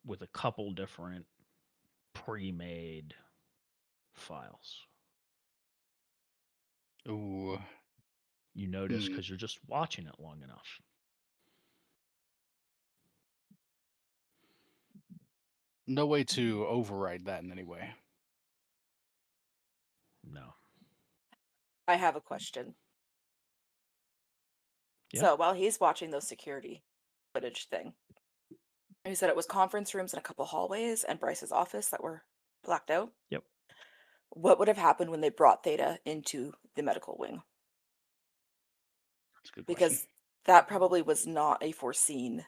with a couple different pre-made files. Ooh. You notice because you're just watching it long enough. No way to override that in any way. No. I have a question. Yeah. So while he's watching those security footage thing, he said it was conference rooms and a couple hallways and Bryce's office that were blacked out. Yep. What would have happened when they brought Theta into the medical wing? That's a good Because question. that probably was not a foreseen.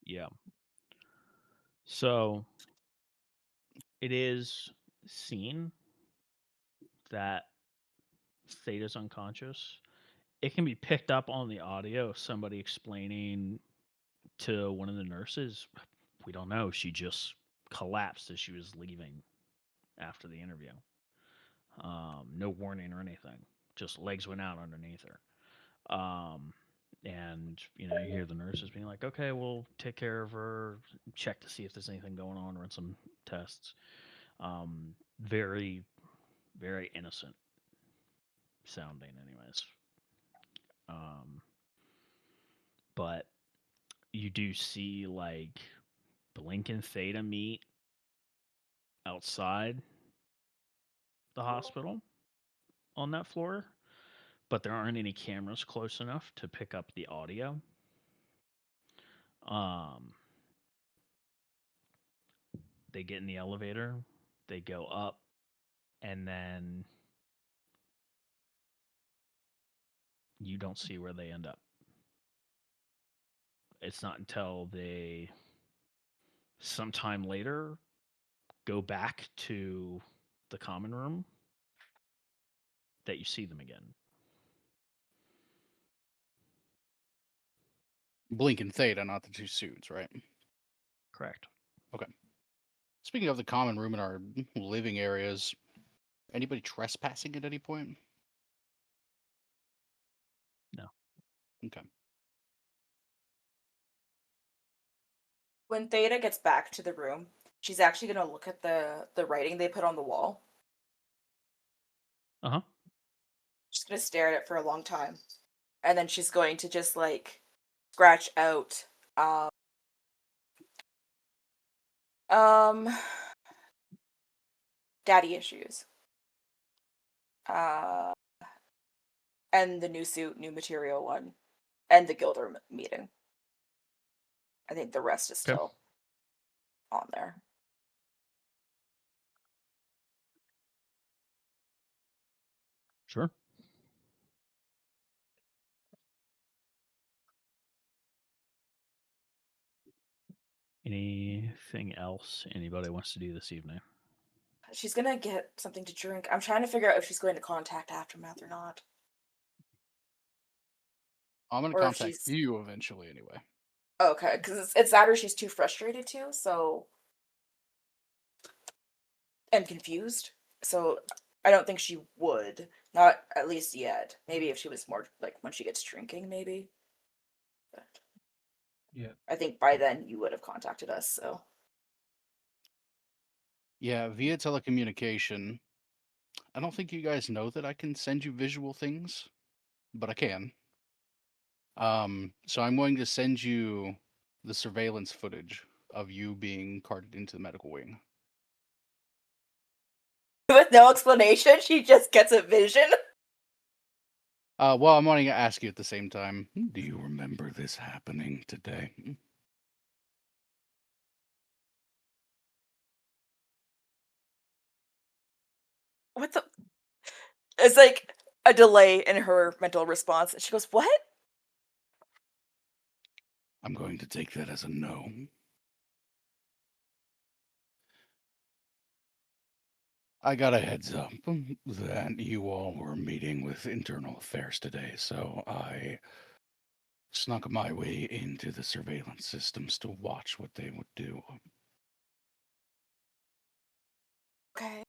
Yeah. So it is seen that Theta's unconscious. It can be picked up on the audio of somebody explaining to one of the nurses, we don't know, she just collapsed as she was leaving after the interview. No warning or anything. Just legs went out underneath her. And, you hear the nurses being like, okay, we'll take care of her, check to see if there's anything going on, run some tests. Very, very innocent sounding, anyways. But you do see, like, Blink and Theta meet outside the hospital on that floor, but there aren't any cameras close enough to pick up the audio. They get in the elevator, they go up, and then you don't see where they end up. It's not until they, sometime later, go back to the common room that you see them again. Blink and Theta, not the two suits, right? Correct. Okay. Speaking of the common room in our living areas, anybody trespassing at any point? No. Okay. When Theta gets back to the room, she's actually going to look at the writing they put on the wall. Uh-huh. She's going to stare at it for a long time. And then she's going to just, like, scratch out, daddy issues. And the new suit, new material one. And the Gilder meeting. I think the rest is still on there. Sure. Anything else anybody wants to do this evening? She's gonna get something to drink. I'm trying to figure out if she's going to contact Aftermath or not. I'm going to Or if contact she's... you eventually anyway. Okay, because it's that or she's too frustrated to, so... And confused. So I don't think she would. Not at least yet. Maybe if she was more, like, when she gets drinking, maybe. But Yeah. I think by then you would have contacted us, so... Yeah, via telecommunication. I don't think you guys know that I can send you visual things, but I can. So I'm going to send you the surveillance footage of you being carted into the medical wing. With no explanation, she just gets a vision. Well, I'm wanting to ask you at the same time. Do you remember this happening today? What the... It's like a delay in her mental response. She goes, what? I'm going to take that as a no. I got a heads up that you all were meeting with internal affairs today, so I snuck my way into the surveillance systems to watch what they would do. Okay.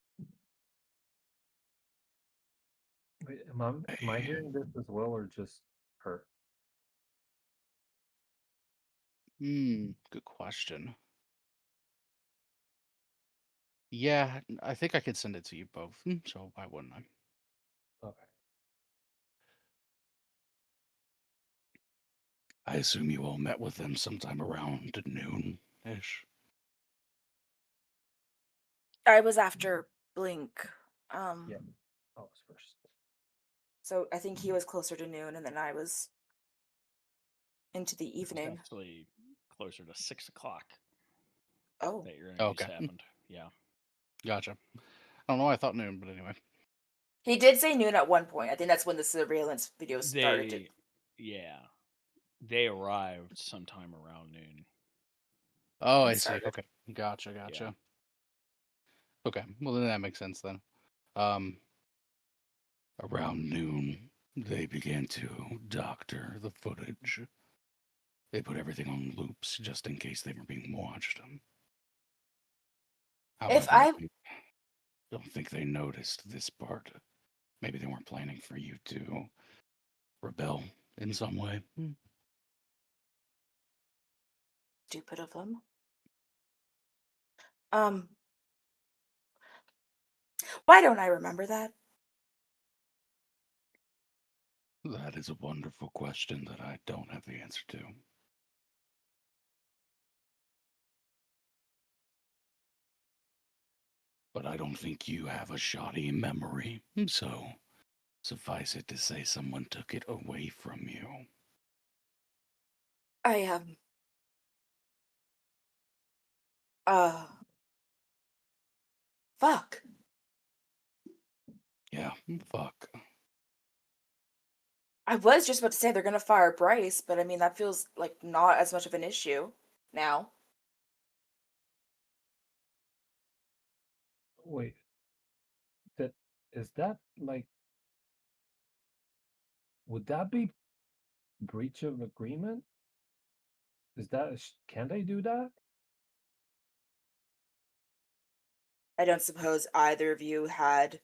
Wait, am I hearing this as well, or just her? Good question. Yeah, I think I could send it to you both, so why wouldn't I? Okay. I assume you all met with them sometime around noon-ish. I was after Blink. Yeah. I was first. So I think he was closer to noon, and then I was into the It's evening. actually closer to 6 o'clock Oh, that your interviews Okay. happened. Yeah. Gotcha. I don't know why I thought noon, but anyway. he did say noon at one point. I think that's when the surveillance video started. They arrived sometime around noon. Oh, It I see. started. Okay. Gotcha. Yeah. Okay. Well, then that makes sense then. Around noon, they began to doctor the footage. They put everything on loops just in case they were being watched. If However, I I don't think they noticed this part. Maybe they weren't planning for you to rebel in some way. stupid of them. Why don't I remember that? That is a wonderful question that I don't have the answer to. But I don't think you have a shoddy memory, so suffice it to say someone took it away from you. I fuck. Yeah, fuck. I was just about to say they're gonna fire Bryce, but I mean that feels like not as much of an issue now. Wait. That is that like? Would that be breach of agreement? Is that can they do that? I don't suppose either of you had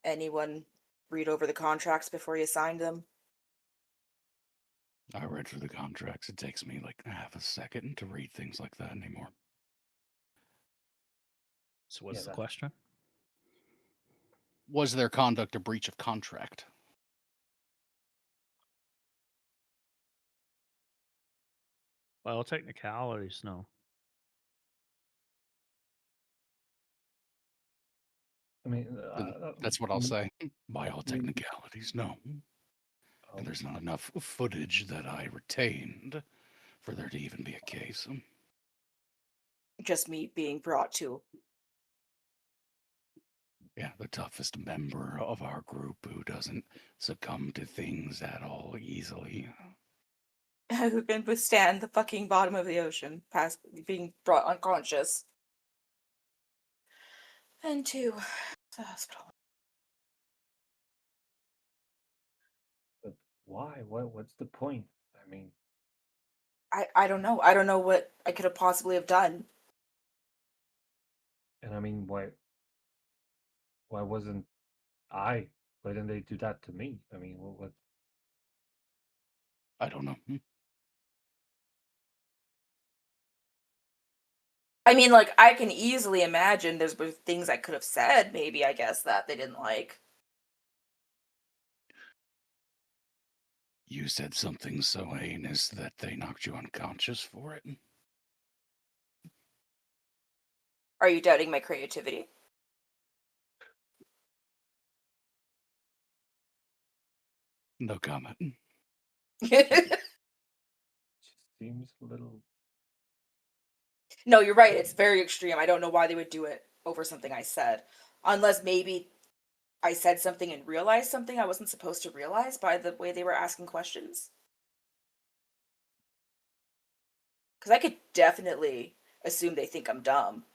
anyone read over the contracts before you signed them. I read through the contracts. It takes me like half a second to read things like that anymore. So what's Yeah, the question? Was their conduct a breach of contract? Well, technicalities, no. I mean, That's what I'll say. By all I mean, technicalities, no. oh, And there's not enough footage that I retained for there to even be a case. Just me being brought to. Yeah, the toughest member of our group who doesn't succumb to things at all easily. Who can withstand the fucking bottom of the ocean past being brought unconscious and to the hospital. but why? What's the point? I mean, I don't know. I don't know what I could have possibly have done. and I mean, why wasn't I? Why didn't they do that to me? I mean, what? I don't know. I mean, like, I can easily imagine there's were things I could have said, maybe, I guess, that they didn't like. You said something so heinous that they knocked you unconscious for it? Are you doubting my creativity? No comment. Just seems a little. No, you're right. It's very extreme. I don't know why they would do it over something I said. Unless maybe I said something and realized something I wasn't supposed to realize by the way they were asking questions. Because I could definitely assume they think I'm dumb.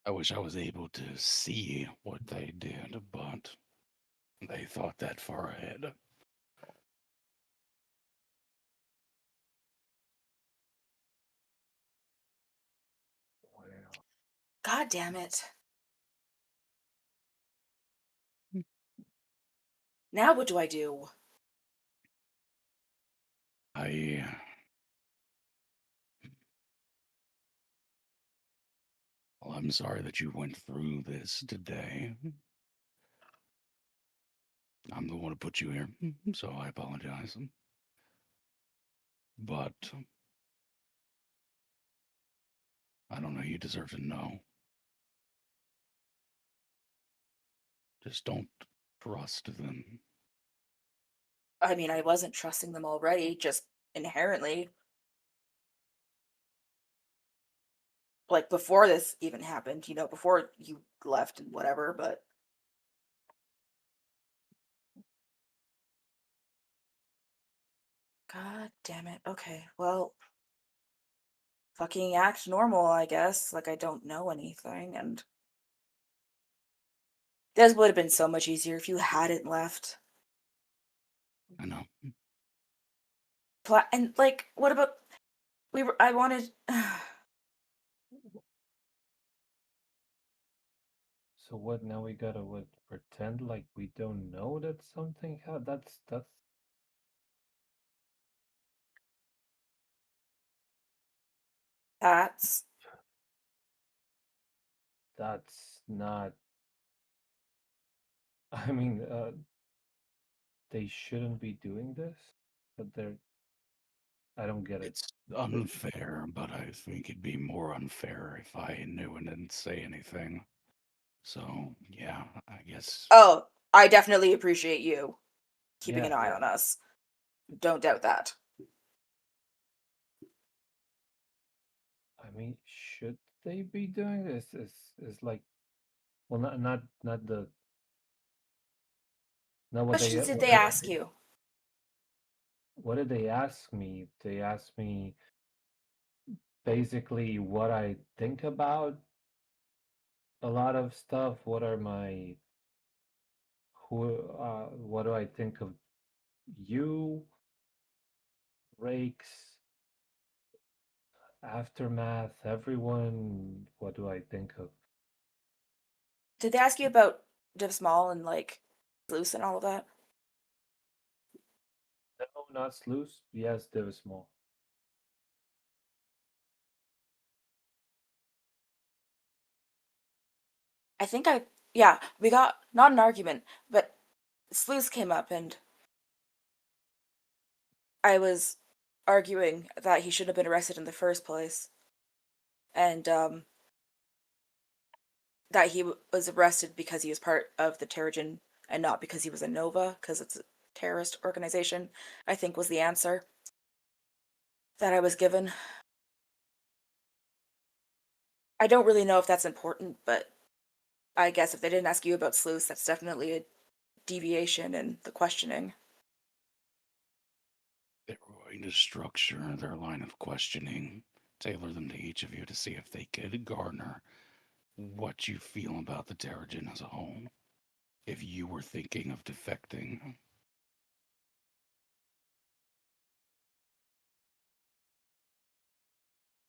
I wish I was able to see what they did, but they thought that far ahead. Well, God damn it. Now what do I do? Well, I'm sorry that you went through this today. I'm the one who put you here, so I apologize. But I don't know, you deserve to know. Just don't trust them. I mean, I wasn't trusting them already, just inherently. Like, before this even happened, before you left and whatever, but... God damn it. Okay, well... Fucking act normal, I guess. Like, I don't know anything, and... This would have been so much easier if you hadn't left. I know. And, like, what about... I wanted... so what? Now we gotta pretend like we don't know that something that's That's... that's not. I mean, they shouldn't be doing this, but they're. I don't get it. It's unfair, but I think it'd be more unfair if I knew and didn't say anything. So, yeah, I guess. Oh, I definitely appreciate you keeping Yeah, an eye yeah. on us. Don't doubt that. I mean, should they be doing this? Is like, well, not the not what Questions did what they ask you? what did they ask me? They asked me basically what I think about a lot of stuff. What do I think of you, Rakes, Aftermath, everyone? What do I think of? Did they ask you about Div Small and, like, Loose and all of that? No, not Sluice. Yes, they were small. I think yeah, we got, not an argument, but Sluice came up and I was arguing that he shouldn't have been arrested in the first place. And, that he was arrested because he was part of the Terrigen and not because he was a Nova, because it's a terrorist organization, I think was the answer that I was given. I don't really know if that's important, but I guess if they didn't ask you about Sluice, that's definitely a deviation in the questioning. They're going to structure their line of questioning, tailor them to each of you to see if they could garner what you feel about the Terrigen as a whole. If you were thinking of defecting.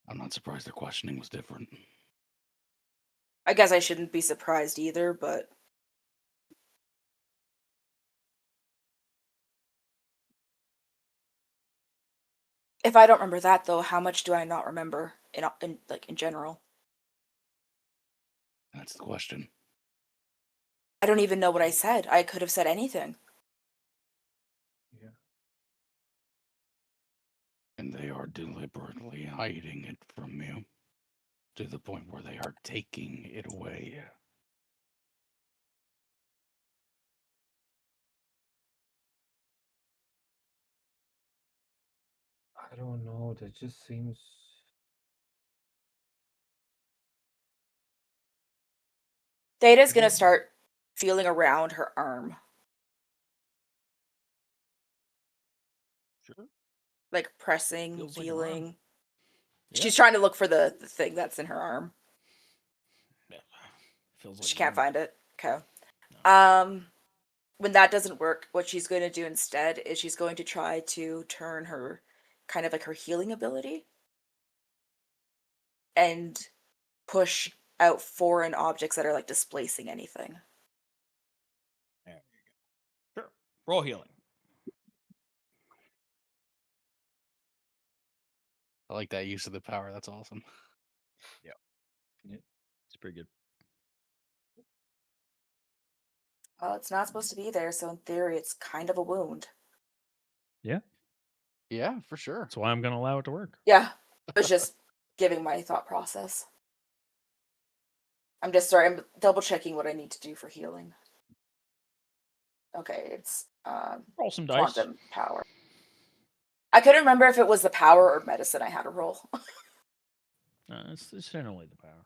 I'm not surprised their questioning was different. I guess I shouldn't be surprised either, but... If I don't remember that, though, how much do I not remember in general? That's the question. I don't even know what I said. I could have said anything. Yeah. And they are deliberately hiding it from you to the point where they are taking it away. I don't know. That just seems. Theta's gonna start feeling around her arm. Sure. Like pressing, Feels like an arm. feeling. Yeah. She's trying to look for the thing that's in her arm. Yeah. Feels like She an can't arm. find it. Okay. No. When that doesn't work, what she's going to do instead is she's going to try to turn her kind of like her healing ability and push out foreign objects that are like displacing anything. There you go. Sure. Roll healing. I like that use of the power. That's awesome. Yeah. It's pretty good. Well, it's not supposed to be there, so in theory, it's kind of a wound. Yeah. Yeah, for sure. That's why I'm going to allow it to work. Yeah, I was just giving my thought process. I'm just sorry, I'm double checking what I need to do for healing. Okay, it's Roll some dice. quantum power. I couldn't remember if it was the power or medicine I had to roll. It's generally the power.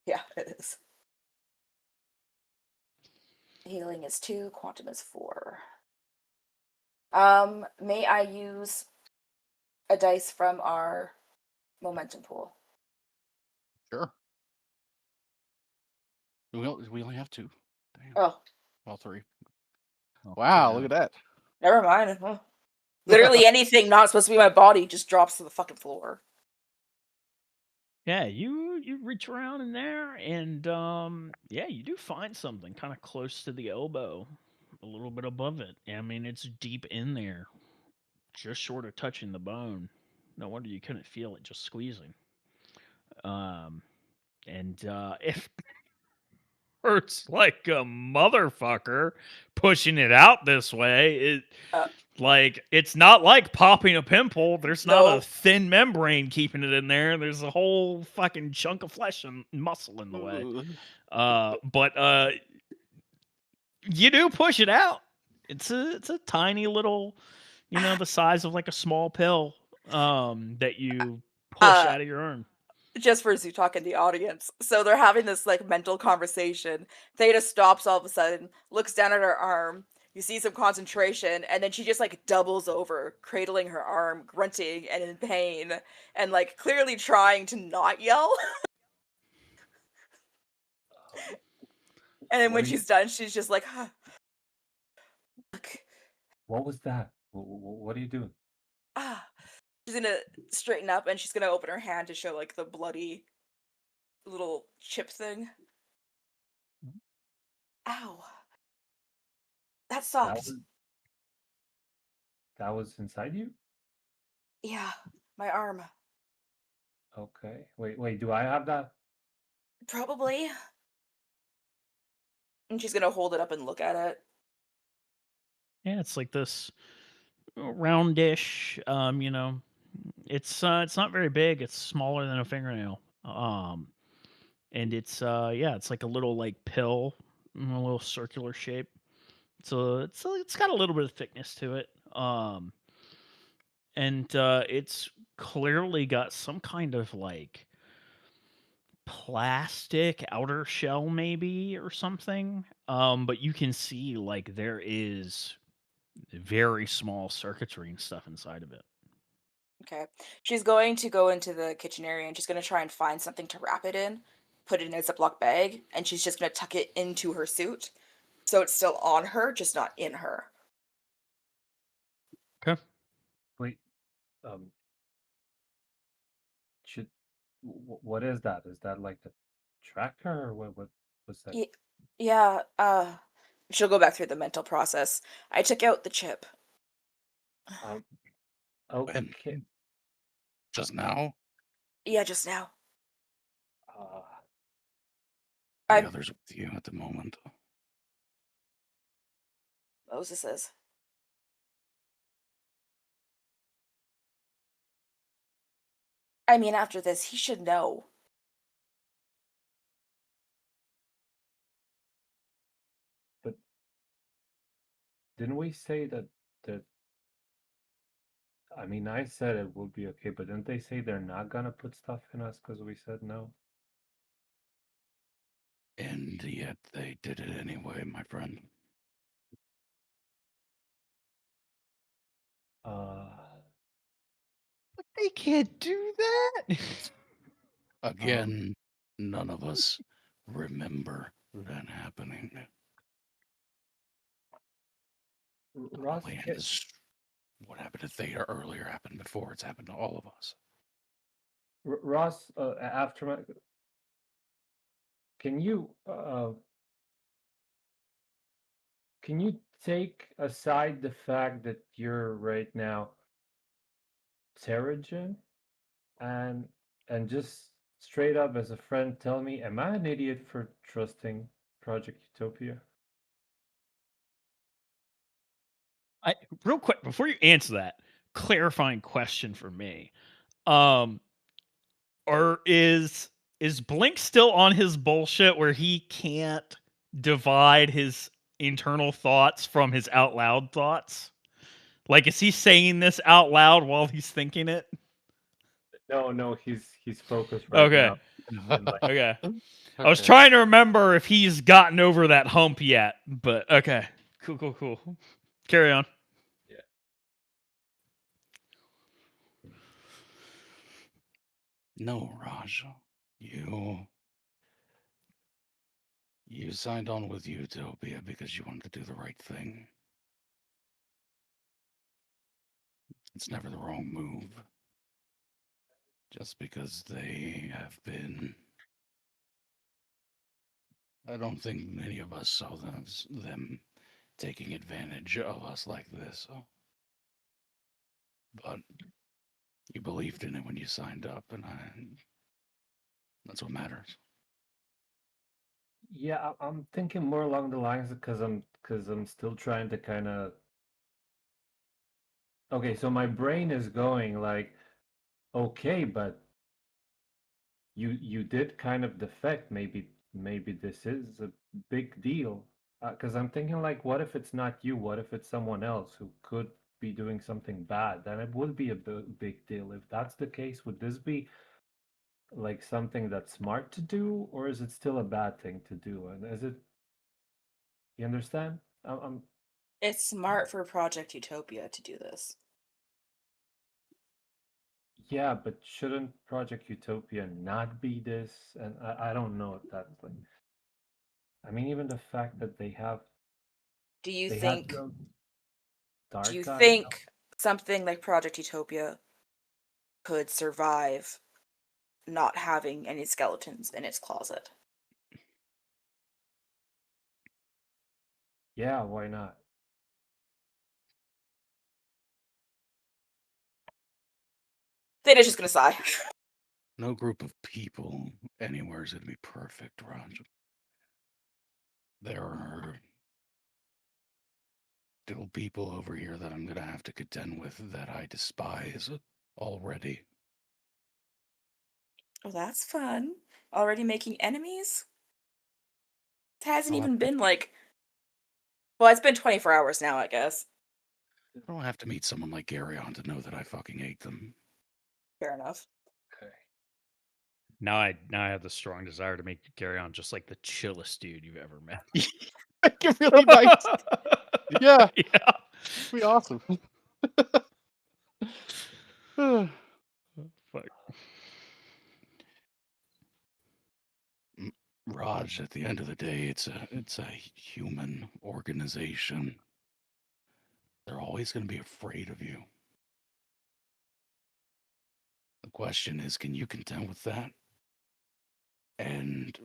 Yeah, it is. Healing is 2, quantum is 4. May I use a dice from our momentum pool? Sure. We only have 2. Damn. Oh, All 3. Oh, Wow, yeah. look at that. never mind. Literally anything not supposed to be my body just drops to the fucking floor. Yeah, you reach around in there, and yeah, you do find something kind of close to the elbow, a little bit above it. I mean, it's deep in there, just short of touching the bone. No wonder you couldn't feel it just squeezing. And it hurts like a motherfucker pushing it out this way. It like it's not like popping a pimple. There's not a No. thin membrane keeping it in there. There's a whole fucking chunk of flesh and muscle in the way. But you do push it out. It's a tiny little, the size of like a small pill that you push out of your arm. Just for Zutoc in the audience. So they're having this like mental conversation. Theta stops all of a sudden, looks down at her arm. You see some concentration, and then she just like doubles over, cradling her arm, grunting and in pain, and like clearly trying to not yell. And then when she's done, she's just like, What was that? What are you doing? She's gonna straighten up and she's gonna open her hand to show like the bloody little chip thing. Ow. That sucked. That was inside you? Yeah, my arm. Okay. Wait, do I have that? Probably. And she's gonna hold it up and look at it. Yeah, it's like this roundish, it's not very big. It's smaller than a fingernail. And it's it's like a little like pill, a little circular shape. So it's got a little bit of thickness to it. And it's clearly got some kind of like plastic outer shell maybe or something. But you can see like there is very small circuitry and stuff inside of it. Okay. She's going to go into the kitchen area and she's going to try and find something to wrap it in, put it in a Ziploc bag, and she's just going to tuck it into her suit. So it's still on her, just not in her. Okay. Wait. What is that? Is that like the tracker or what's that? Yeah, she'll go back through the mental process. I took out the chip. Okay. Just now? Yeah, just now. The others with you at the moment. Moses is. I mean, after this, he should know. But didn't we say that I mean, I said it would be okay, but didn't they say they're not gonna put stuff in us because we said no? And yet they did it anyway, my friend. But they can't do that. Again, none of us remember that happening. Ross, Only as what happened to Theta earlier happened before it's happened to all of us. Ross, Aftermath, can you take aside the fact that you're right now Terrigen and just straight up as a friend tell me, am I an idiot for trusting Project Utopia? Real quick before you answer that, clarifying question for me. Or is Blink still on his bullshit where he can't divide his internal thoughts from his out loud thoughts? Like, is he saying this out loud while he's thinking it? No, he's focused right Okay. now. Okay. I was trying to remember if he's gotten over that hump yet, but okay. Cool. Carry on. No, Raj. You signed on with Utopia because you wanted to do the right thing. It's never the wrong move. Just because they have been... I don't think many of us saw them taking advantage of us like this. But you believed in it when you signed up, and that's what matters. Yeah, I'm thinking more along the lines because I'm still trying to kind of. Okay, so my brain is going like, okay, but you did kind of defect. Maybe this is a big deal. Because I'm thinking like, what if it's not you? What if it's someone else who could be doing something bad? Then it would be a big deal. If that's the case, would this be like something that's smart to do, or is it still a bad thing to do? And is it? You understand? I'm It's smart for Project Utopia to do this. Yeah, but shouldn't Project Utopia not be this? And I don't know if that's like. I mean, even the fact that they have Do you they had think no do dark you guys. think something like Project Utopia could survive not having any skeletons in its closet? Yeah, why not? Theta's just gonna sigh. No group of people anywhere is going to be perfect, Raj. There are still people over here that I'm going to have to contend with that I despise already. Oh, that's fun. Already making enemies? It hasn't I'll even have to- been like. Well, it's been 24 hours now, I guess. I don't have to meet someone like Garyon to know that I fucking hate them. Fair enough. Okay. Now I have the strong desire to make Gary on just like the chillest dude you've ever met. You're really nice. Yeah, Yeah. be awesome. Fuck. Raj, at the end of the day, it's a human organization. They're always going to be afraid of you. The question is, can you contend with that? And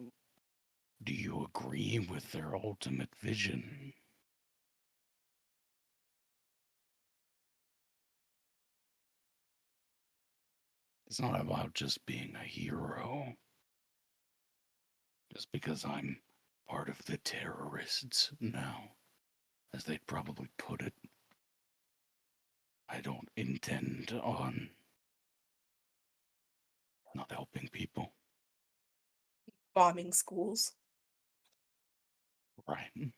do you agree with their ultimate vision? It's not about just being a hero. Just because I'm part of the terrorists now, as they'd probably put it, I don't intend on not helping people. Bombing schools. Right.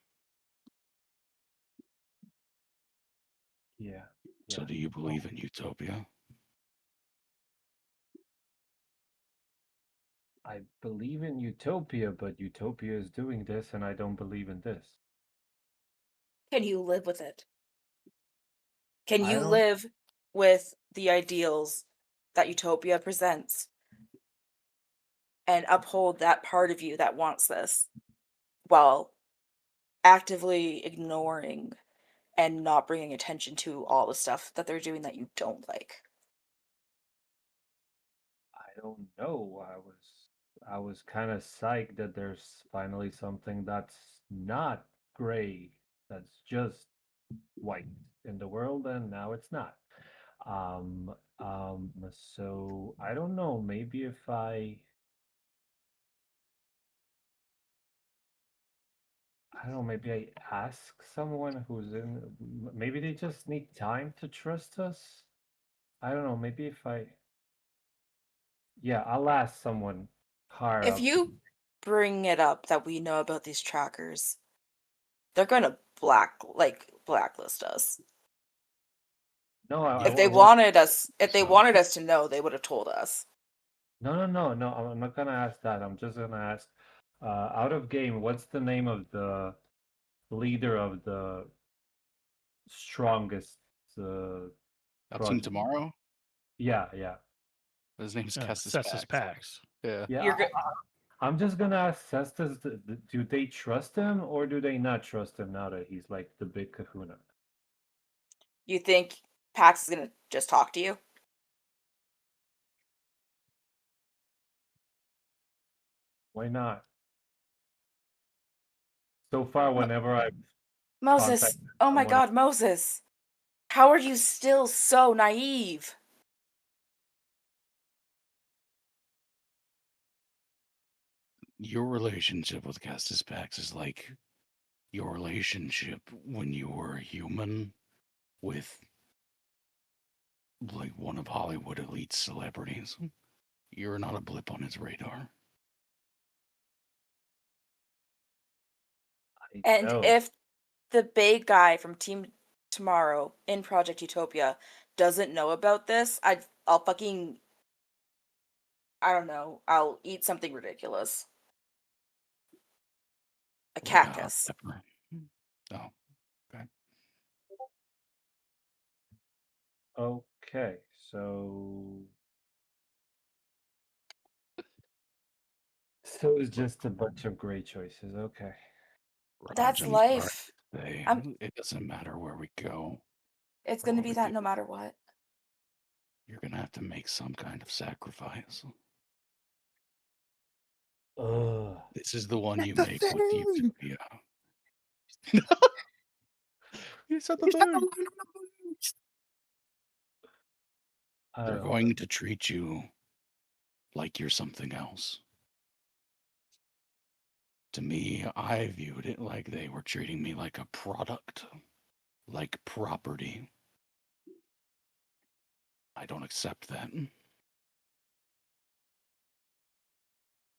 Yeah. So do you believe in Utopia? I believe in utopia, but utopia is doing this, and I don't believe in this. Can you live with it? Can I you don't. live with the ideals that utopia presents and uphold that part of you that wants this while actively ignoring and not bringing attention to all the stuff that they're doing that you don't like? I don't know. I was kind of psyched that there's finally something that's not gray, that's just white in the world, and now it's not. So I don't know. Maybe if I don't know, maybe I ask someone who's in, maybe they just need time to trust us. I don't know, maybe if yeah, I'll ask someone higher If up. you bring it up that we know about these trackers, they're gonna blacklist us. No, If they well, wanted us to know, they would have told us. no, I'm not gonna ask that. I'm just gonna ask, out of game, what's the name of the leader of the strongest That team project? tomorrow. Yeah. His name's Kestis Cestus Pax. Pax. Yeah. Yeah, You're good. I'm just gonna ask Cestus, do they trust him or do they not trust him now that he's like the big kahuna? You think Pax is gonna just talk to you? Why not? So far, whenever I've Moses, contacted oh my someone, God, Moses, how are you still so naive? Your relationship with Kestis Pax is like your relationship when you were a human with like one of Hollywood elite celebrities. You're not a blip on his radar. I And know. if the big guy from Team Tomorrow in Project Utopia doesn't know about this, I'll fucking, I don't know, I'll eat something ridiculous. A Like a hot cactus. pepper. Oh, okay. Okay, so it's just a bunch of great choices. Okay. Raj, That's I'm sorry life. to say, I'm it doesn't matter where we go It's or gonna what be we that do. no matter what. You're gonna have to make some kind of sacrifice. Ugh. This is the one Not you the make with thing. Utopia. You said the He's not thing. the I They're don't know. going to treat you like you're something else. To me, I viewed it like they were treating me like a product, like property. I don't accept that.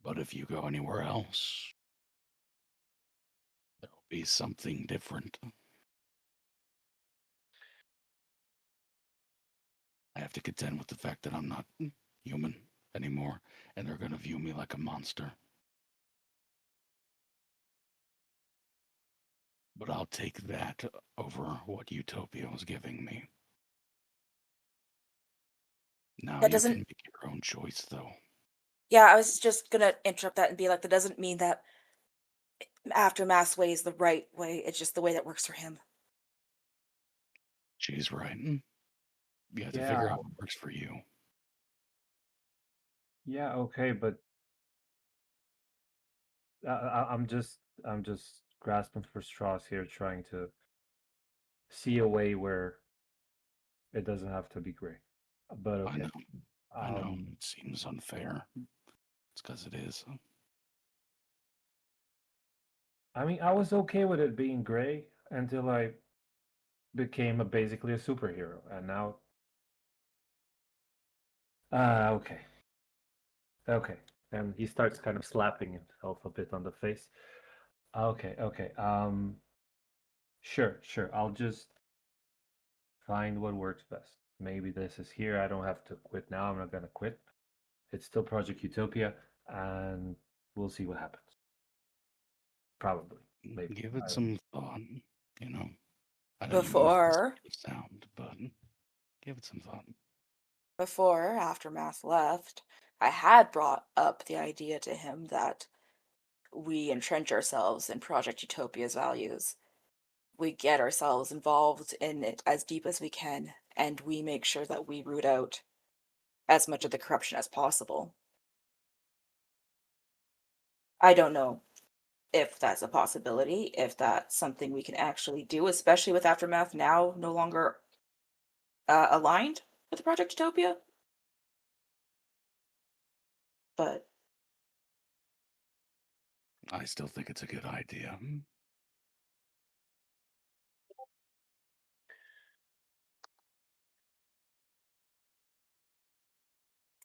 But if you go anywhere else, there'll be something different. I have to contend with the fact that I'm not human anymore, and they're going to view me like a monster. But I'll take that over what Utopia was giving me. Now That you doesn't can make your own choice, though. Yeah, I was just gonna interrupt that and be like, that doesn't mean that Aftermath's way is the right way. It's just the way that works for him. She's right. You have to Yeah, figure out what works for you. yeah, okay, but I'm just grasping for straws here, trying to see a way where it doesn't have to be gray. But I okay. know. I know. It seems unfair. It's because it is. I mean, I was okay with it being gray until I became basically a superhero, and now, okay, okay, and he starts kind of slapping himself a bit on the face. Okay. Sure. I'll just find what works best. Maybe this is here. I don't have to quit now. I'm not gonna quit. It's still Project Utopia. and we'll see what happens. Probably, maybe. Give it some thought. You know, I know Before you missed the sound, but give it some thought. before Aftermath left, I had brought up the idea to him that we entrench ourselves in Project Utopia's values. We get ourselves involved in it as deep as we can, and we make sure that we root out as much of the corruption as possible. I don't know if that's a possibility, if that's something we can actually do, especially with Aftermath now no longer aligned with Project Utopia. But I still think it's a good idea.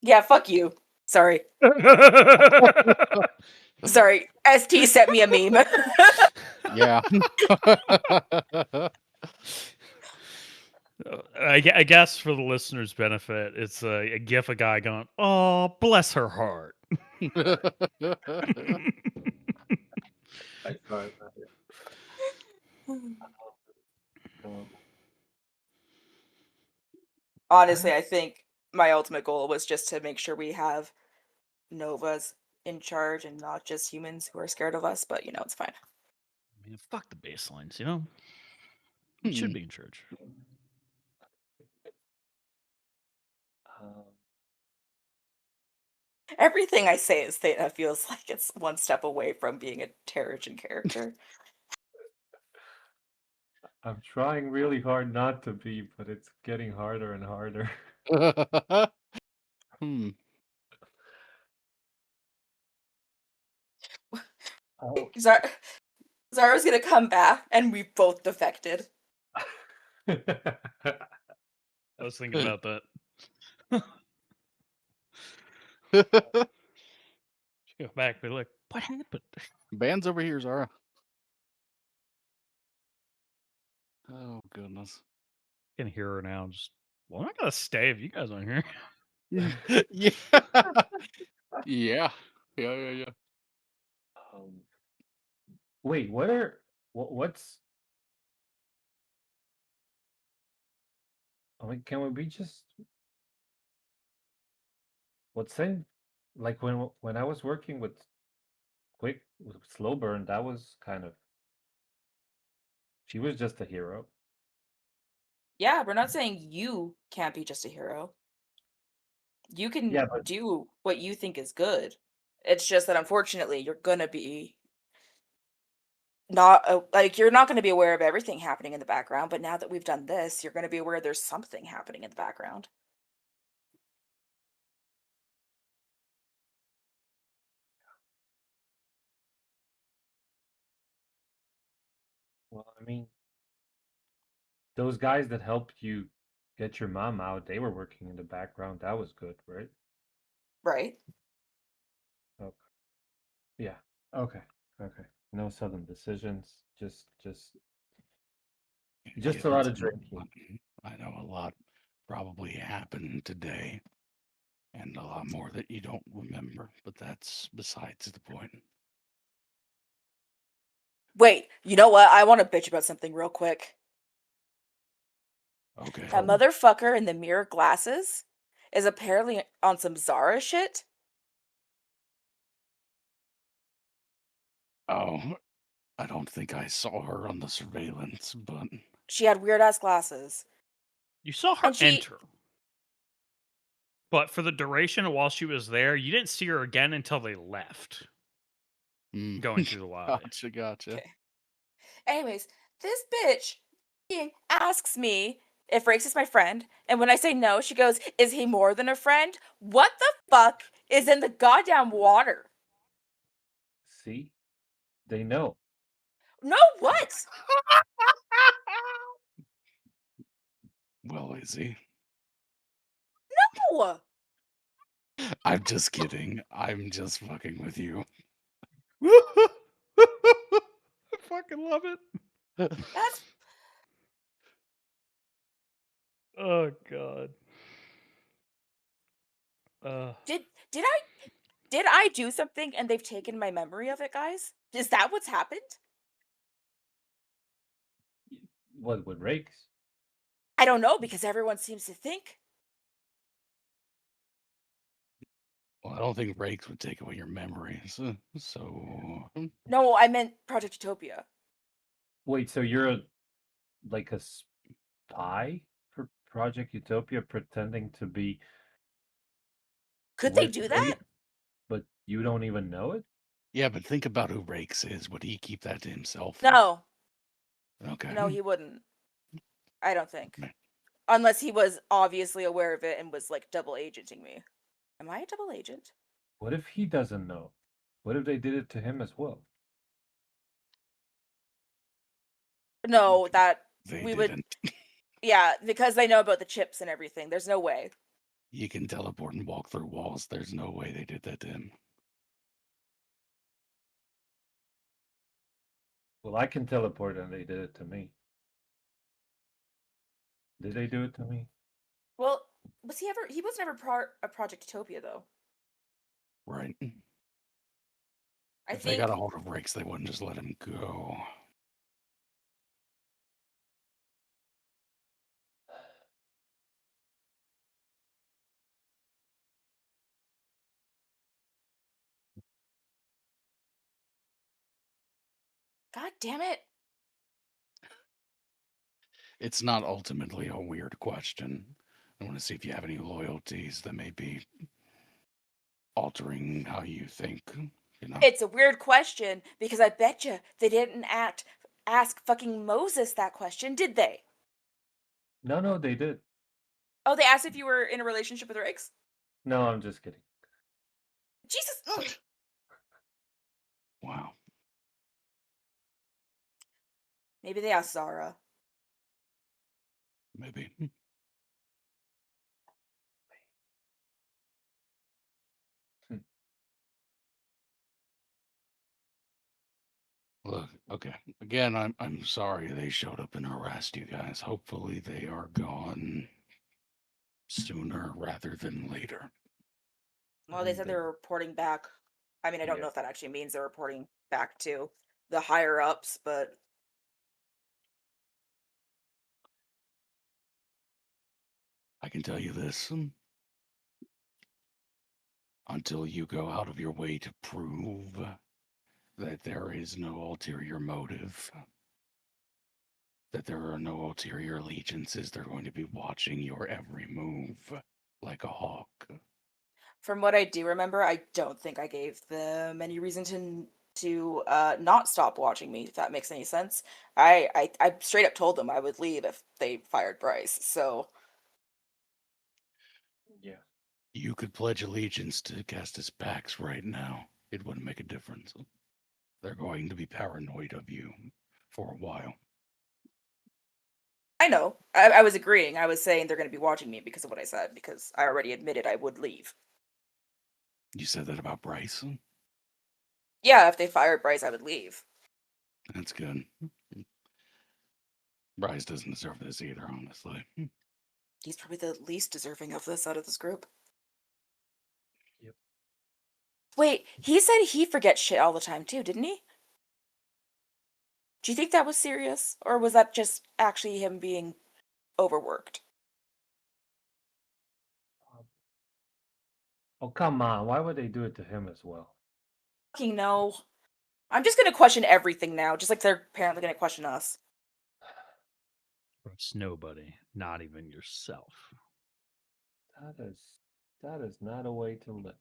yeah, fuck you. Sorry. Sorry. ST sent me a meme. Yeah. I guess for the listeners' benefit, it's a gif of a guy going, "Oh, bless her heart." I saw it. Honestly, I think my ultimate goal was just to make sure we have Novas in charge and not just humans who are scared of us, but it's fine. I mean, fuck the baselines, you know? It should be in church. Everything I say is Theta feels like it's one step away from being a Terrigen character. I'm trying really hard not to be, but it's getting harder and harder. Oh. Zara's gonna come back, and we both defected. I was thinking about that. Go back, be like, what happened? Band's over here, Zara. Oh, goodness. I can hear her now. Just, well, I'm not going to stay if you guys aren't here. Yeah. Yeah. Yeah. Wait, what's... I mean, can we be just... What's in... Like, when I was working with Slow Burn, that was kind of... She was just a hero. Yeah, we're not saying you can't be just a hero. You can do what you think is good. It's just that unfortunately you're gonna be you're not going to be aware of everything happening in the background, but now that we've done this, you're going to be aware there's something happening in the background. Well, I mean, those guys that helped you get your mom out, they were working in the background. That was good, right? Right. Okay. Yeah. Okay. No sudden decisions. Just a lot of drinking. I know a lot probably happened today, and a lot more that you don't remember, but that's besides the point. Wait, you know what? I want to bitch about something real quick. Okay. That motherfucker in the mirror glasses is apparently on some Zara shit. Oh, I don't think I saw her on the surveillance, but... She had weird-ass glasses. You saw her enter. But for the duration while she was there, you didn't see her again until they left. Going through the lobby. Gotcha. Okay. Anyways, this bitch asks me if Rakes is my friend, and when I say no, she goes, "Is he more than a friend? What the fuck is in the goddamn water?" See? They know. No, what? Well, is he? No! I'm just kidding. I'm just fucking with you. I fucking love it. That's... Oh, God. Did I did I do something and they've taken my memory of it, guys? Is that what's happened? What with rakes? I don't know, because everyone seems to think. Well, I don't think rakes would take away your memories. So No, I meant Project Utopia. Wait, so you're like a spy for Project Utopia, pretending to be Could they with do that? Ray, but you don't even know it? yeah, but think about who Rakes is. Would he keep that to himself? No. Okay. No, he wouldn't. I don't think. Okay. Unless he was obviously aware of it and was like double agenting me. Am I a double agent? What if he doesn't know? What if they did it to him as well? No, that They we would. didn't. Yeah, because they know about the chips and everything. There's no way. You can teleport and walk through walls. There's no way they did that to him. Well, I can teleport, and they did it to me. Did they do it to me? Well, was he ever? He was never part of Project Utopia, though. Right. I If they think. got a hold of Rakes, they wouldn't just let him go. God damn it! It's not ultimately a weird question. I want to see if you have any loyalties that may be altering how you think. You know? It's a weird question because I bet you they didn't ask fucking Moses that question, did they? No, they did. Oh, they asked if you were in a relationship with Riggs? No, I'm just kidding. Jesus! Ugh. Wow. Maybe they asked Zara. Maybe. Look, okay. Again, I'm sorry they showed up and harassed you guys. Hopefully they are gone sooner rather than later. Well, they said they were reporting back. I mean, I don't know Yeah. if that actually means they're reporting back to the higher ups, but I can tell you this. Until you go out of your way to prove that there is no ulterior motive, that there are no ulterior allegiances, they're going to be watching your every move like a hawk. from what I do remember, I don't think I gave them any reason to not stop watching me, if that makes any sense. I straight up told them I would leave if they fired Bryce. So Yeah. You could pledge allegiance to Castus Pax right now. It wouldn't make a difference. They're going to be paranoid of you for a while. I know. I was agreeing. I was saying they're going to be watching me because of what I said, because I already admitted I would leave. You said that about Bryce? Yeah, if they fired Bryce, I would leave. That's good. Bryce doesn't deserve this either, honestly. He's probably the least deserving of this out of this group. Yep. Wait, he said he forgets shit all the time too, didn't he? Do you think that was serious? Or was that just actually him being overworked? Oh, come on. Why would they do it to him as well? Fucking no. I'm just gonna question everything now, just like they're apparently gonna question us. Trust nobody, not even yourself. That is not a way to live.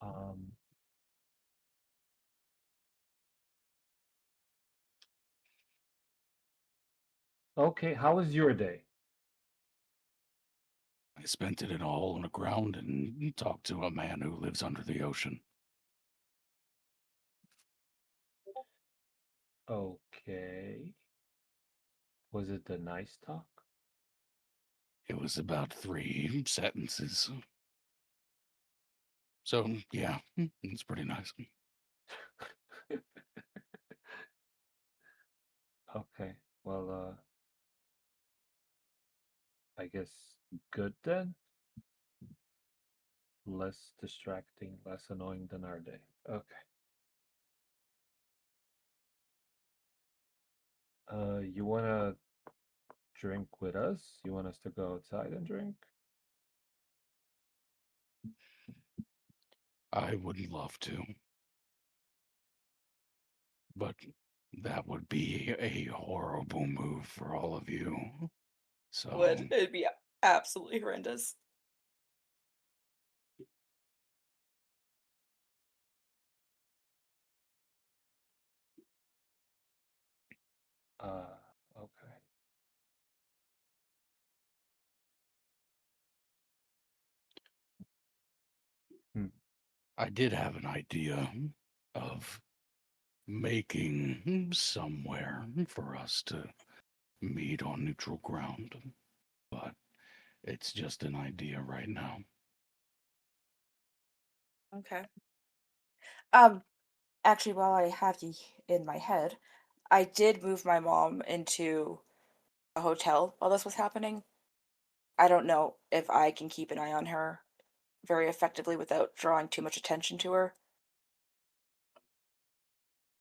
Um, okay, how was your day? I spent it in a hole in the ground and talked to a man who lives under the ocean. Okay. Was it the nice talk? It was about 3 sentences. So, yeah, it's pretty nice. Okay. Well, I guess good then. less distracting, less annoying than our day. Okay. You wanna drink with us? You want us to go outside and drink? I would love to. But that would be a horrible move for all of you. So Would it'd be absolutely horrendous. Okay. I did have an idea of making somewhere for us to meet on neutral ground, but it's just an idea right now. Okay. Actually, while I have you in my head, I did move my mom into a hotel while this was happening. I don't know if I can keep an eye on her very effectively without drawing too much attention to her.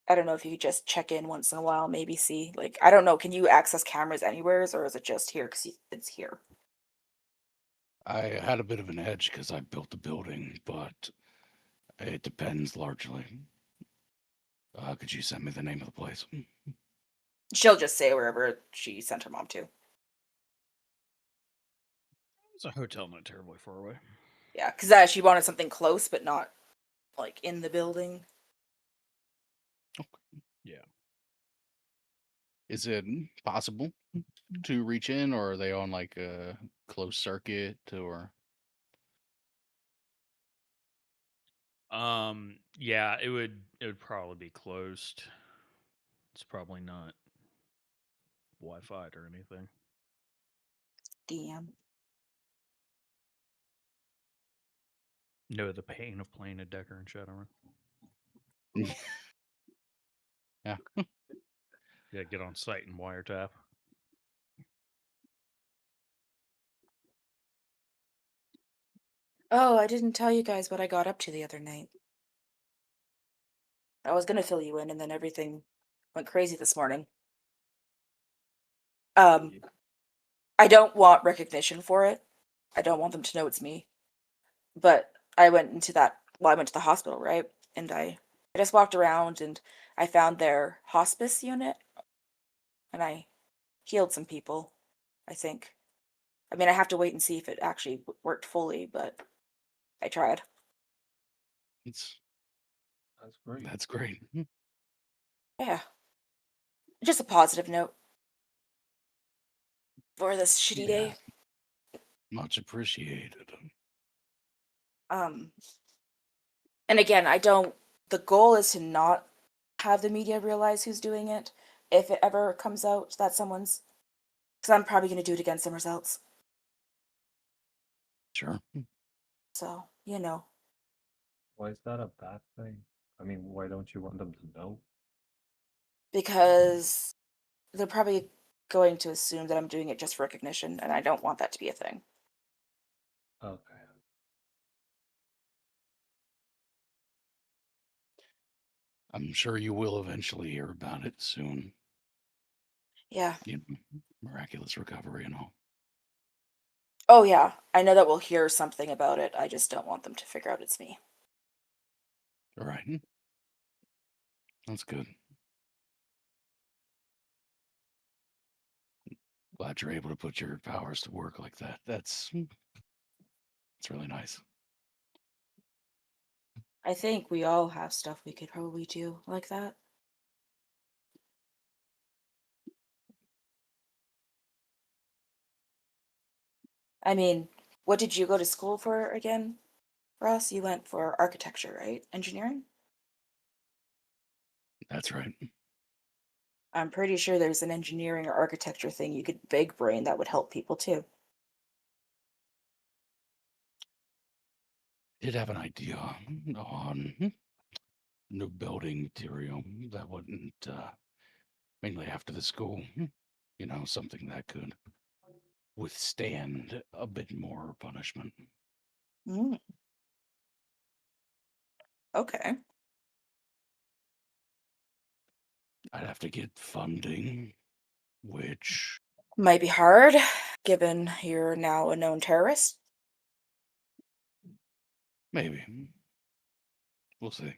I don't know if you could just check in once in a while, maybe see. Like, I don't know. Can you access cameras anywheres, or is it just here because it's here? I had a bit of an edge because I built the building, but it depends largely. Could you send me the name of the place? She'll just say wherever she sent her mom to. It's a hotel not terribly far away. Yeah, because she wanted something close, but not like in the building. Yeah. Is it possible to reach in, or are they on like a closed circuit, or? Yeah, it would probably be closed. It's probably not Wi-Fi or anything. Damn. No, the pain of playing a Decker and Shadowrun. Yeah. Yeah, get on site and wiretap. Oh, I didn't tell you guys what I got up to the other night. I was gonna fill you in, and then everything went crazy this morning. I don't want recognition for it. I don't want them to know it's me. But I went into that. Well, I went to the hospital, right? And I just walked around, and I found their hospice unit, and I healed some people. I think. I mean, I have to wait and see if it actually worked fully, but I tried. It's That's great. That's great. Yeah. Just a positive note for this shitty Yeah, day. much appreciated. Um, and again, I don't. The goal is to not have the media realize who's doing it. If it ever comes out that someone's, because I'm probably going to do it against some results. Sure. So, you know. Why is that a bad thing? I mean, why don't you want them to know? Because they're probably going to assume that I'm doing it just for recognition, and I don't want that to be a thing. Okay. I'm sure you will eventually hear about it soon. Yeah. You know, miraculous recovery and all. Oh, yeah. I know that we'll hear something about it. I just don't want them to figure out it's me. All right. That's good. Glad you're able to put your powers to work like that. That's really nice. I think we all have stuff we could probably do like that. I mean, what did you go to school for again, Ross? You went for architecture, right? Engineering? That's right. I'm pretty sure there's an engineering or architecture thing you could big brain that would help people too. Did have an idea on new building material that wouldn't mainly after the school. You know, something that could withstand a bit more punishment. Mm. Okay. I'd have to get funding, which Might be hard, given you're now a known terrorist. maybe. We'll see.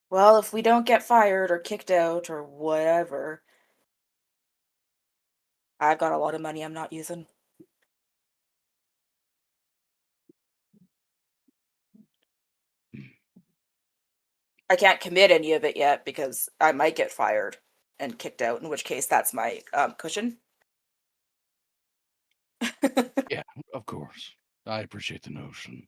Well, if we don't get fired or kicked out or whatever, I've got a lot of money I'm not using. I can't commit any of it yet because I might get fired and kicked out, in which case that's my cushion. Yeah, of course. I appreciate the notion.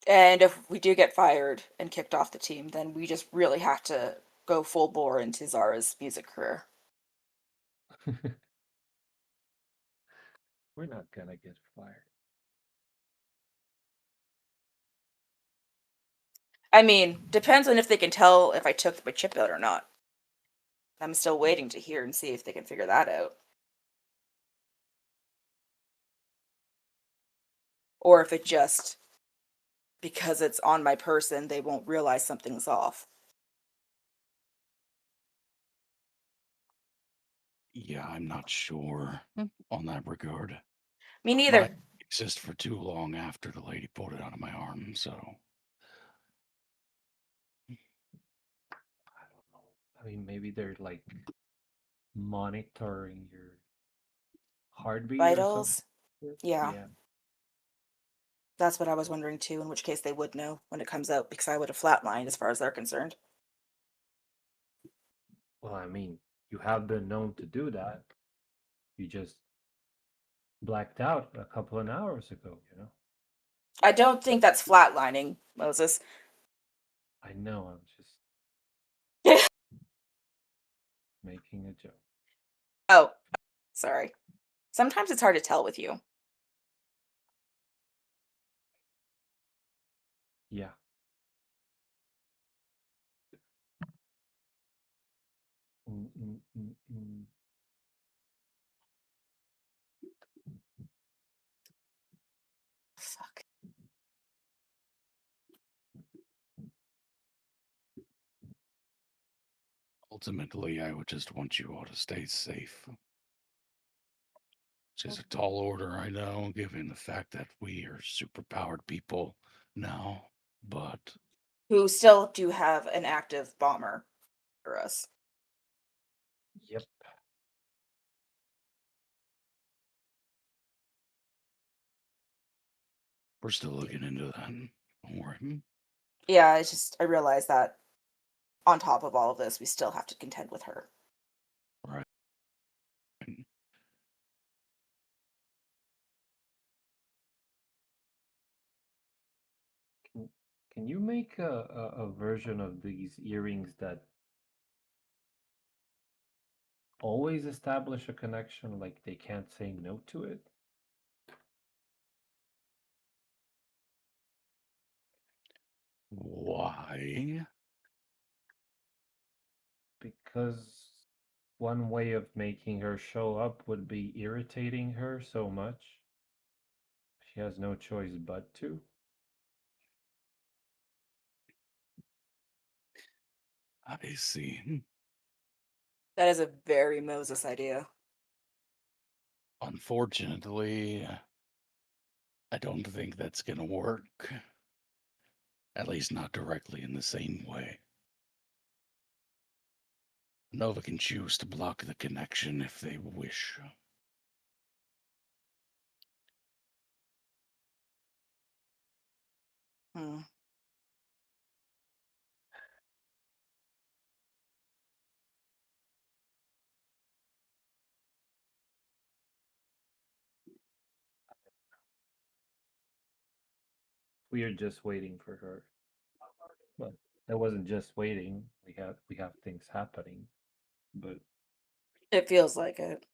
And if we do get fired and kicked off the team, then we just really have to go full bore into Zara's music career. We're not gonna get fired. I mean, depends on if they can tell if I took my chip out or not. I'm still waiting to hear and see if they can figure that out. Or if it just, because it's on my person, they won't realize something's off. Yeah, I'm not sure on that regard. Me neither. Might exist for too long after the lady pulled it out of my arm, so I don't know. I mean, maybe they're like monitoring your heartbeat or Vitals? something. Yeah. Yeah. That's what I was wondering too, in which case they would know when it comes out because I would have flatlined as far as they're concerned. Well, I mean, you have been known to do that. You just blacked out a couple of hours ago, you know? I don't think that's flatlining, Moses. I know, I'm just making a joke. Oh, sorry. Sometimes it's hard to tell with you. Yeah. Mm, mm, mm, mm. Fuck. ultimately I would just want you all to stay safe. Which is a tall order, I know, given the fact that we are superpowered people now, but Who still do have an active bomber for us. Yep. we're still looking into that. Don't worry. Yeah, it's just, I realize that on top of all of this, we still have to contend with her. Right. Can you make a version of these earrings that always establish a connection, like they can't say no to it? Why? Because one way of making her show up would be irritating her so much. She has no choice but to. I see. That is a very Moses idea. Unfortunately, I don't think that's gonna work. At least not directly in the same way. Nova can choose to block the connection if they wish. Hmm. We are just waiting for her. Well, that wasn't just waiting. We have things happening, but It feels like it.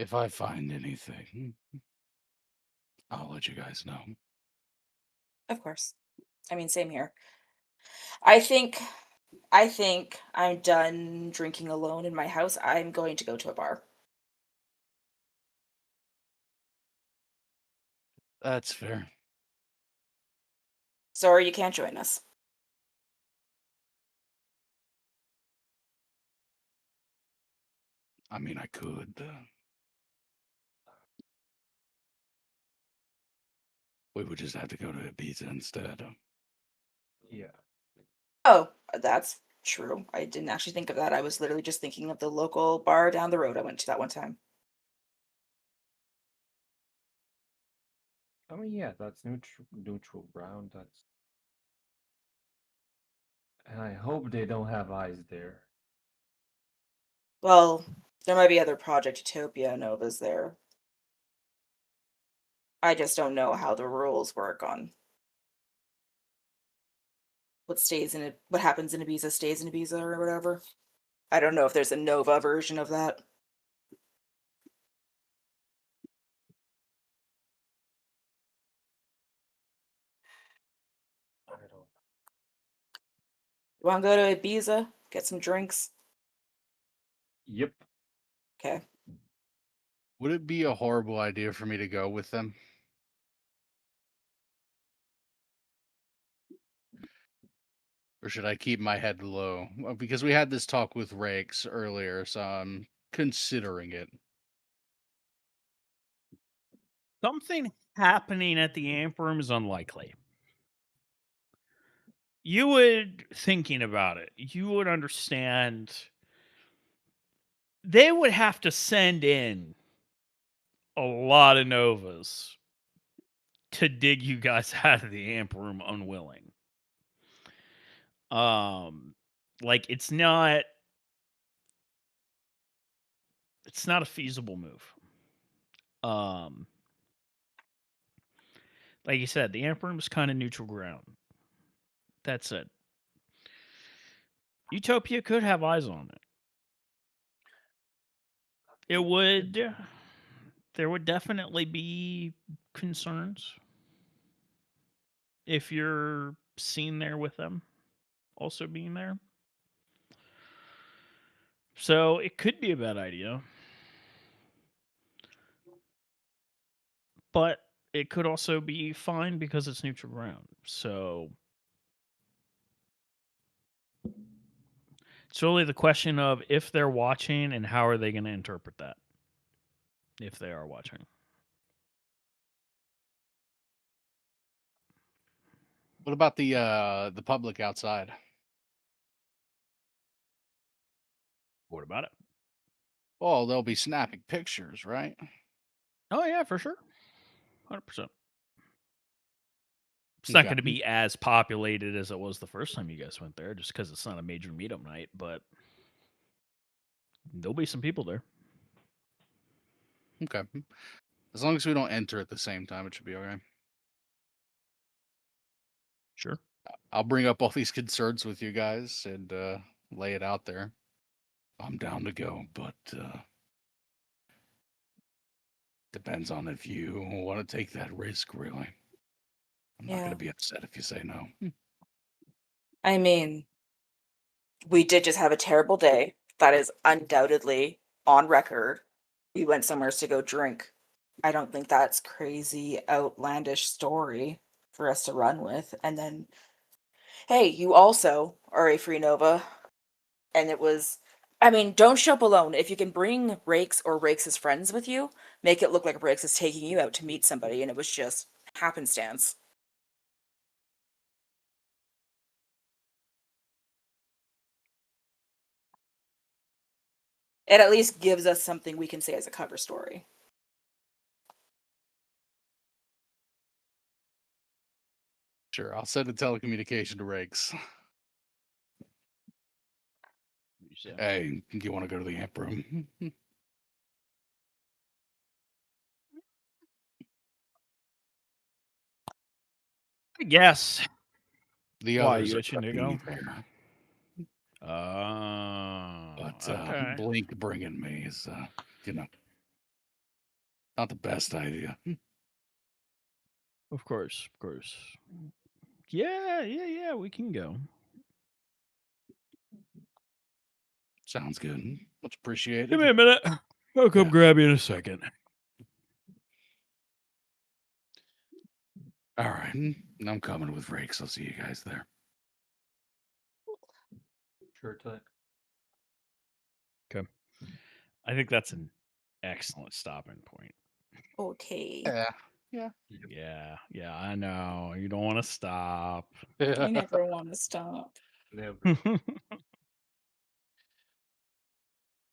If I find anything, I'll let you guys know. Of course. I mean, same here. I think I'm done drinking alone in my house. I'm going to go to a bar. That's fair. Sorry you can't join us. I mean, I could. We would just have to go to Ibiza instead. Yeah. Oh, that's true. I didn't actually think of that. I was literally just thinking of the local bar down the road I went to that one time. I mean, yeah, that's neutral ground. That's, and I hope they don't have eyes there. Well, there might be other Project Utopia Novas there. I just don't know how the rules work on what stays in it, what happens in Ibiza stays in Ibiza or whatever. I don't know if there's a Nova version of that. I don't. You want to go to Ibiza? Get some drinks? Yep. Okay. Would it be a horrible idea for me to go with them? Or should I keep my head low? Well, because we had this talk with Rakes earlier, so I'm considering it. Something happening at the amp room is unlikely. You would, thinking about it, you would understand they would have to send in a lot of Novas to dig you guys out of the amp room unwilling. Like it's not a feasible move. Like you said, the amp room is kind of neutral ground. That's it. Utopia could have eyes on it. It would. There would definitely be concerns if you're seen there with them also being there. So it could be a bad idea. But it could also be fine because it's neutral ground. So it's really the question of if they're watching and how are they going to interpret that if they are watching. What about the public outside? What about it? Oh, they'll be snapping pictures, right? Oh, yeah, for sure. 100%. It's not Okay. going to be as populated as it was the first time you guys went there just because it's not a major meetup night, but there'll be some people there. Okay. As long as we don't enter at the same time, it should be okay. Sure. I'll bring up all these concerns with you guys and lay it out there. I'm down to go, but depends on if you want to take that risk, really. I'm not going Yeah. to be upset if you say no. I mean, we did just have a terrible day. That is undoubtedly on record. We went somewhere to go drink. I don't think that's crazy, outlandish story for us to run with. And then, hey, you also are a free Nova. And it was, I mean, don't show up alone. If you can bring Rakes or Rakes' friends with you, make it look like Rakes is taking you out to meet somebody. And it was just happenstance. It at least gives us something we can say as a cover story. Sure, I'll send a telecommunication to Rakes. Hey, you want to go to the amp room? I guess. The Why, others you are itching going to to be go? there. Oh, But okay. Blink bringing me is, Not the best idea. Of course, of course. Yeah, we can go. Sounds good. Much appreciated. Give me a minute. I'll come grab you in a second. All right. I'm coming with rakes. I'll see you guys there. Sure thing. Okay. I think that's an excellent stopping point. Okay. Yeah, I know. You don't want to stop. I never want to stop. Never.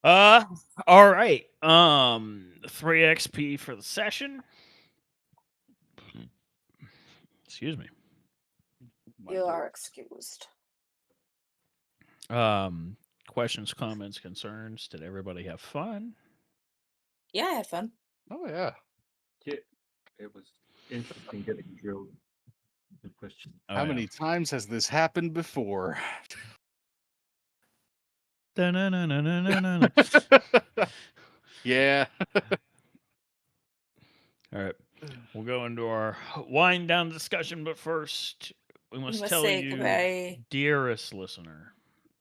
All right. 3 XP for the session. Excuse me. You are excused. Questions, comments, concerns. Did everybody have fun? Yeah, I had fun. Oh, yeah. Yeah, it was interesting getting drilled. Good question. Oh, How yeah. many times has this happened before? Da-na-na-na-na-na-na. Yeah. All right. We'll go into our wind down discussion, but first, we must tell say you, goodbye. dearest listener,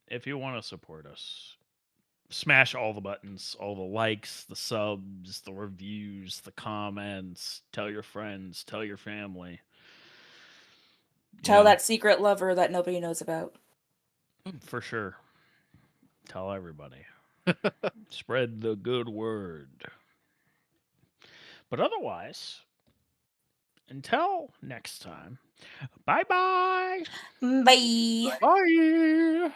if you want to support us, smash all the buttons, all the likes, the subs, the reviews, the comments. Tell your friends, tell your family. Tell that secret lover that nobody knows about. For sure. Tell everybody. Spread the good word. But otherwise, until next time, bye-bye. Bye. Bye.